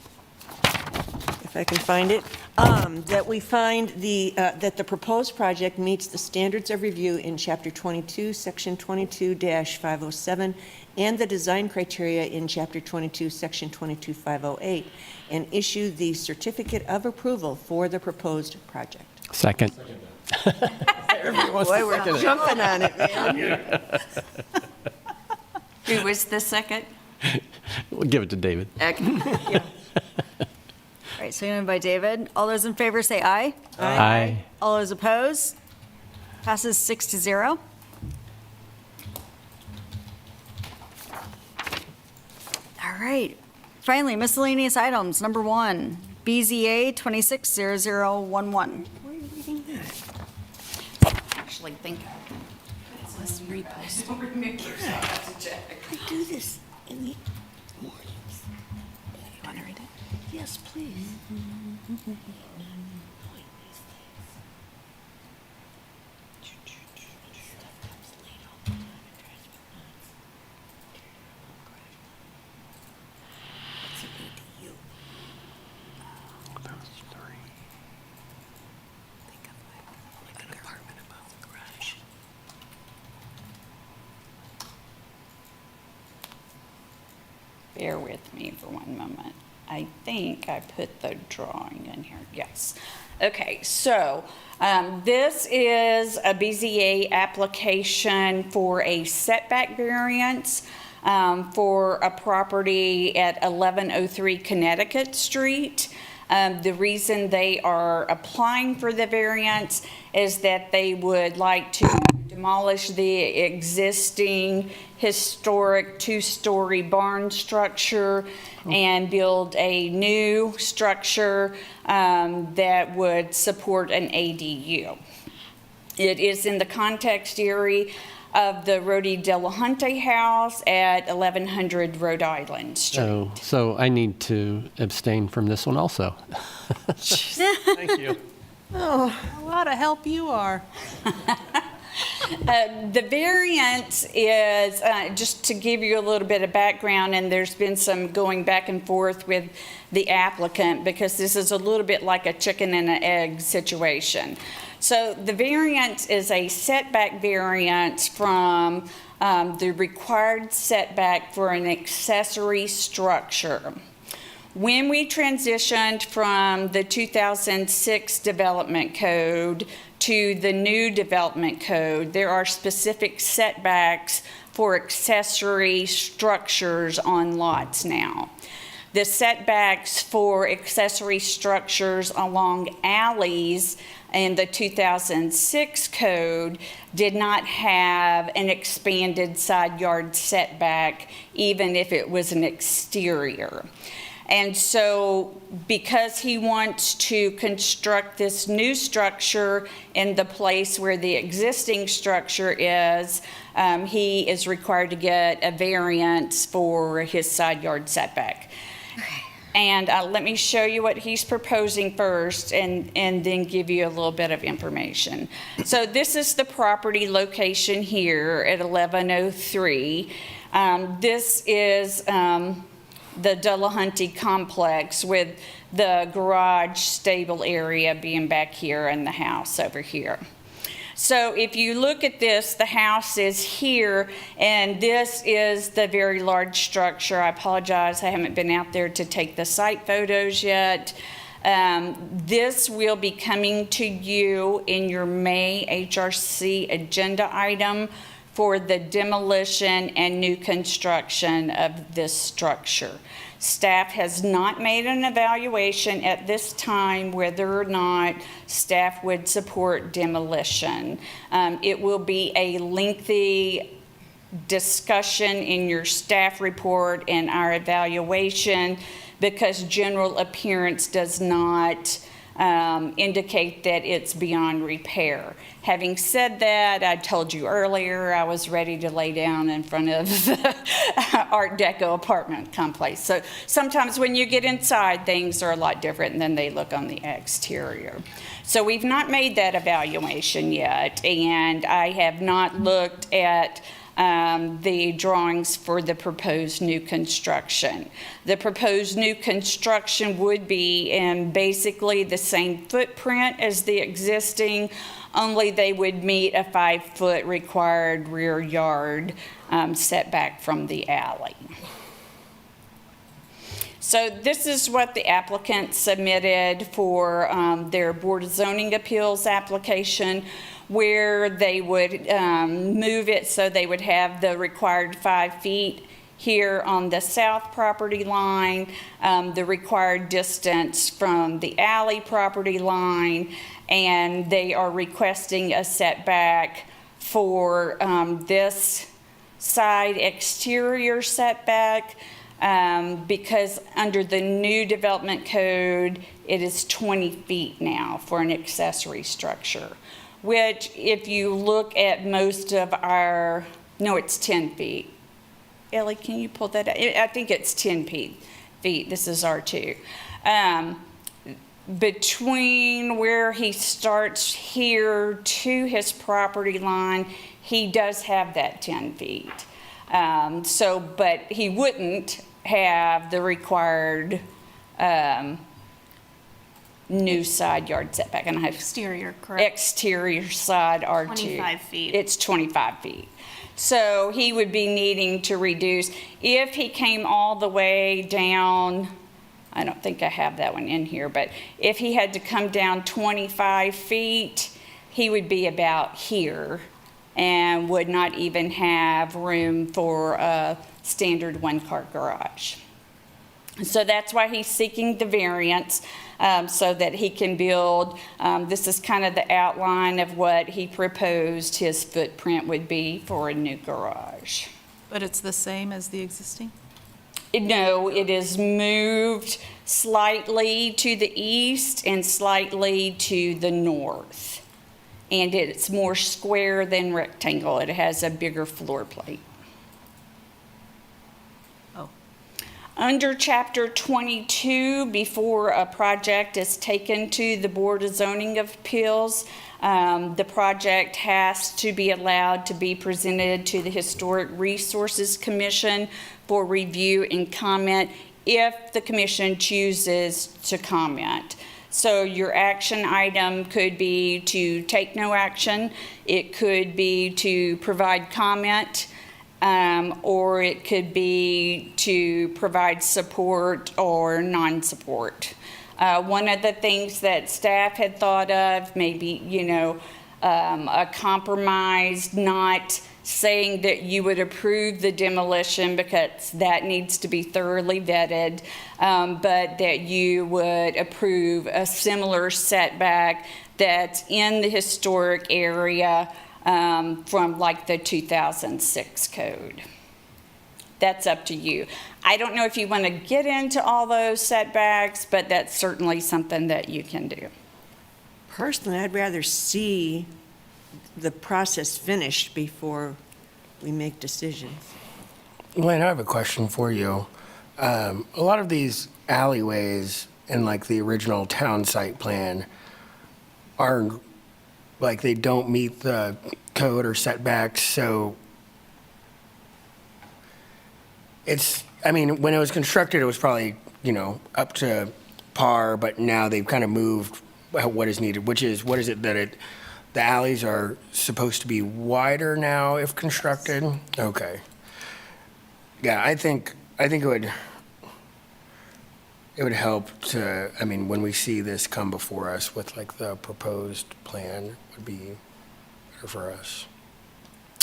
if I can find it, that we find that the proposed project meets the standards of review in Chapter 22, Section 22-507, and the design criteria in Chapter 22, Section 22-508, and issue the certificate of approval for the proposed project. Second. Boy, we're jumping on it, man. Who was the second? We'll give it to David. All right, seconded by David. All those in favor say aye. Aye. All those opposed? Passes 6-0. All right, finally, miscellaneous items. Number 1, BZA 260011. Where are you reading that? Actually, think. Let's repost. Don't remember, so I have to check. I do this in the mornings. You want to read it? Yes, please. Bear with me for one moment. I think I put the drawing in here. Yes. Okay, so this is a BZA application for a setback variance for a property at 1103 Connecticut Street. The reason they are applying for the variance is that they would like to demolish the existing historic two-story barn structure and build a new structure that would support an ADU. It is in the context area of the Rodi Delahunty house at 1100 Rhode Island Street. So I need to abstain from this one also. Thank you. A lot of help you are. The variance is, just to give you a little bit of background, and there's been some going back and forth with the applicant because this is a little bit like a chicken and an egg situation. So the variance is a setback variance from the required setback for an accessory structure. When we transitioned from the 2006 development code to the new development code, there are specific setbacks for accessory structures on lots now. The setbacks for accessory structures along alleys in the 2006 code did not have an expanded side yard setback, even if it was an exterior. And so because he wants to construct this new structure in the place where the existing structure is, he is required to get a variance for his side yard setback. And let me show you what he's proposing first and then give you a little bit of information. So this is the property location here at 1103. This is the Delahunty complex with the garage stable area being back here and the house over here. So if you look at this, the house is here, and this is the very large structure. I apologize, I haven't been out there to take the site photos yet. This will be coming to you in your May HRC agenda item for the demolition and new construction of this structure. Staff has not made an evaluation at this time whether or not staff would support demolition. It will be a lengthy discussion in your staff report and our evaluation because general appearance does not indicate that it's beyond repair. Having said that, I told you earlier I was ready to lay down in front of the Art Deco apartment complex. So sometimes when you get inside, things are a lot different than they look on the exterior. So we've not made that evaluation yet, and I have not looked at the drawings for the proposed new construction. The proposed new construction would be in basically the same footprint as the existing, only they would meet a 5-foot required rear yard setback from the alley. So this is what the applicant submitted for their Board of Zoning Appeals application, where they would move it so they would have the required 5 feet here on the south property line, the required distance from the alley property line, and they are requesting a setback for this side exterior setback because under the new development code, it is 20 feet now for an accessory structure, which if you look at most of our, no, it's 10 feet. Ellie, can you pull that up? I think it's 10 feet. This is R2. Between where he starts here to his property line, he does have that 10 feet. But he wouldn't have the required new side yard setback. And I have Exterior, correct? exterior side R2. 25 feet. It's 25 feet. So he would be needing to reduce, if he came all the way down, I don't think I have that one in here, but if he had to come down 25 feet, he would be about here and would not even have room for a standard one-car garage. So that's why he's seeking the variance, so that he can build, this is kind of the outline of what he proposed his footprint would be for a new garage. But it's the same as the existing? No, it is moved slightly to the east and slightly to the north. And it's more square than rectangle. It has a bigger floor plate. Under Chapter 22, before a project is taken to the Board of Zoning Appeals, the project has to be allowed to be presented to the Historic Resources Commission for review and comment if the commission chooses to comment. So your action item could be to take no action, it could be to provide comment, or it could be to provide support or non-support. One of the things that staff had thought of, maybe, a compromise, not saying that you would approve the demolition because that needs to be thoroughly vetted, but that you would approve a similar setback that's in the historic area from like the 2006 code. That's up to you. I don't know if you want to get into all those setbacks, but that's certainly something that you can do. Personally, I'd rather see the process finished before we make decisions. Lynn, I have a question for you. A lot of these alleyways in like the original town site plan are like they don't meet the code or setbacks, so when it was constructed, it was probably, up to par, but now they've kind of moved what is needed, what is it that the alleys are supposed to be wider now if constructed? Okay. Yeah, I think it would help to, when we see this come before us with like the proposed plan, would be better for us.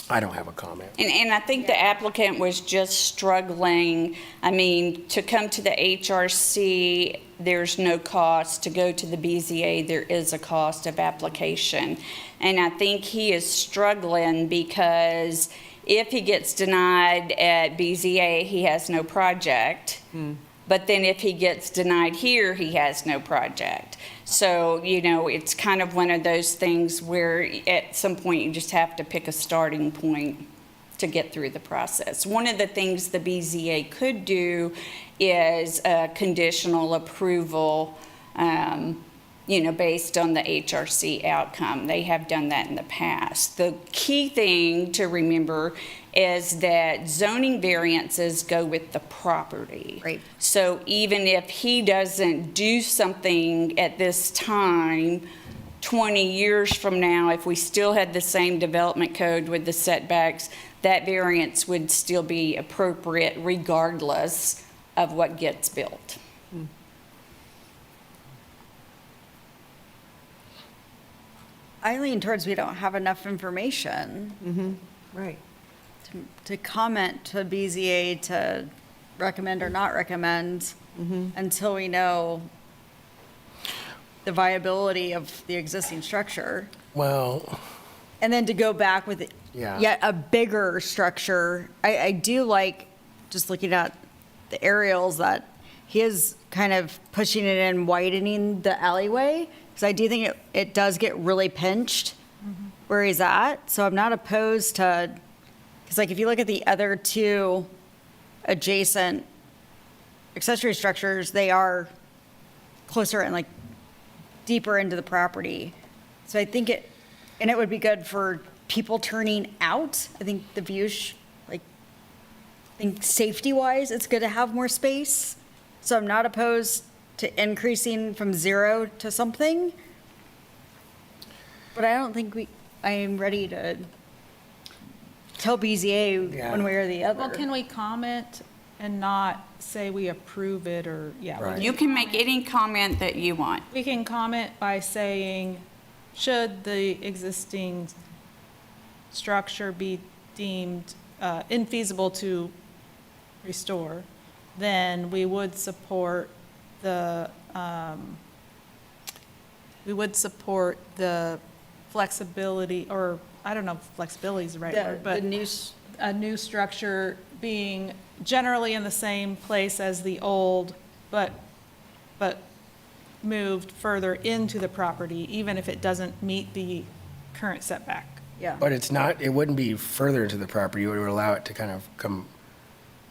I don't have a comment. And I think the applicant was just struggling. To come to the HRC, there's no cost. To go to the BZA, there is a cost of application. And I think he is struggling because if he gets denied at BZA, he has no project. But then if he gets denied here, he has no project. So, it's kind of one of those things where at some point you just have to pick a starting point to get through the process. One of the things the BZA could do is a conditional approval, based on the HRC outcome. They have done that in the past. The key thing to remember is that zoning variances go with the property. Right. So even if he doesn't do something at this time, 20 years from now, if we still had the same development code with the setbacks, that variance would still be appropriate regardless of what gets built. I lean towards we don't have enough information Right. to comment to BZA to recommend or not recommend until we know the viability of the existing structure. Well, And then to go back with Yeah. yet a bigger structure. I do like just looking at the aerials that he is kind of pushing it in, widening the alleyway, because I do think it does get really pinched where he's at. So I'm not opposed to, because like if you look at the other two adjacent accessory structures, they are closer and like deeper into the property. So I think it would be good for people turning out. I think the view, I think safety-wise, it's good to have more space. So I'm not opposed to increasing from 0 to something. But I don't think I am ready to tell BZA one way or the other. Well, can we comment and not say we approve it or, yeah. Right. You can make any comment that you want. We can comment by saying, should the existing structure be deemed infeasible to restore, then we would support the flexibility, or I don't know if flexibility is the right word, but a new structure being generally in the same place as the old, but moved further into the property, even if it doesn't meet the current setback. Yeah. But it's not, it wouldn't be further into the property, it would allow it to kind of come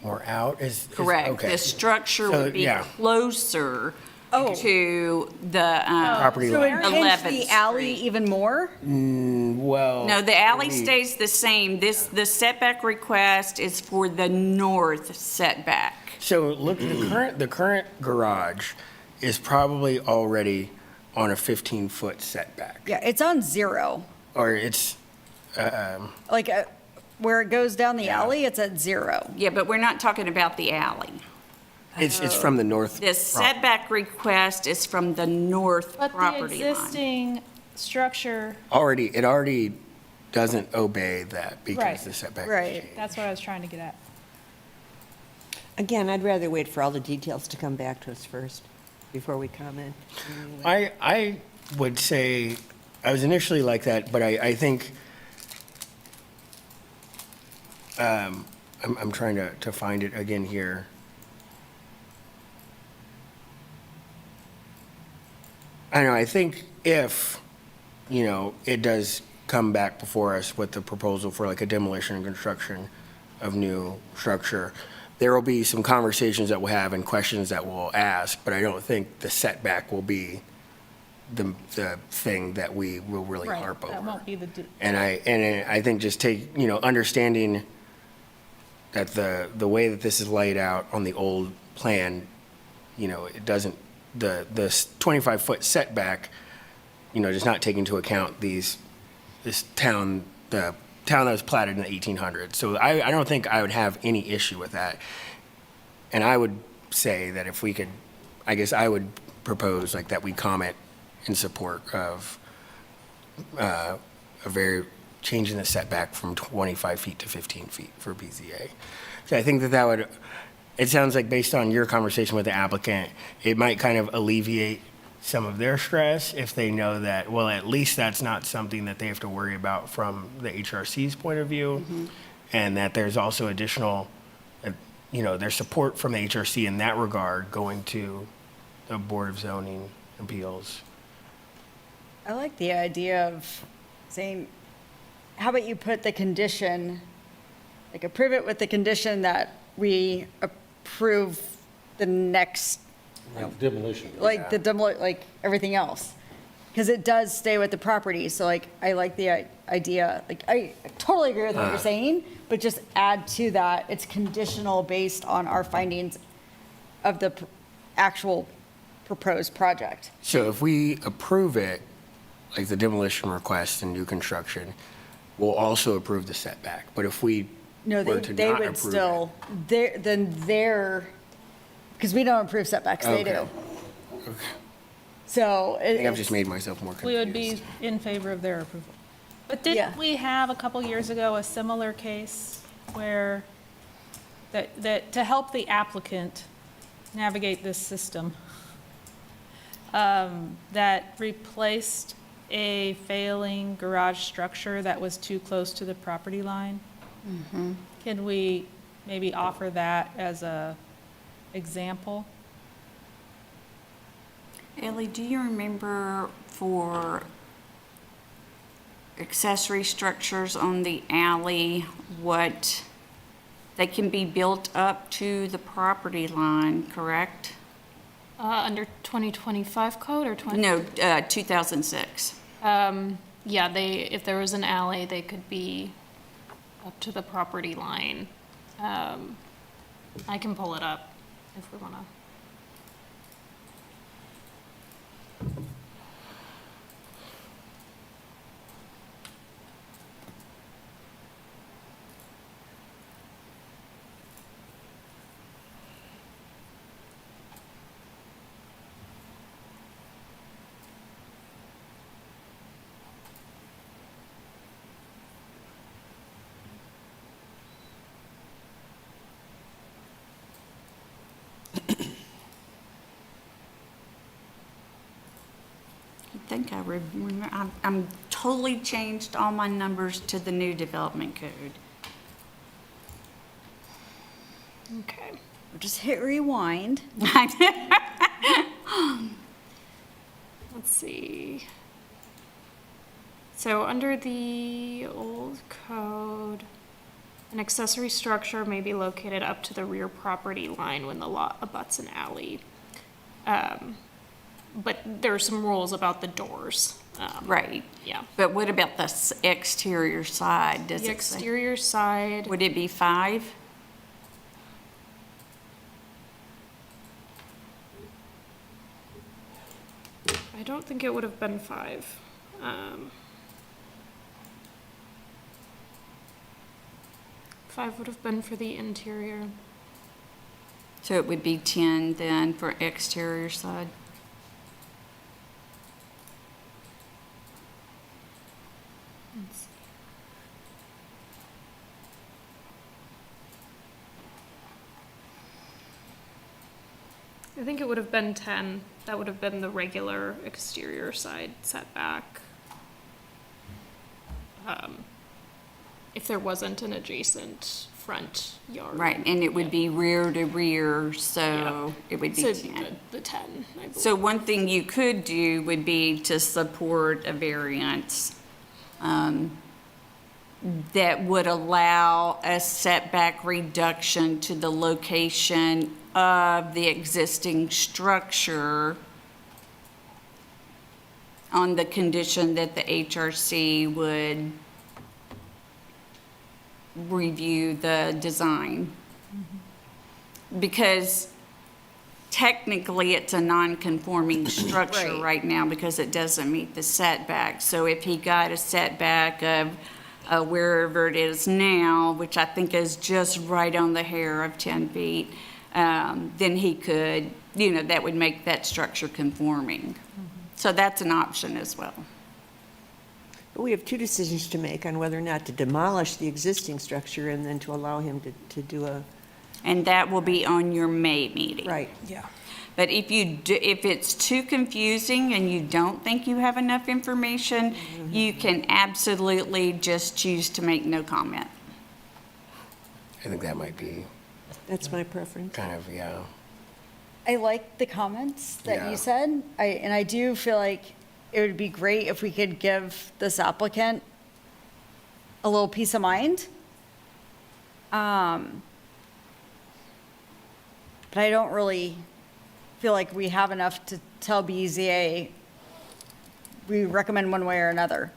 more out, Correct. okay. The structure So, would be yeah. closer to the Property So line. it pinch 11th the alley Street. even more? Well. No, the alley maybe- stays the same. The setback request is for the north setback. So look, the current garage is probably already on a 15-foot setback. Yeah, it's on 0. Or it's, Like where it goes down the alley, it's at 0. Yeah, but we're not talking about the alley. it's from the north. The setback request is from the north But the property line. existing structure, It already doesn't obey that because Right. the setback. Right. that's what I was trying to get at. Again, I'd rather wait for all the details to come back to us first before we comment. I would say, I was initially like that, but I think, I'm trying to find it again here. I know, I think if, it does come back before us with the proposal for like a demolition and construction of new structure, there will be some conversations that we'll have and questions that we'll ask, but I don't think the setback will be the thing that we will really Right, harp over. that won't be the, And I think just understanding that the way that this is laid out on the old plan, it doesn't, the 25-foot setback, does not take into account the town that was platted in the 1800s. So I don't think I would have any issue with that. And I would say that if we could, I guess I would propose like that we comment in support of changing the setback from 25 feet to 15 feet for BZA. So I think that would, it sounds like based on your conversation with the applicant, it might kind of alleviate some of their stress if they know that, well, at least that's not something that they have to worry about from the HRC's point of view. And that there's also additional, there's support from the HRC in that regard going to the Board of Zoning Appeals. I like the idea of saying, how about you put the condition, like approve it with the condition that we approve the next, Like demolition. like like everything else. Because it does stay with the property, so like, I like the idea, like, I totally agree with what you're saying, but just add to that, it's conditional based on our findings of the actual proposed project. So if we approve it, like the demolition request and new construction, we'll also approve the setback. But if we No, were to they not would approve still, because we don't approve setbacks, they do. Okay. So. I think I've just made myself more confused. we would be in favor of their approval. But Yeah. didn't we have a couple years ago a similar case where, that to help the applicant navigate this system, that replaced a failing garage structure that was too close to the property line? Can we maybe offer that as a example. Ellie, do you remember for accessory structures on the alley, what, they can be built up to the property line, correct? Under 2025 code or 20? No, 2006. Yeah, if there was an alley, they could be up to the property line. I can pull it up if we want to. I think I remember, I'm totally changed all my numbers to the new development code. Okay. Or just hit rewind. Let's see. So under the old code, an accessory structure may be located up to the rear property line when the lot abuts an alley. But there are some rules about the doors. Right. Yeah. But what about the exterior side? Does The it say? exterior side, Would it be 5? I don't think it would have been 5. 5 would have been for the interior. So it would be 10 then for exterior side? Let's see. I think it would have been 10. That would have been the regular exterior side setback. If there wasn't an adjacent front yard. Right, and it would be rear to rear, so it would be So 10. the 10, I believe. So one thing you could do would be to support a variance that would allow a setback reduction to the location of the existing structure on the condition that the HRC would review the design. Because technically, it's a non-conforming structure Right. right now because it doesn't meet the setback. So if he got a setback of wherever it is now, which I think is just right on the hair of 10 feet, then he could, that would make that structure conforming. So that's an option as well. But we have two decisions to make on whether or not to demolish the existing structure and then to allow him to do a, And that will be on your May meeting. right, yeah. But if it's too confusing and you don't think you have enough information, you can absolutely just choose to make no comment. I think that might be That's my preference. kind of, yeah. I like the comments that Yeah. you said. I do feel like it would be great if we could give this applicant a little peace of mind. But I don't really feel like we have enough to tell BZA we recommend one way or another.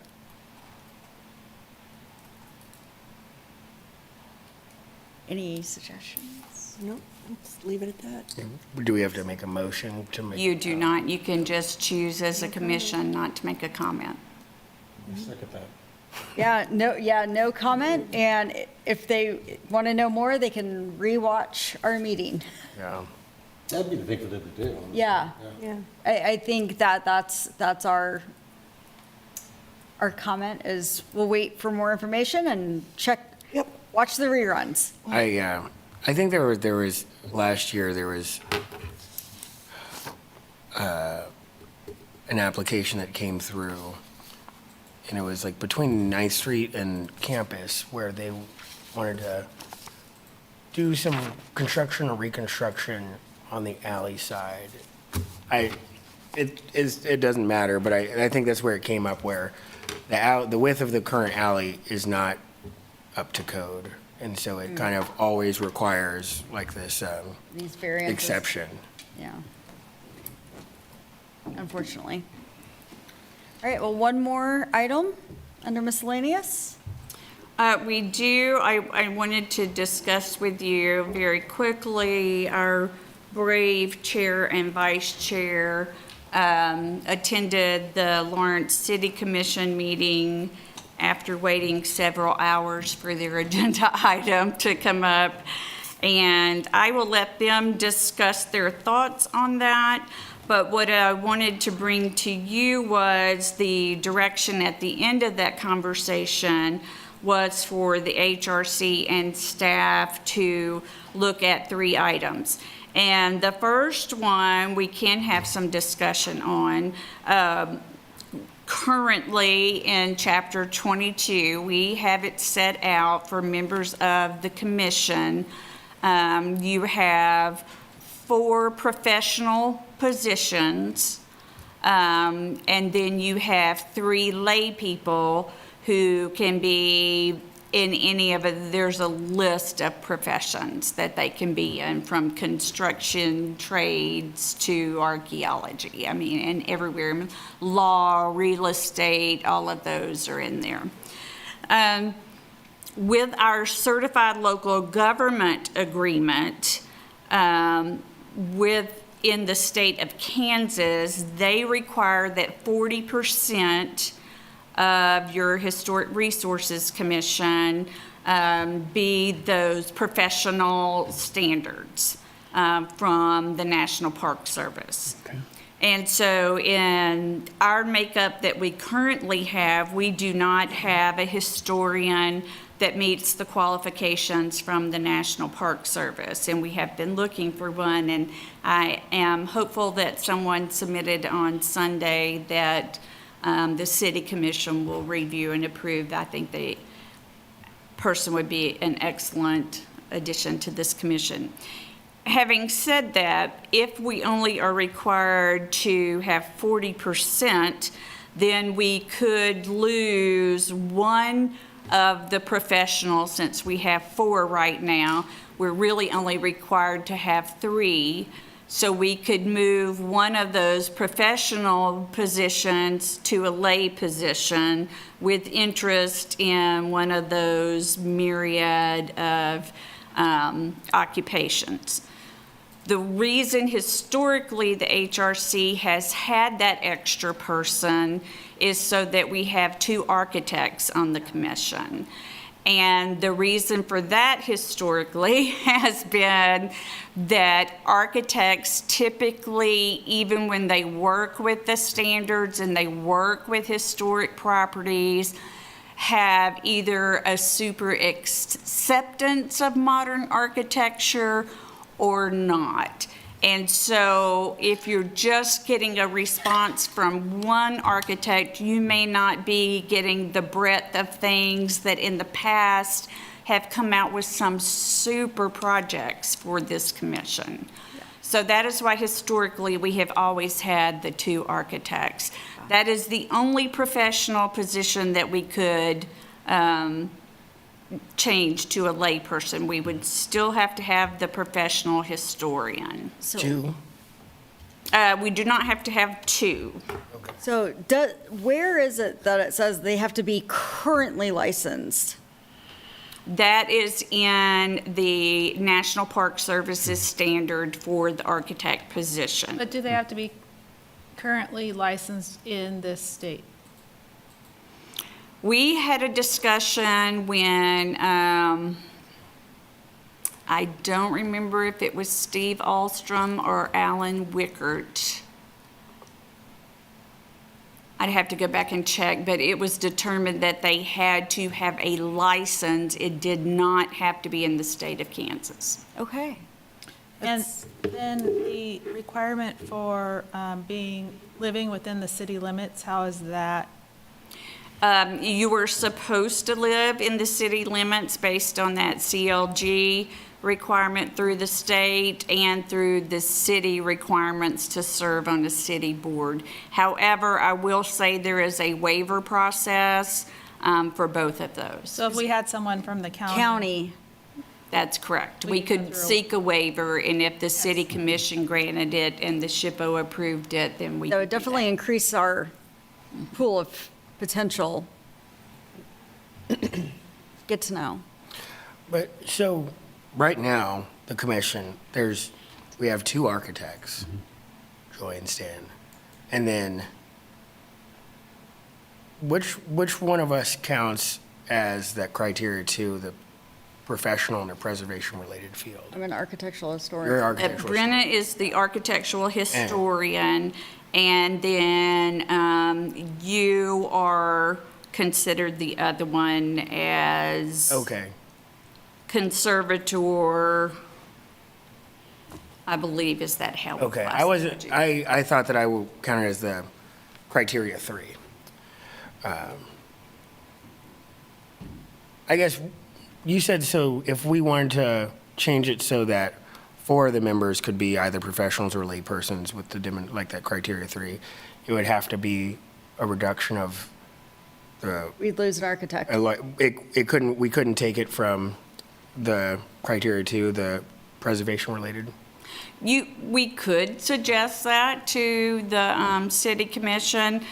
Any suggestions? No, let's leave it at that. Do we have to make a motion to make? You do not, you can just choose as a commission not to make a comment. Second that. No comment. And if they want to know more, they can rewatch our meeting. Yeah. That'd be the thing for them to do. Yeah. Yeah. I think that's our comment is we'll wait for more information and watch the reruns. I think there was last year there was an application that came through, and it was like between 9th Street and Campus where they wanted to do some construction or reconstruction on the alley side. It doesn't matter, but I think that's where it came up, where the width of the current alley is not up to code. And so it kind of always requires like this These variances. exception. Yeah. Unfortunately. All right, well, one more item under miscellaneous. We do, I wanted to discuss with you very quickly, our brave chair and vice chair attended the Lawrence City Commission meeting after waiting several hours for their agenda item to come up. And I will let them discuss their thoughts on that. But what I wanted to bring to you was the direction at the end of that conversation was for the HRC and staff to look at 3 items. And the first one we can have some discussion on. Currently in Chapter 22, we have it set out for members of the commission. You have 4 professional positions, and then you have 3 lay people who can be in any of it. There's a list of professions that they can be in, from construction trades to archaeology. I mean, and everywhere, law, real estate, all of those are in there. With our certified local government agreement, within the state of Kansas, they require that 40% of your Historic Resources Commission be those professional standards from the National Park Service. Okay. And so in our makeup that we currently have, we do not have a historian that meets the qualifications from the National Park Service, and we have been looking for one, and I am hopeful that someone submitted on Sunday that the City Commission will review and approve. I think the person would be an excellent addition to this commission. Having said that, if we only are required to have 40%, then we could lose one of the professionals. Since we have 4 right now, we're really only required to have 3. So we could move one of those professional positions to a lay position with interest in one of those myriad of occupations. The reason historically the HRC has had that extra person is so that we have 2 architects on the commission. And the reason for that historically has been that architects typically, even when they work with the standards and they work with historic properties, have either a super acceptance of modern architecture or not. And so if you're just getting a response from one architect, you may not be getting the breadth of things that in the past have come out with some super projects for this commission. Yeah. So that is why historically we have always had the 2 architects. That is the only professional position that we could change to a lay person. We would still have to have the professional historian. So, 2? We do not have to have 2. Okay. So where is it that it says they have to be currently licensed? That is in the National Park Services standard for the architect position. But do they have to be currently licensed in this state? We had a discussion when, I don't remember if it was Steve Alstrom or Alan Wickert. I'd have to go back and check, but it was determined that they had to have a license. It did not have to be in the state of Kansas. Okay. And then the requirement for living within the city limits, how is that? You were supposed to live in the city limits based on that CLG, requirement through the state and through the city requirements to serve on the city board. However, I will say there is a waiver process for both of those. So if we had someone from the county. County, That's correct. We We can go could through a- seek a waiver, and if the city commission granted it and the SHPO approved it, then we that could would do definitely increase our pool of potential. Get to know. But, so, right now, the commission, we have 2 architects, Joy and Stan. And then, which one of us counts as that criteria 2, the professional and the preservation-related field? I'm an architectural You're an historian. architectural. Brenna is the architectural historian, and then you are considered the other one as Okay. conservator, I believe, is that how we Okay, classify you? I thought that I would count it as the criteria 3. I guess you said, so if we wanted to change it so that 4 of the members could be either professionals or laypersons with like that criteria 3, it would have to be a reduction of the, We'd lose an architect. we couldn't take it from the criteria 2, the preservation-related? We could suggest that to the city commission.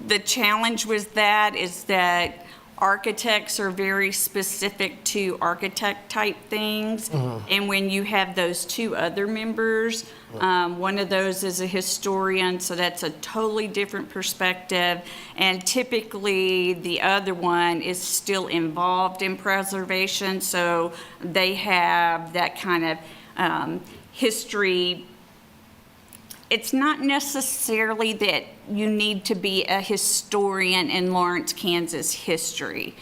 The challenge with that is that architects are very specific to architect-type things. And when you have those 2 other members, one of those is a historian, so that's a totally different perspective. And typically, the other one is still involved in preservation, so they have that kind of history. It's not necessarily that you need to be a historian in Lawrence, Kansas history.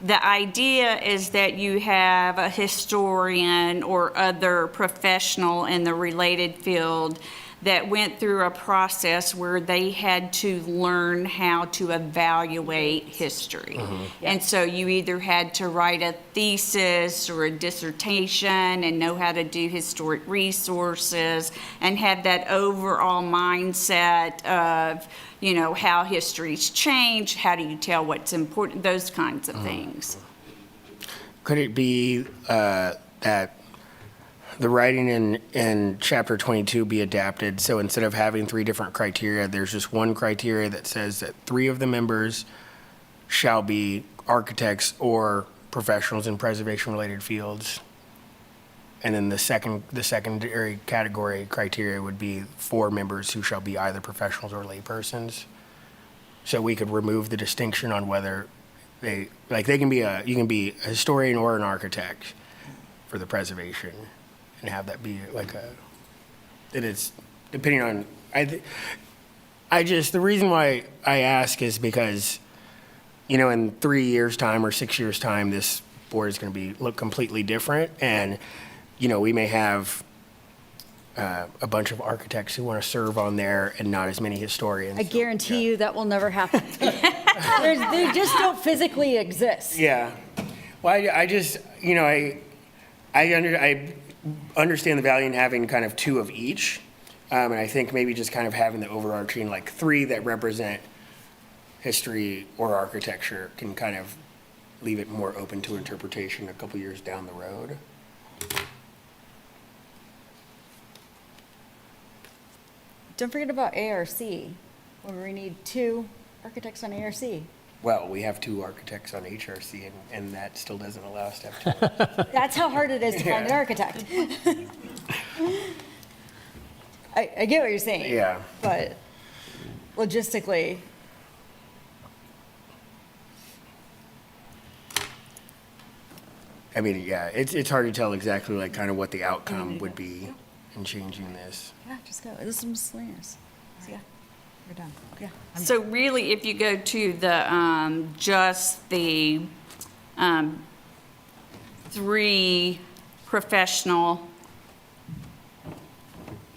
The idea is that you have a historian or other professional in the related field that went through a process where they had to learn how to evaluate history. And so you either had to write a thesis or a dissertation and know how to do historic resources and have that overall mindset of, you know, how history's changed, how do you tell what's important, those kinds of things. Could it be that the writing in chapter 22 be adapted, so instead of having 3 different criteria, there's just one criteria that says that 3 of the members shall be architects or professionals in preservation-related fields? And then the secondary category criteria would be 4 members who shall be either professionals or laypersons? So we could remove the distinction on whether you can be a historian or an architect for the preservation, and have that be like that it's depending on, the reason why I ask is because, you know, in 3 years' time or 6 years' time, this board is going to look completely different, and, you know, we may have a bunch of architects who want to serve on there and not as many historians. I guarantee you that will never happen. They just don't physically exist. Yeah. Well, I just, you know, I understand the value in having kind of 2 of each. And I think maybe just kind of having the overarching, like 3 that represent history or architecture can kind of leave it more open to interpretation a couple years down the road. Don't forget about ARC, where we need 2 architects on ARC. Well, we have 2 architects on HRC, and that still doesn't allow us to have 2. That's how hard it is to find an architect. I get what you're saying. Yeah. But logistically, I mean, yeah, it's hard to tell exactly like kind of what the outcome would be in changing this. yeah, just go. This is miscellaneous. So, yeah, we're done. Yeah. So really, if you go to the, just the 3 professional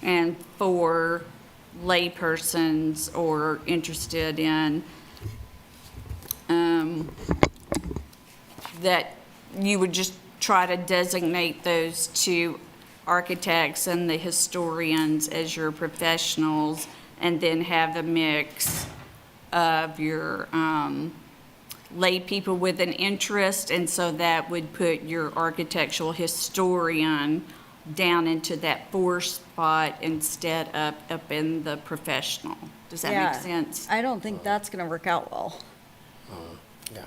and 4 laypersons or interested in, that you would just try to designate those two architects and the historians as your professionals, and then have a mix of your lay people with an interest, and so that would put your architectural historian down into that fourth spot instead of up in the professional. Does that Yeah. make sense? I don't think that's going to work out well. Yeah.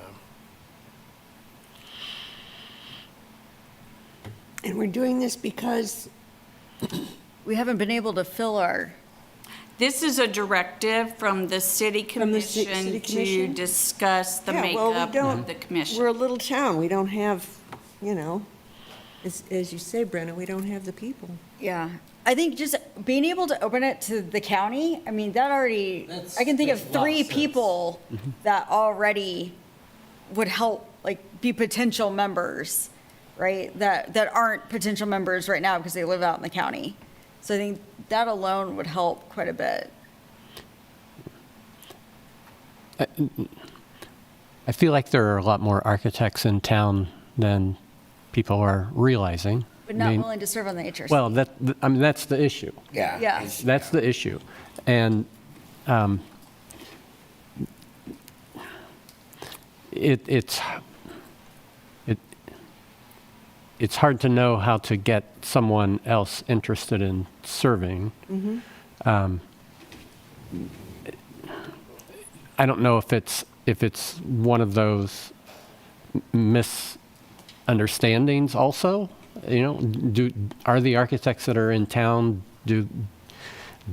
And we're doing this because We haven't been able to fill our, This is a directive from the city From the city commission to commission? discuss the Yeah, well, we makeup don't- of the commission. we're a little town. We don't have, as you say, Brenna, we don't have the people. yeah. I think just being able to open it to the county, I mean, that already, I can think of makes a lot of 3 sense. people that already would help, like, be potential members, right? That aren't potential members right now because they live out in the county. So I think that alone would help quite a bit. I feel like there are a lot more architects in town than people are realizing. But I not mean, willing to serve on the HRC. well, I mean, that's the issue. Yeah. Yeah. it's- That's the issue. And it's hard to know how to get someone else interested in serving. I don't know if it's one of those misunderstandings also. Are the architects that are in town, do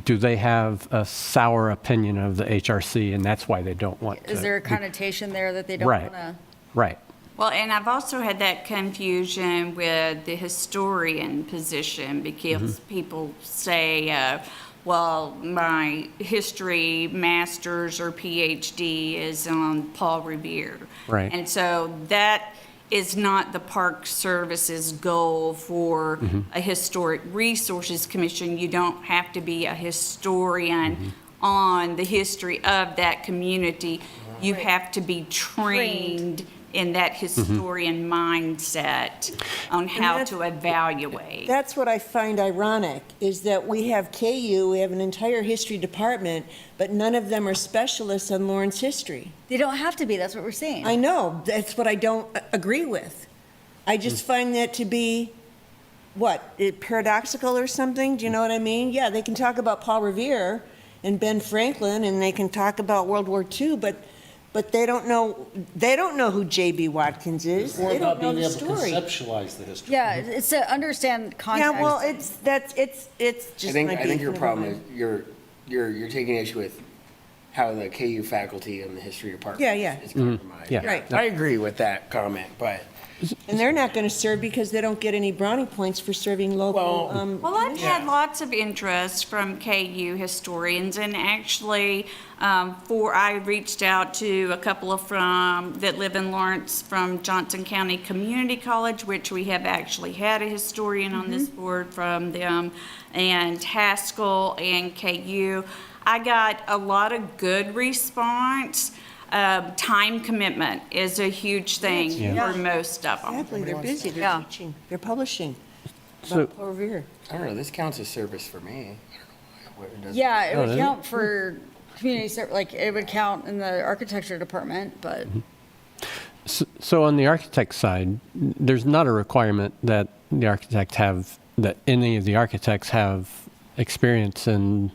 they have a sour opinion of the HRC, and that's why they don't want to? Is there a connotation there that they don't Right. want to? Right. Well, and I've also had that confusion with the historian position, because people say, well, my history master's or PhD is on Paul Revere. Right. And so that is not the Park Service's goal for a Historic Resources Commission. You don't have to be a historian on the history of that community. You have to be trained in that historian mindset on how that's- to evaluate. That's what I find ironic, is that we have KU, we have an entire history department, but none of them are specialists on Lawrence history. They don't have to be, that's what we're saying. I know, that's what I don't agree with. I just find that to be, paradoxical or something? Do you know what I mean? Yeah, they can talk about Paul Revere and Ben Franklin, and they can talk about World War II, but they don't know who J.B. Watkins is. More They about don't know being the able to story. conceptualize the history. Yeah, it's to understand context. Yeah, well, it's just my I think your beef. problem is you're taking issue with how the KU faculty and the history department Yeah. is compromised. Yeah. Right. I agree with that comment, but And they're not going to serve because they don't get any brownie points for serving local. Well, I've had lots of interest from KU historians, and actually, I reached out to a couple of that live in Lawrence from Johnson County Community College, which we have actually had a historian on this board from them, and Haskell and KU. I got a lot of good response. Time commitment is a huge thing for most of them. Exactly, they're busy, they're Yeah. teaching, they're publishing. So- About Paul Revere. I don't know, this counts as service for me. I don't know what it does. Yeah, it Oh, would does it? count for community, like, it would count in the architecture department, but So on the architect side, there's not a requirement that that any of the architects have experience in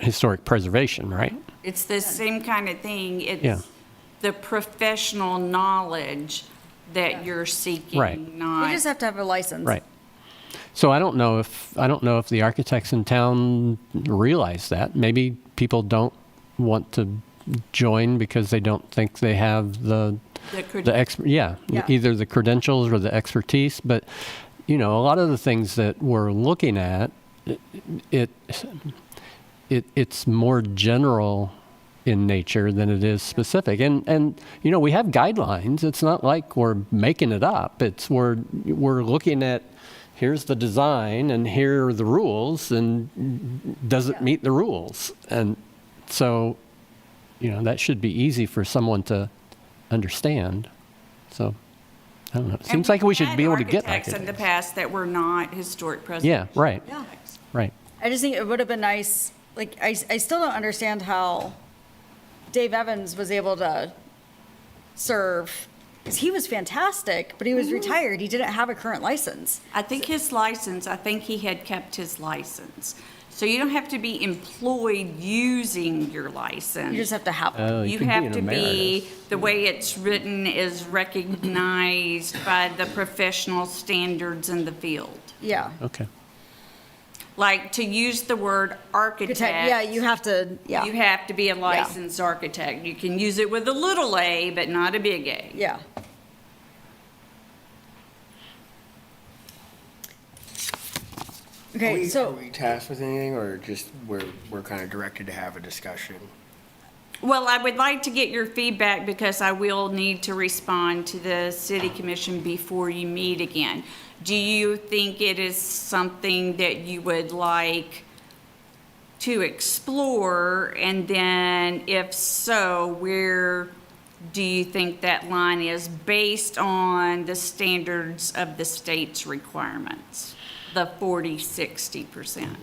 historic preservation, right? It's the same kind of thing. Yeah. It's the professional knowledge that you're seeking, Right. they not. just have to have a license. Right. So I don't know if the architects in town realize that. Maybe people don't want to join because they don't think they have The Yeah. either the credentials or the expertise. But a lot of the things that we're looking at, it's more general in nature than it is specific. And we have guidelines. It's not like we're making it up. We're looking at, here's the design and here are the rules, and does it meet the rules? And so, that should be easy for someone to understand. So, I don't know. It And seems like we should had be able to get architects in the architects. past that were not historic preservation. Yeah, right, Yeah. right. I just think it would have been nice, like, I still don't understand how Dave Evans was able to serve, because he was fantastic, but he was retired. He didn't have a current license. I think he had kept his license. So you don't have to be employed using your license. You just have to have one. Oh, You could be have an to be, emeritus. the way it's written is recognized by the professional standards in the field. Yeah. Okay. Like, to use the word architect. Yeah, you have to, yeah. You have to be a licensed architect. You can use it with a little a, but not a big A. Yeah. Okay, Are so, we tasked with anything, or just we're kind of directed to have a discussion? Well, I would like to get your feedback because I will need to respond to the city commission before you meet again. Do you think it is something that you would like to explore? And then if so, where do you think that line is based on the standards of the state's requirements? The 40-60%.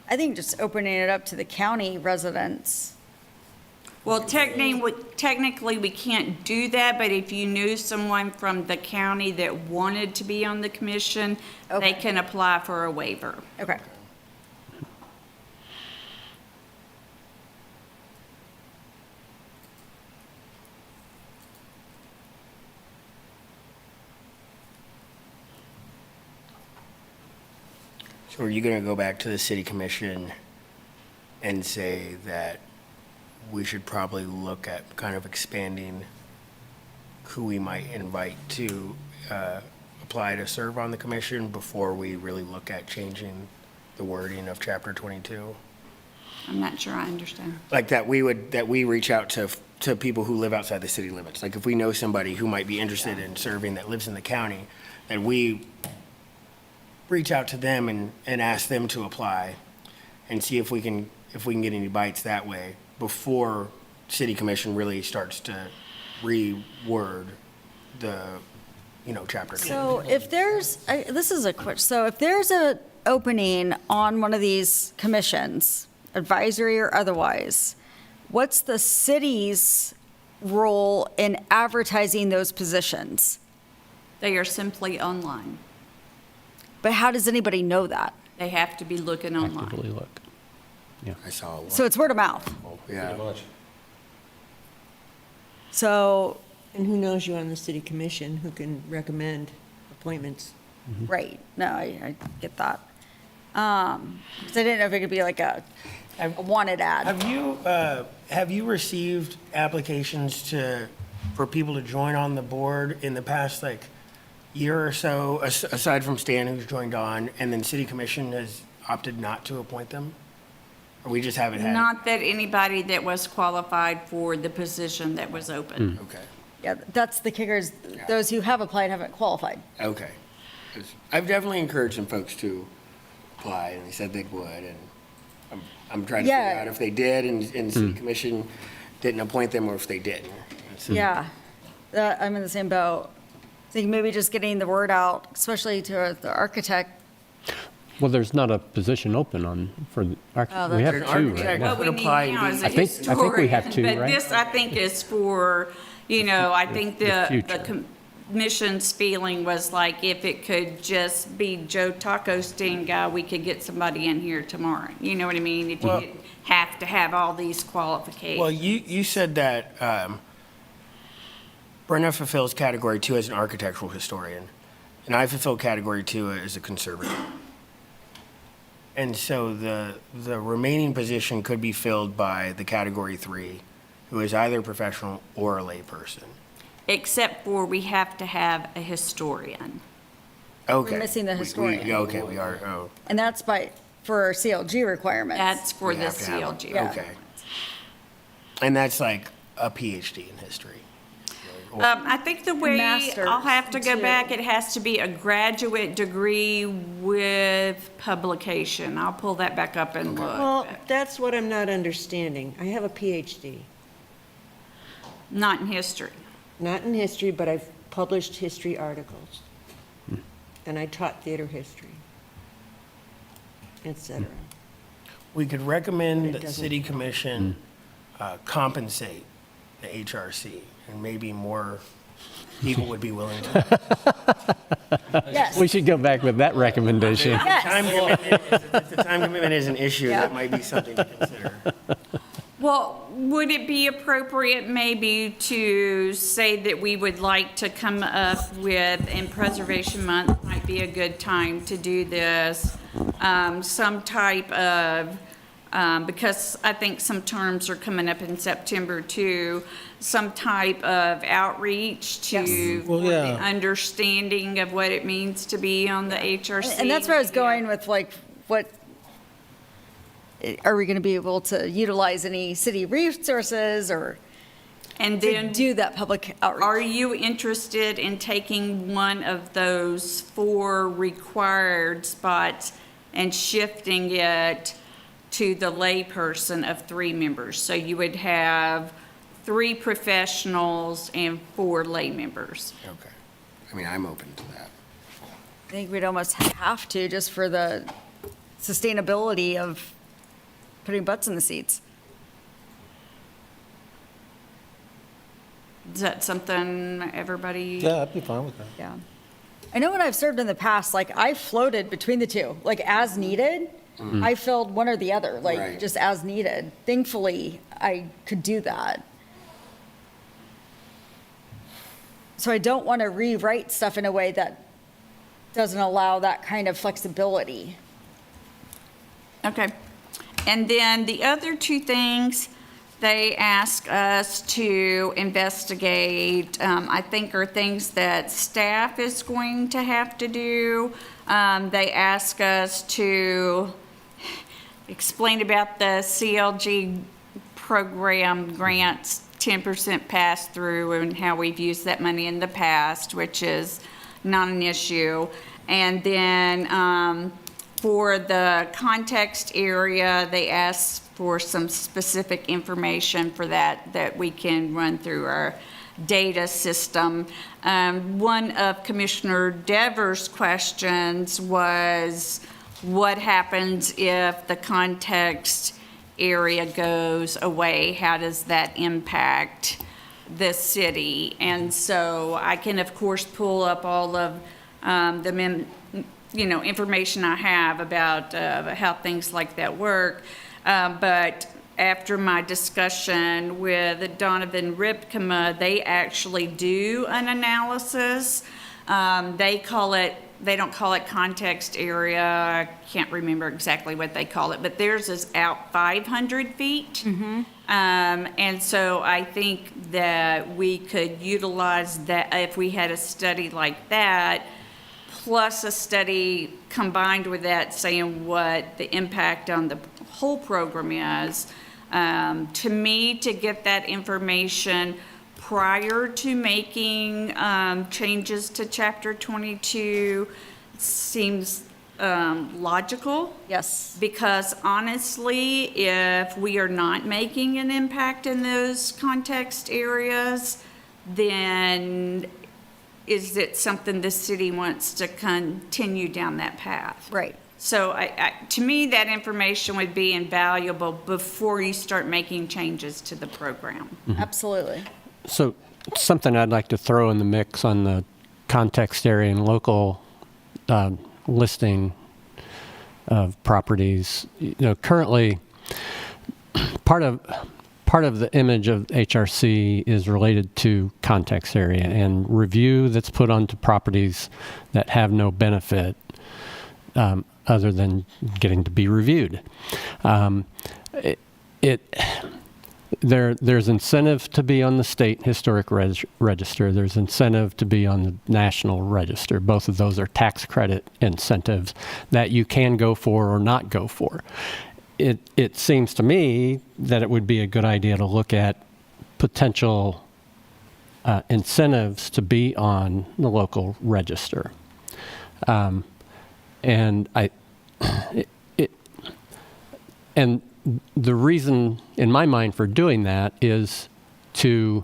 I think just opening it up to the county residents. Well, technically, we can't do that, but if you knew someone from the county that wanted to be on the commission, they Okay. can apply for a waiver. Okay. So are you going to go back to the city commission and say that we should probably look at kind of expanding who we might invite to apply to serve on the commission before we really look at changing the wording of Chapter 22? I'm not sure I understand. Like that we reach out to people who live outside the city limits. Like if we know somebody who might be interested in serving that lives in the county, that we reach out to them and ask them to apply and see if we can get any bites that way before city commission really starts to reword the, chapter. So if there's, this is a quick, so if there's a opening on one of these commissions, advisory or otherwise, what's the city's role in advertising those positions? They are simply online. But how does anybody know that? They have to be looking online. Actively look. I saw one. So it's word of mouth. Yeah. Pretty much. So, And who knows you on the city commission who can recommend appointments? right, no, I get that. 'Cause I didn't know if it could be like a wanted ad. Have you received applications for people to join on the board in the past, year or so, aside from Stan, who's joined on, and then city commission has opted not to appoint them? Or we just haven't had? Not that anybody that was qualified for the position that was open. Okay, Yeah, that's the kicker is those who have applied haven't qualified. okay. 'Cause I've definitely encouraged some folks to apply, and they said they would, and I'm trying to figure Yeah. out if they did, and city commission didn't appoint them, or if they didn't. Yeah, I'm in the same boat. I think maybe just getting the word out, especially to the architect. Well, there's not a position open for the architect. We have An two right architect now. What we would need apply now and is be- a I think we have historian, two, but right? this, I think, is for, I think The the future. commission's feeling was like, if it could just be Joe Taco Stand guy, we could get somebody in here tomorrow. You know what I mean? If you Well- didn't have to have all these qualifications. Well, you said that Brenna fulfills Category 2 as an architectural historian, and I fulfill Category 2 as a conservator. And so the remaining position could be filled by the Category 3, who is either a professional or a layperson. Except for we have to have a historian. Okay. missing the historian. Okay, we are, oh, And that's for CLG requirements. That's for We the have to have one. CLG. Yeah. okay. And that's like a PhD in history, I think the way, Masters, I'll have to go too. back, it has to be a graduate degree with publication. I'll pull that back up and look. Well, that's what I'm not understanding. I have a PhD, Not in history. not in history, but I've published history articles. And I taught theater history, et cetera. We could recommend But it that doesn't- city commission compensate the HRC, and maybe more people would be willing to. Yes. We should go back with that recommendation. If the time commitment is an issue, that might be something to consider. Well, would it be appropriate maybe to say that we would like to come up with, in Preservation Month might be a good time to do this, some type of, because I think some terms are coming up in September too, some type of outreach to, Well, for the yeah. understanding of what it means to be on the HRC. And that's where I was going with like, what, are we going to be able to utilize any city resources or And to then. do that public Are outreach? you interested in taking one of those 4 required spots and shifting it to the layperson of 3 members? So you would have 3 professionals and 4 lay members. Okay. I mean, I'm open to that. I think we'd almost have to, just for the sustainability of putting butts in the seats. Is that something everybody? Yeah, I'd be fine with that. Yeah. I know when I've served in the past, like I floated between the two, like as needed. I filled one or the other, like Right. just as needed. Thankfully, I could do that. So I don't want to rewrite stuff in a way that doesn't allow that kind of flexibility. Okay. And then the other 2 things they ask us to investigate, I think are things that staff is going to have to do. They ask us to explain about the CLG program grants, 10% pass-through, and how we've used that money in the past, which is not an issue. And then for the context area, they ask for some specific information for that we can run through our data system. One of Commissioner Devers' questions was, what happens if the context area goes away? How does that impact the city? And so I can, of course, pull up all of information I have about how things like that work. But after my discussion with Donovan Ripkema, they actually do an analysis. They don't call it context area. I can't remember exactly what they call it, but theirs is out 500 feet. And so I think that we could utilize that if we had a study like that, plus a study combined with that saying what the impact on the whole program is. To me, to get that information prior to making changes to Chapter 22 seems logical. Yes. Because honestly, if we are not making an impact in those context areas, then is it something the city wants to continue down that path? Right. So to me, that information would be invaluable before you start making changes to the program. Absolutely. So something I'd like to throw in the mix on the context area and local listing of properties. Currently, part of the image of HRC is related to context area and review that's put onto properties that have no benefit other than getting to be reviewed. There's incentive to be on the state historic register. There's incentive to be on the national register. Both of those are tax credit incentives that you can go for or not go for. It seems to me that it would be a good idea to look at potential incentives to be on the local register. And and the reason in my mind for doing that is to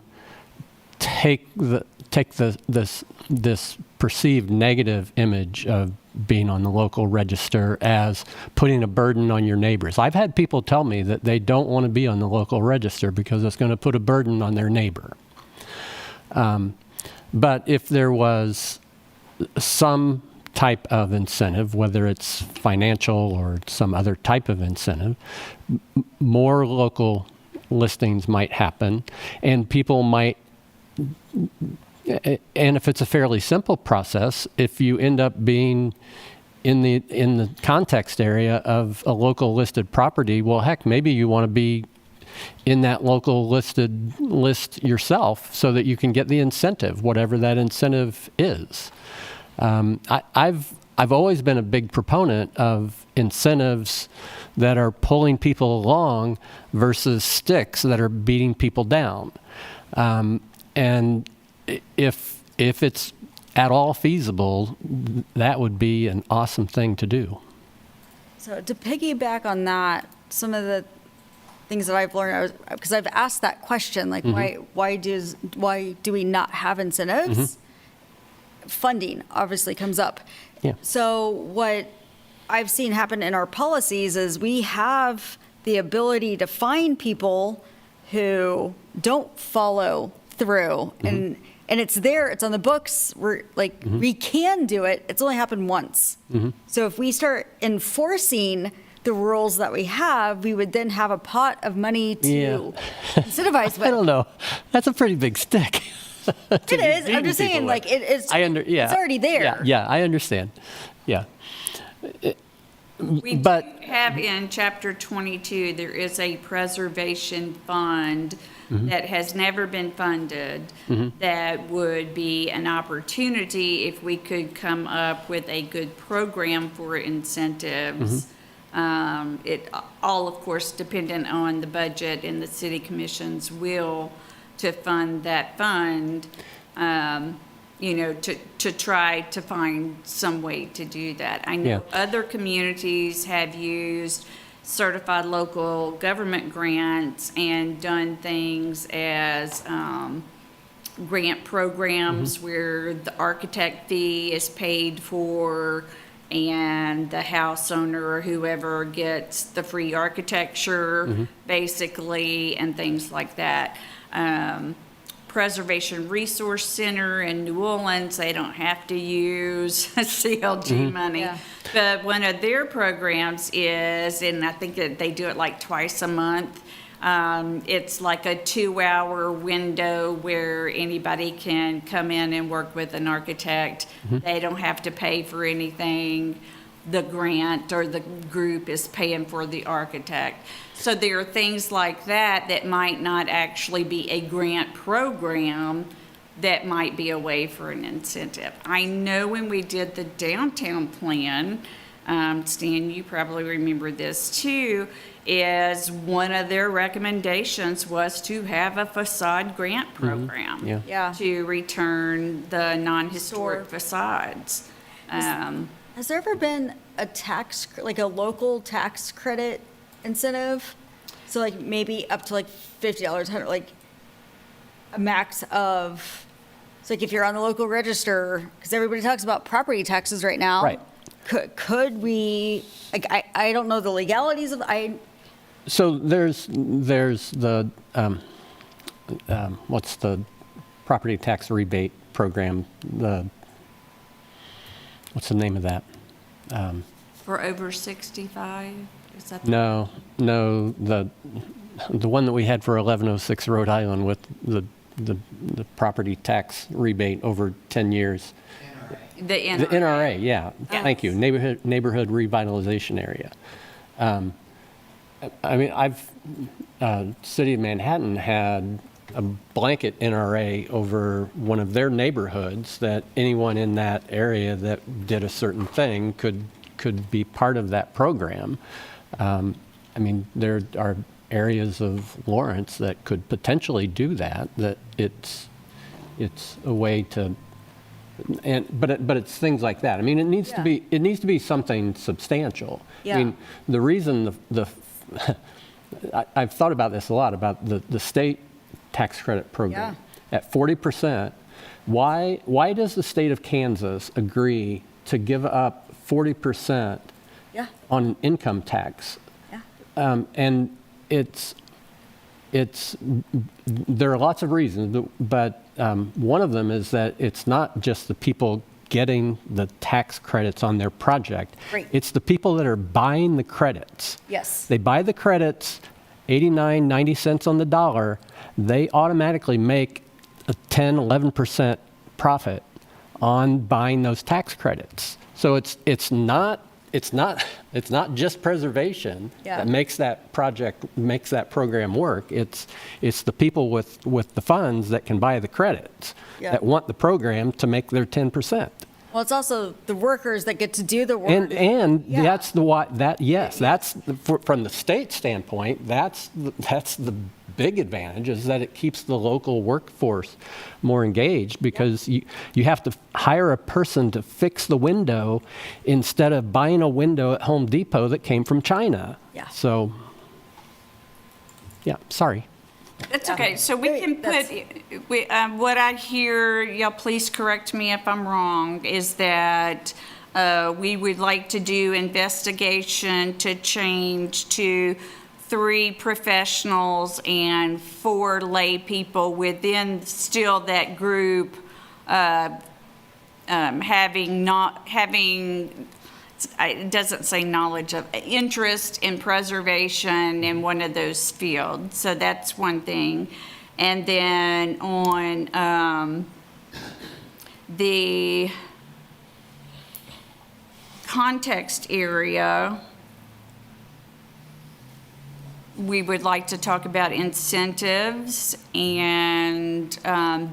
take this perceived negative image of being on the local register as putting a burden on your neighbors. I've had people tell me that they don't want to be on the local register because it's going to put a burden on their neighbor. But if there was some type of incentive, whether it's financial or some other type of incentive, more local listings might happen, and people might, and if it's a fairly simple process, if you end up being in the context area of a local listed property, well, heck, maybe you want to be in that local listed list yourself so that you can get the incentive, whatever that incentive is. I've always been a big proponent of incentives that are pulling people along versus sticks that are beating people down. And if it's at all feasible, that would be an awesome thing to do. So to piggyback on that, some of the things that I've learned, because I've asked that question, like why do we not have incentives? Funding obviously comes up. Yeah. So what I've seen happen in our policies is we have the ability to find people who don't follow through, and it's there, it's on the books. We're like, we can do it. It's only happened once. So if we start enforcing the rules that we have, we would then have a pot of money to incentivize with. I don't know. That's a pretty big stick. It is. I'm just saying, like, it's already there. Yeah, I understand. Yeah. We do have in Chapter 22, there is a preservation fund that has never been funded that would be an opportunity if we could come up with a good program for incentives. It all, of course, dependent on the budget and the city commission's will to fund that fund, to try to find some way to do that. I know other communities have used certified local government grants and done things as grant programs where the architect fee is paid for and the house owner or whoever gets the free architecture, basically, and things like that. Preservation Resource Center in New Orleans, they don't have to use CLG money. But one of their programs is, and I think that they do it like twice a month, it's like a 2-hour window where anybody can come in and work with an architect. They don't have to pay for anything. The grant or the group is paying for the architect. So there are things like that that might not actually be a grant program that might be a way for an incentive. I know when we did the downtown plan, Stan, you probably remember this too, is one of their recommendations was to have a facade grant program to return the non-historic facades. Has there ever been a like a local tax credit incentive? So like maybe up to like $50, like a max of, so like if you're on the local register, because everybody talks about property taxes right now. Right. Could we, like, I don't know the legalities of, So there's the, what's the property tax rebate program? What's the name of that? For over 65? Is that No, the one that we had for 1106 Rhode Island with the property tax rebate over 10 years. The NRA. The NRA, yeah. Thank you. Neighborhood Revitalization Area. I mean, City of Manhattan had a blanket NRA over one of their neighborhoods that anyone in that area that did a certain thing could be part of that program. I mean, there are areas of Lawrence that could potentially do that, it's a way to, but it's things like that. I mean, it needs to be something substantial. Yeah. I mean, the reason I've thought about this a lot, about the state tax credit program. At 40%, why does the state of Kansas agree to give up 40% on income tax? And there are lots of reasons, but one of them is that it's not just the people getting the tax credits on their project. Right. It's the people that are buying the credits. Yes. They buy the credits 89, 90 cents on the dollar. They automatically make a 10, 11% profit on buying those tax credits. So it's not just preservation that makes that program work. It's the people with the funds that can buy the credits that want the program to make their 10%. Well, it's also the workers that get to do the work. And that's from the state standpoint, that's the big advantage, is that it keeps the local workforce more engaged, because you have to hire a person to fix the window instead of buying a window at Home Depot that came from China. Yeah. So, sorry. That's okay. So we can put, what I hear, y'all please correct me if I'm wrong, is that we would like to do investigation to change to 3 professionals and 4 lay people within still that group, having it doesn't say knowledge of, interest in preservation in one of those fields. So that's one thing. And then on the context area, we would like to talk about incentives and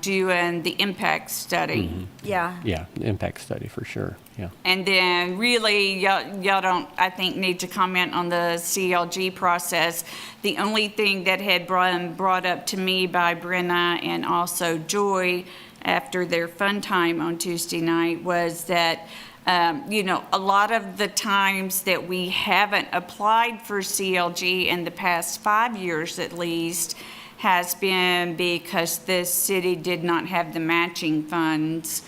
doing the impact study. Mm-hmm. Yeah. Impact study for sure. Yeah. And then really, y'all don't, I think, need to comment on the CLG process. The only thing that had brought up to me by Brenna and also Joy after their fun time on Tuesday night was that a lot of the times that we haven't applied for CLG in the past 5 years at least has been because the city did not have the matching funds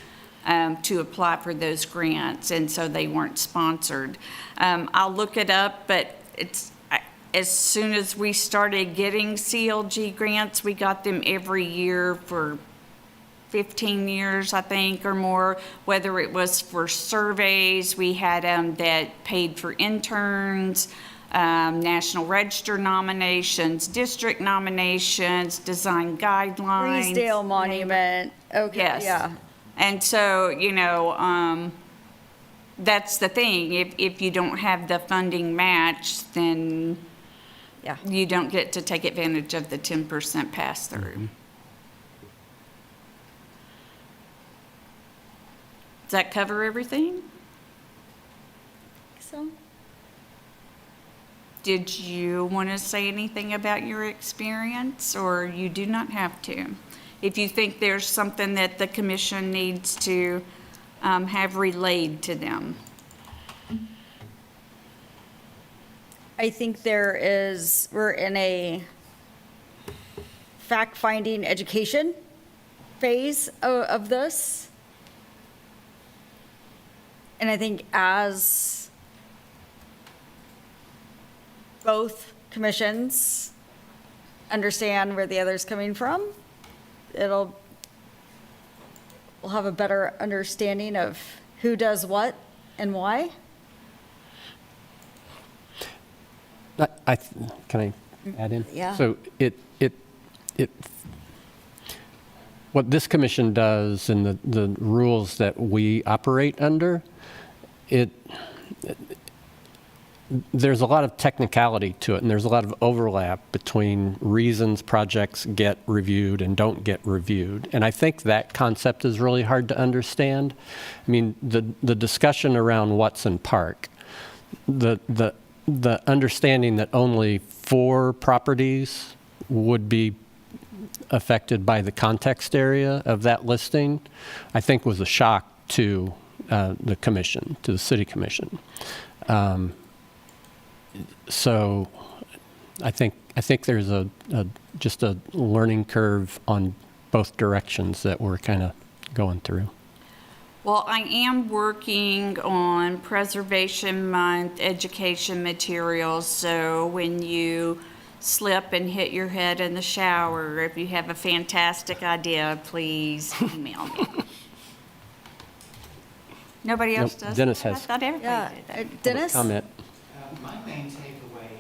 to apply for those grants, and so they weren't sponsored. I'll look it up, but as soon as we started getting CLG grants, we got them every year for 15 years, I think, or more, whether it was for surveys. We had that paid for interns, National Register nominations, district nominations, design guidelines. Freesdale Monument. Okay, Yes. yeah. And so, that's the thing. If you don't have the funding match, then you don't get to take advantage of the 10% pass-through. Mm-hmm. Does that cover everything? So, Did you want to say anything about your experience, or you do not have to? If you think there's something that the commission needs to have relayed to them. I think we're in a fact-finding education phase of this. And I think as both commissions understand where the other's coming from, we'll have a better understanding of who does what and why. Can I add in? Yeah. So what this commission does and the rules that we operate under, there's a lot of technicality to it, and there's a lot of overlap between reasons projects get reviewed and don't get reviewed. And I think that concept is really hard to understand. I mean, the discussion around Watson Park, the understanding that only 4 properties would be affected by the context area of that listing, I think was a shock to the commission, to the city commission. So I think there's just a learning curve on both directions that we're kind of going through. Well, I am working on Preservation Month education materials, so when you slip and hit your head in the shower, if you have a fantastic idea, please email me. Nobody else Nope, does? Dennis that? has- I thought everybody Yeah, did that. Dennis? Comment. My main takeaway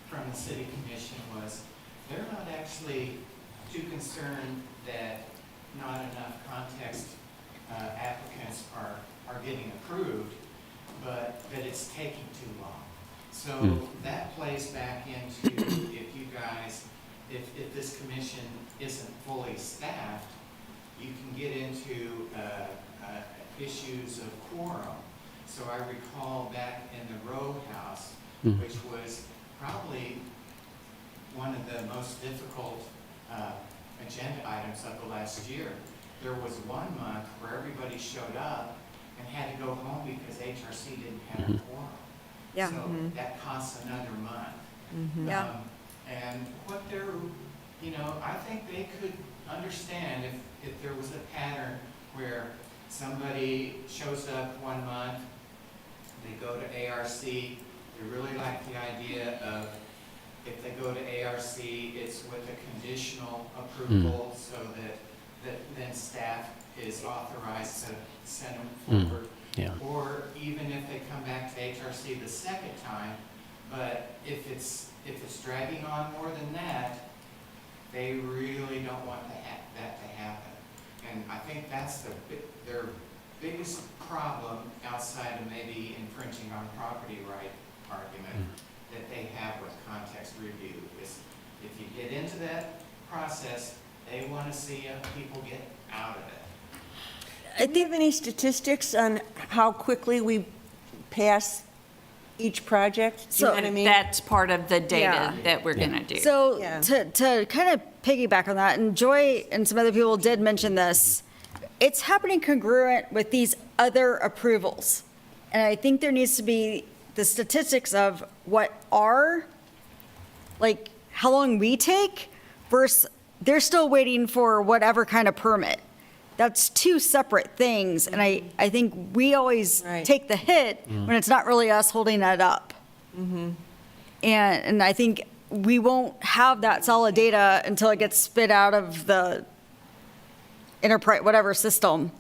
from the city commission was they're not actually too concerned that not enough context applicants are getting approved, but that it's taking too long. So that plays back into if you guys, if this commission isn't fully staffed, you can get into issues of quorum. So I recall back in the row house, which was probably one of the most difficult agenda items of the last year. There was 1 month where everybody showed up and had to go home because HRC didn't have a quorum. Yeah. So that costs another month. Yeah. And what they're, I think they could understand if there was a pattern where somebody shows up 1 month, they go to ARC, they really like the idea of if they go to ARC, it's with a conditional approval so that then staff is authorized to send them forward. Yeah. Or even if they come back to HRC the second time, but if it's dragging on more than that, they really don't want that to happen. And I think that's their biggest problem outside of maybe infringing on property right argument that they have with context review is if you get into that process, they want to see people get out of it. Do you have any statistics on how quickly we pass each project? Do you know what I mean? That's part of the data Yeah. that we're gonna do. So Yeah. to kind of piggyback on that, and Joy and some other people did mention this, it's happening congruent with these other approvals. And I think there needs to be the statistics of what how long we take versus they're still waiting for whatever kind of permit. That's two separate things, and I think we always Right. take the hit when it's not really us holding it up. And I think we won't have that solid data until it gets spit out of the enterprise, whatever system.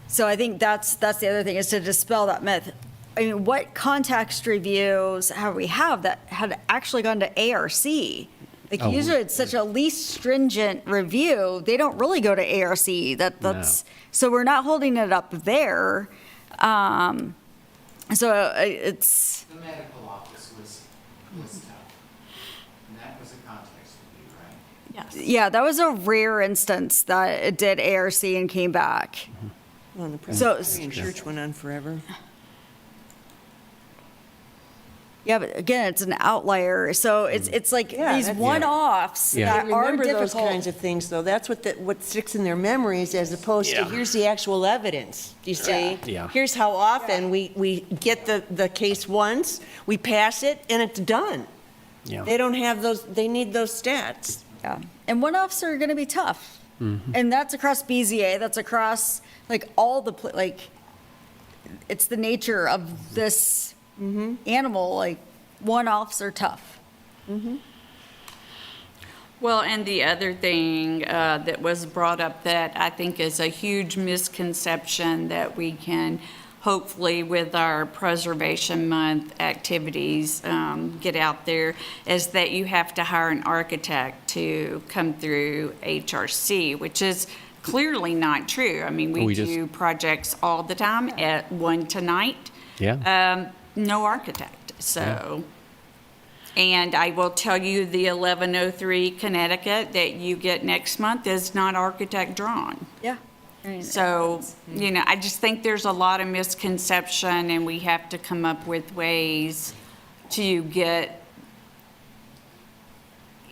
So I think that's the other thing, is to dispel that myth. I mean, what context reviews have we that had actually gone to ARC? Like usually it's such a least stringent review, they don't really go to ARC. That's so we're not holding it up there. So it's. The medical office was tough, and that was a context review, right? Yes. Yeah, that was a rare instance that it did ARC and came back. Well, the So- Presbyterian Church went on forever. Yeah, but again, it's an outlier. So it's like Yeah, these that's- one-offs Yeah. that They are remember those difficult. kinds of things, though. That's what sticks in their memories, as opposed to, here's the actual evidence. Do you see? Yeah. Here's how often we get the case once, we pass it, and it's done. Yeah. They don't have those, they need those stats. Yeah, and one-offs are going to be tough. And that's across BZA, that's across all the, it's the nature of this animal, one-offs are tough. Well, and the other thing that was brought up that I think is a huge misconception that we can hopefully with our Preservation Month activities get out there is that you have to hire an architect to come through HRC, which is clearly not true. I mean, we do projects all the time at one tonight. Yeah. No architect, so. And I will tell you, the 1103 Connecticut that you get next month is not architect drawn. Yeah. So, I just think there's a lot of misconception, and we have to come up with ways to get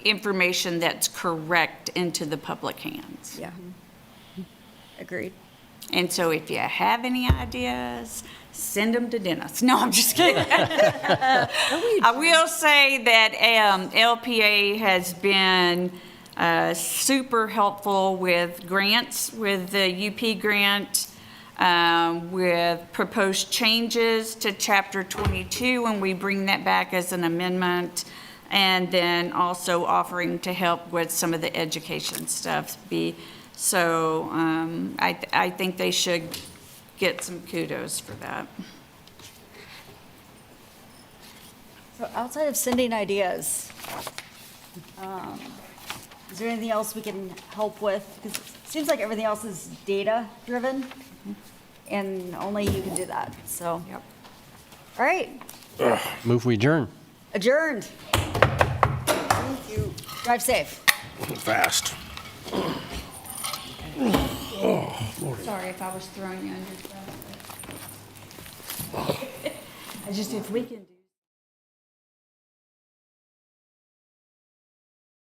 information that's correct into the public hands. Yeah. Agreed. And so if you have any ideas, send them to Dennis. No, I'm just kidding. I will say that LPA has been super helpful with grants, with the UP grant, with proposed changes to Chapter 22, and we bring that back as an amendment, and then also offering to help with some of the education stuff. So I think they should get some kudos for that. So outside of sending ideas, is there anything else we can help with? Because it seems like everything else is data-driven, and only you can do that, so. Yep. All right, Move we adjourn. adjourned. Thank you. Drive safe. Fast. Sorry if I was throwing you under the bus. I just, if we can do.